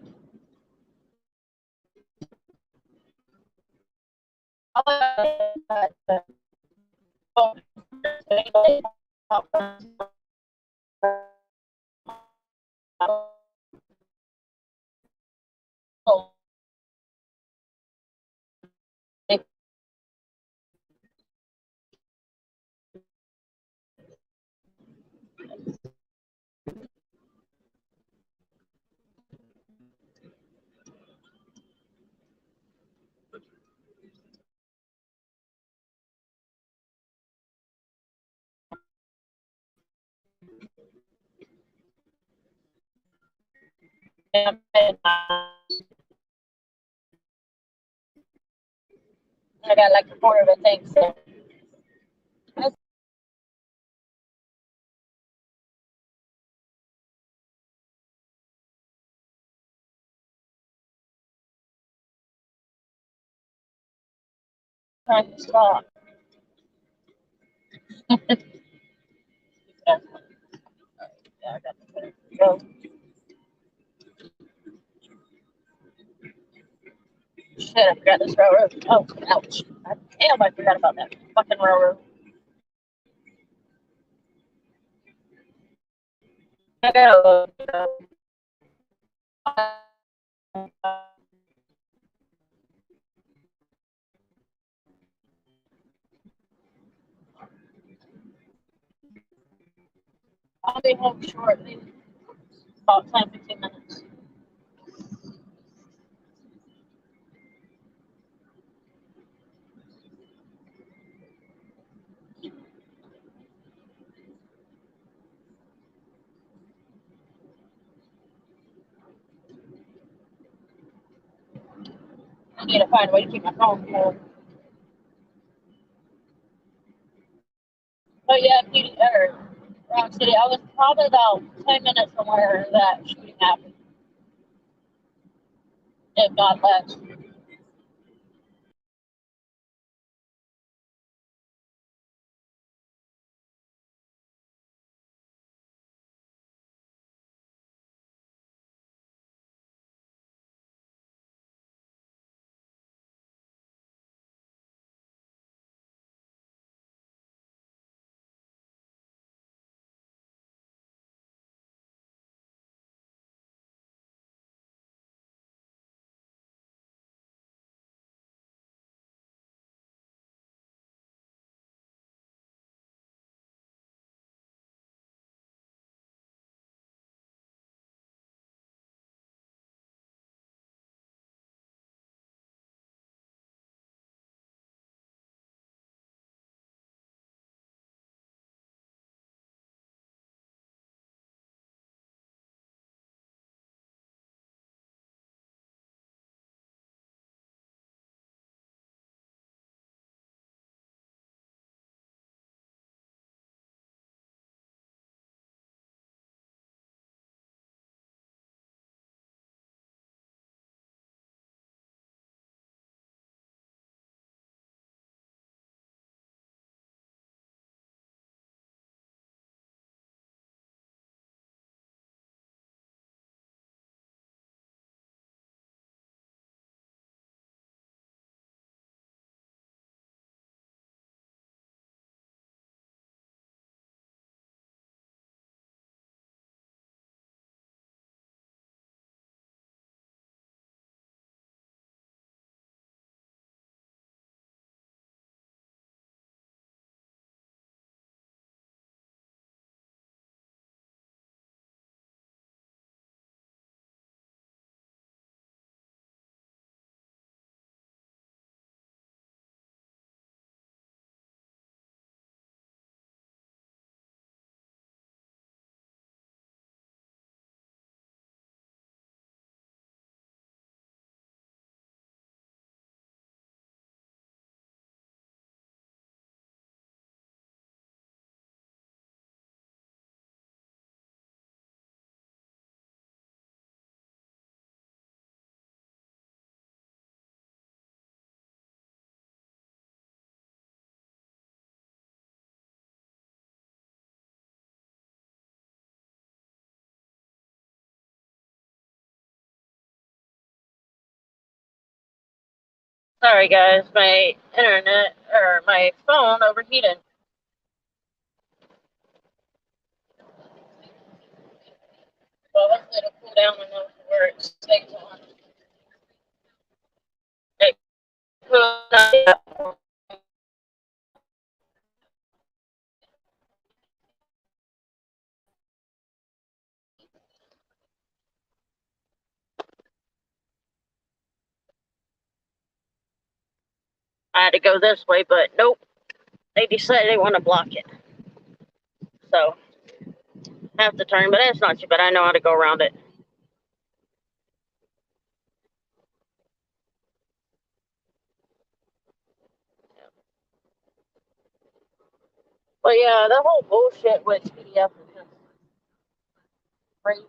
I got like a quarter of a tank, so that's time to stop. Yeah, I got the go. Shit, I forgot this railroad. Oh, ouch. God damn, I forgot about that fucking railroad. I gotta look it up. I'll be home shortly. About 10, 15 minutes. I need to find a way to keep my phone cool. But yeah, Rock City, I was probably about 10 minutes from where that shooting happened. If not less. Sorry guys, my internet or my phone overheated. Well, hopefully it'll cool down enough where it stays on. It could I had to go this way, but nope. They decided they want to block it. So I have to turn, but that's not too bad. I know how to go around it. But yeah, the whole bullshit with PDF is just crazy.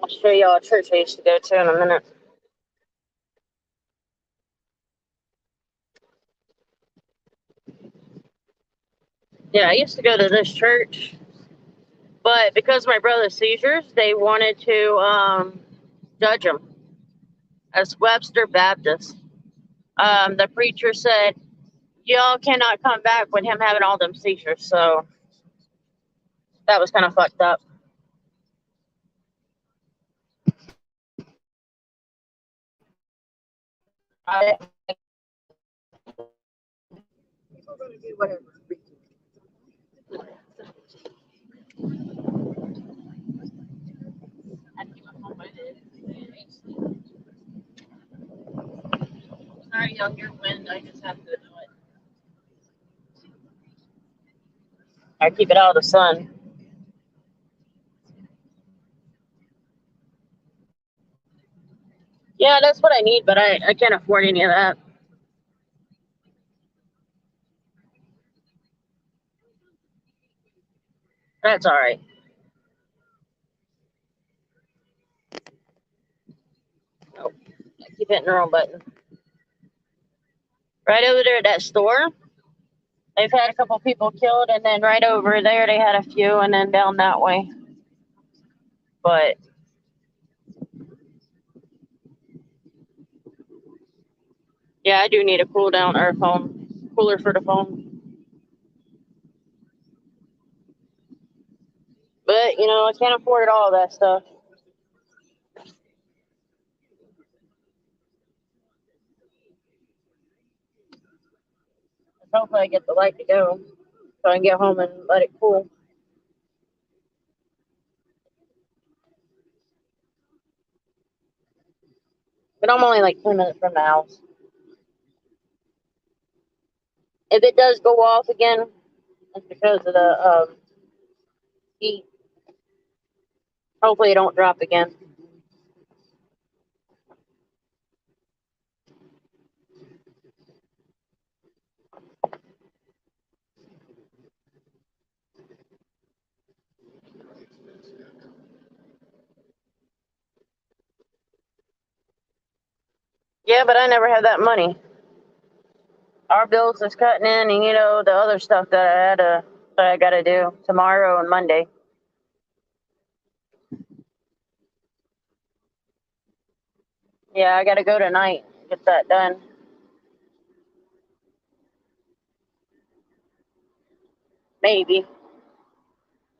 I'll show y'all a church I used to go to in a minute. Yeah, I used to go to this church, but because of my brother's seizures, they wanted to judge him. That's Webster Baptist. The preacher said, y'all cannot come back with him having all them seizures. So that was kind of fucked up. I, People are gonna do whatever. Sorry, y'all hear wind. I just have to do it. I keep it out of the sun. Yeah, that's what I need, but I can't afford any of that. That's all right. Oh, I keep hitting the wrong button. Right over there at that store, they've had a couple people killed, and then right over there they had a few, and then down that way. But yeah, I do need a cool down or phone cooler for the phone. But you know, I can't afford all that stuff. Hopefully, I get the light to go so I can get home and let it cool. But I'm only like 10 minutes from the house. If it does go off again, it's because of the heat. Hopefully, it don't drop again. Yeah, but I never had that money. Our bills is cutting in, and you know the other stuff that I gotta do tomorrow and Monday. Yeah, I gotta go tonight, get that done. Maybe.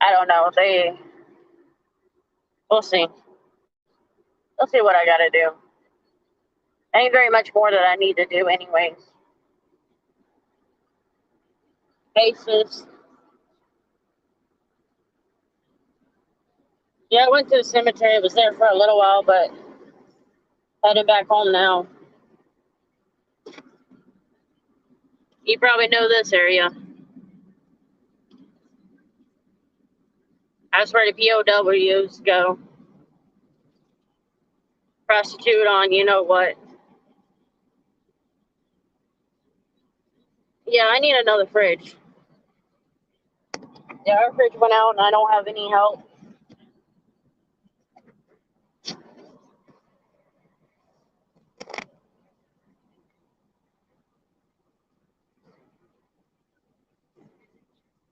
I don't know. We'll see. We'll see what I gotta do. Ain't very much more that I need to do, anyways. Cases. Yeah, I went to the cemetery. Was there for a little while, but heading back home now. You probably know this area. That's where the POWs go. Prostitute on, you know what. Yeah, I need another fridge. Yeah, our fridge went out and I don't have any help.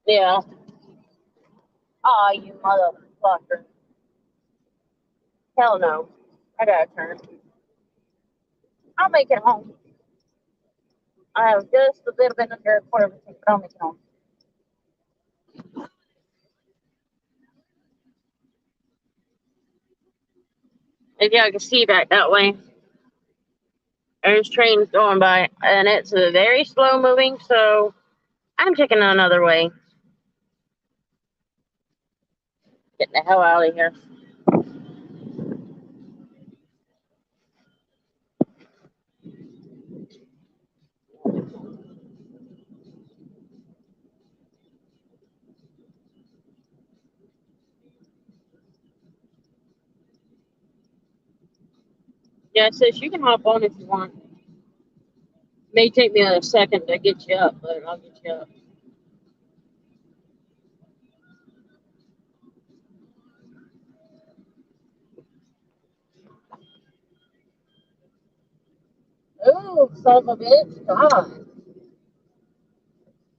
Yeah. Aw, you motherfucker. Hell no. I gotta turn. I'll make it home. I have just a little bit under a quarter of a tank, but I'll make it home. Maybe I can see back that way. There's trains going by, and it's very slow moving, so I'm taking another way. Getting the hell out of here. Yeah, sis, you can hop on if you want. May take me a second to get you up, but I'll get you up. Ooh, son of a bitch. God.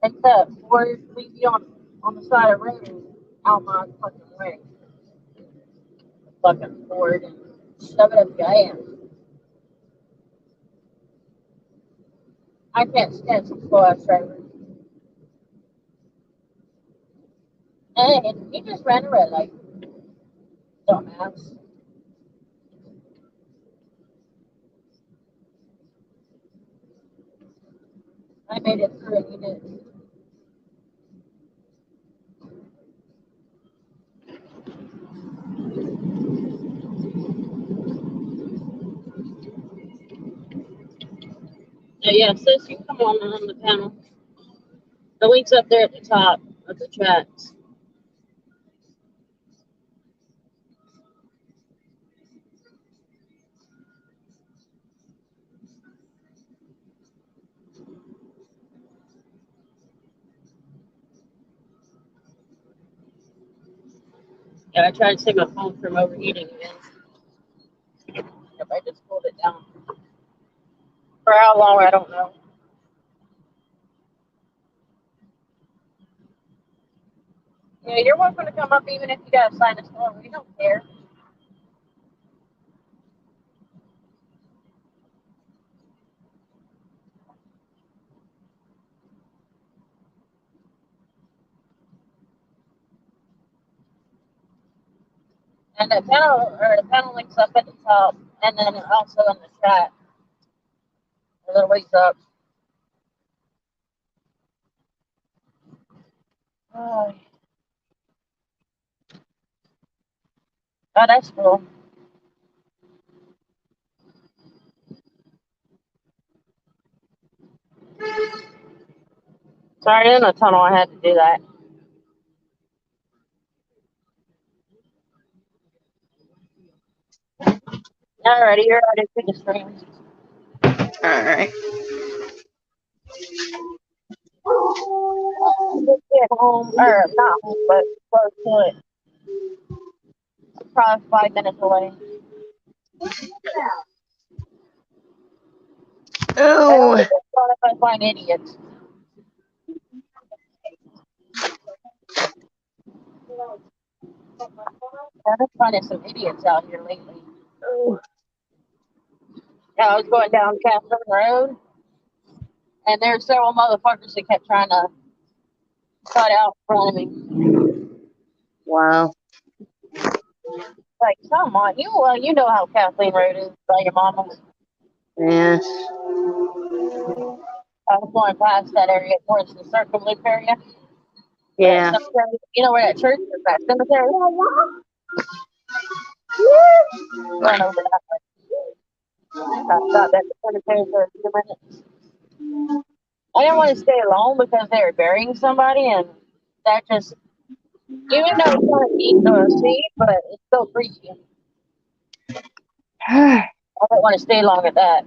Take that before you leave you on the side of the road out my fucking way. Fucking Ford and shove it up your ass. I can't stand slow-ass drivers. Hey, he just ran a red light. Dumbass. I made it through and he didn't. Yeah, sis, you can come on the panel. The link's up there at the top of the chats. Yeah, I tried to save my phone from overheating again. Yep, I just pulled it down. For how long, I don't know. Yeah, you're welcome to come up even if you got a sinus storm. We don't care. And the panel link's up at the top, and then also in the chat, a little ways up. Oh, that's cool. Sorry, in a tunnel, I had to do that. Alrighty, you're ready to the stream. Alright. Just get home, or not home, but close to it. Probably 5 minutes away. Oh, I thought if I find idiots. I've been finding some idiots out here lately. Yeah, I was going down Catherine Road, and there's several motherfuckers that kept trying to cut out in front of me. wow. Like, come on, you know how Kathleen Road is by your mama. Yes. I was going past that area towards the Circle Loop area. Yeah. Cemetery. You know where that church is, that cemetery? Going over that way. I stopped at the cemetery for a few minutes. I didn't want to stay long because they were burying somebody, and that just, even though it's not neat to see, but it's still creepy. I didn't want to stay long at that.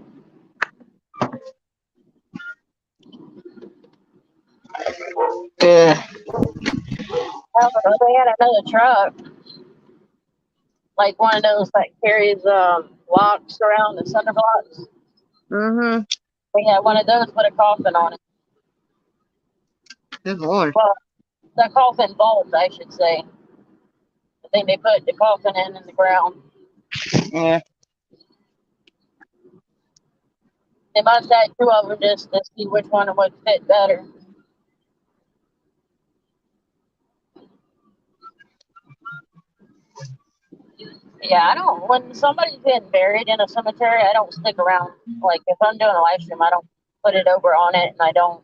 Yeah. However, they had another truck, like one of those that carries blocks around the cinder blocks. Mm-hmm. They had one of those with a coffin on it. Good lord. Well, the coffin vault, I should say. The thing they put the coffin in the ground. Yeah. They must have two of them just to see which one would fit better. Yeah, I don't. When somebody's getting buried in a cemetery, I don't stick around. Like if I'm doing a live stream, I don't put it over on it, and I don't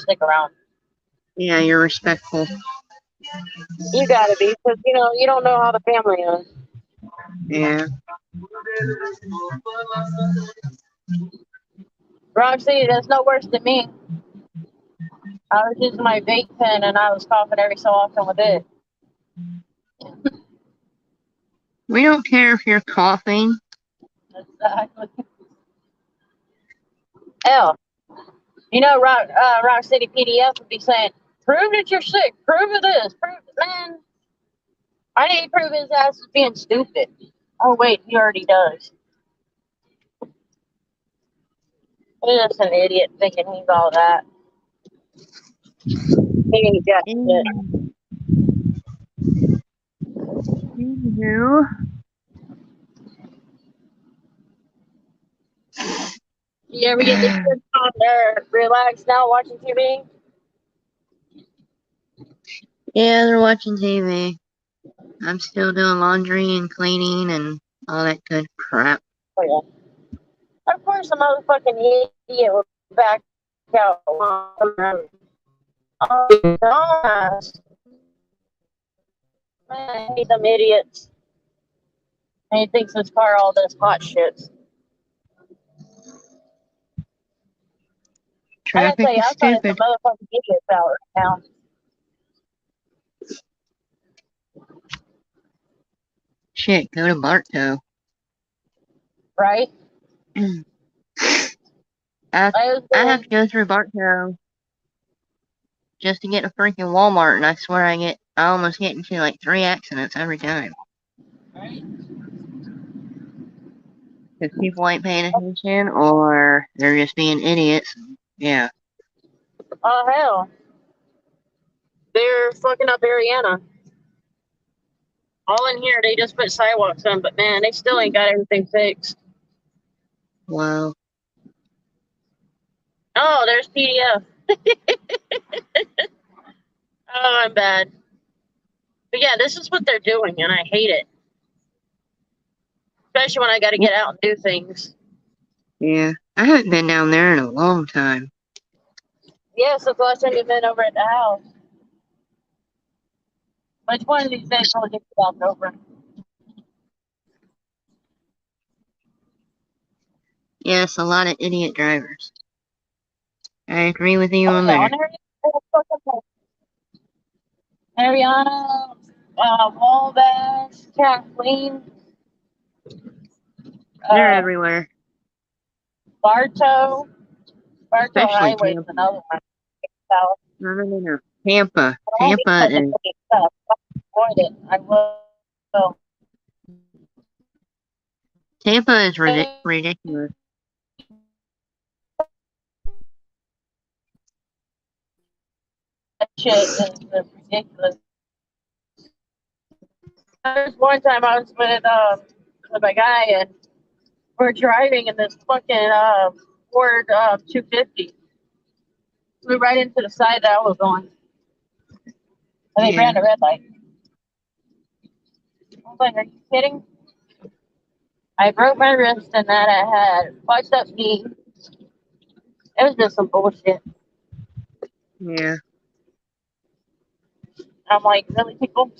stick around. Yeah, you're respectful. You gotta be, because you don't know how the family is. Yeah. Roxy, that's no worse than me. I was using my vape pen and I was coughing every so often with it. We don't care if you're coughing. Exactly. Hell, Rock City PDF would be saying, "Prove that you're sick. Prove it this. Prove it, man." I need to prove his ass is being stupid. Oh wait, he already does. He's just an idiot thinking he's all that. He ain't got shit. Anywho. You ever get this They're relaxed now watching TV. Yeah, they're watching TV. I'm still doing laundry and cleaning and all that good crap. Oh, yeah. Of course, the motherfucking idiot will back out. Oh, dumbass. Man, I hate them idiots. And he thinks his car all this hot shit. I gotta Traffic tell you, is I'm finding some stupid. motherfucking idiots out right now. Shit, go to Bartow. Right? I I was I have doing, to go through Bartow just to get to freaking Walmart, and I swear I almost get into like 3 accidents every time. right? Because people ain't paying attention, or they're just being idiots. Yeah. Oh, hell. They're fucking up Ariana. All in here, they just put sidewalks on, but man, they still ain't got everything fixed. Wow. Oh, there's PDF. Oh, I'm bad. But yeah, this is what they're doing, and I hate it. Especially when I got to get out and do things. Yeah. I haven't been down there in a long time. Yes, the last time you've been over at the house. But one of these days we'll get back over. Yes, a lot of idiot drivers. I agree with you Oh, on yeah, there. Ariana, Wabash, Kathleen, They're uh, everywhere. Bartow. Bartow Especially Highway is Tampa. another one. South. No. Tampa. But I need Tampa something is to get stuff. Avoid it. I will. So, Tampa is ridiculous. that shit is ridiculous. There's one time I was with a guy and we're driving in this fucking Ford 250. Flew right into the side that I was on. And they Yeah. ran a red light. I was like, are you kidding? I broke my wrist and that I had fucked up knee. It was just some bullshit. Yeah. I'm like, really, people?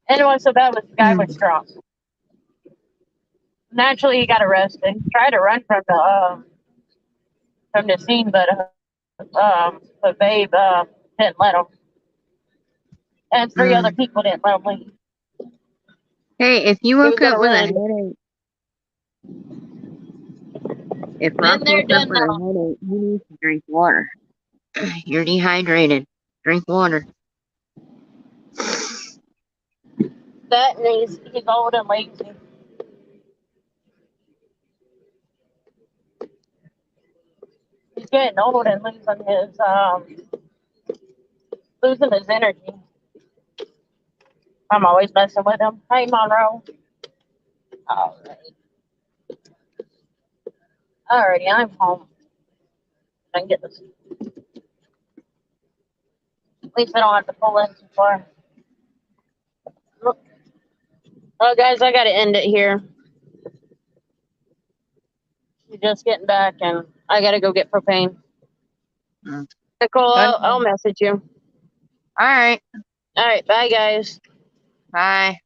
And it wasn't so bad was the guy was drunk. Naturally, he got arrested. He tried to run from the scene, but Babe didn't let him. And three other people didn't let him leave. Hey, if you He was woke gonna up with a run. headache, if Been Rock there, woke up done with a that. headache, you need to drink water. You're dehydrated. Drink water. That and he's old and lazy. He's getting old and losing his energy. I'm always messing with him. Hey, Monroe. Alrighty, I'm home. I can get this. At least I don't have to pull in too far. Oh, guys, I gotta end it here. You're just getting back, and I gotta go get propane. Mm. Nicole, Okay. I'll message you. All right. All right, bye, guys. Bye.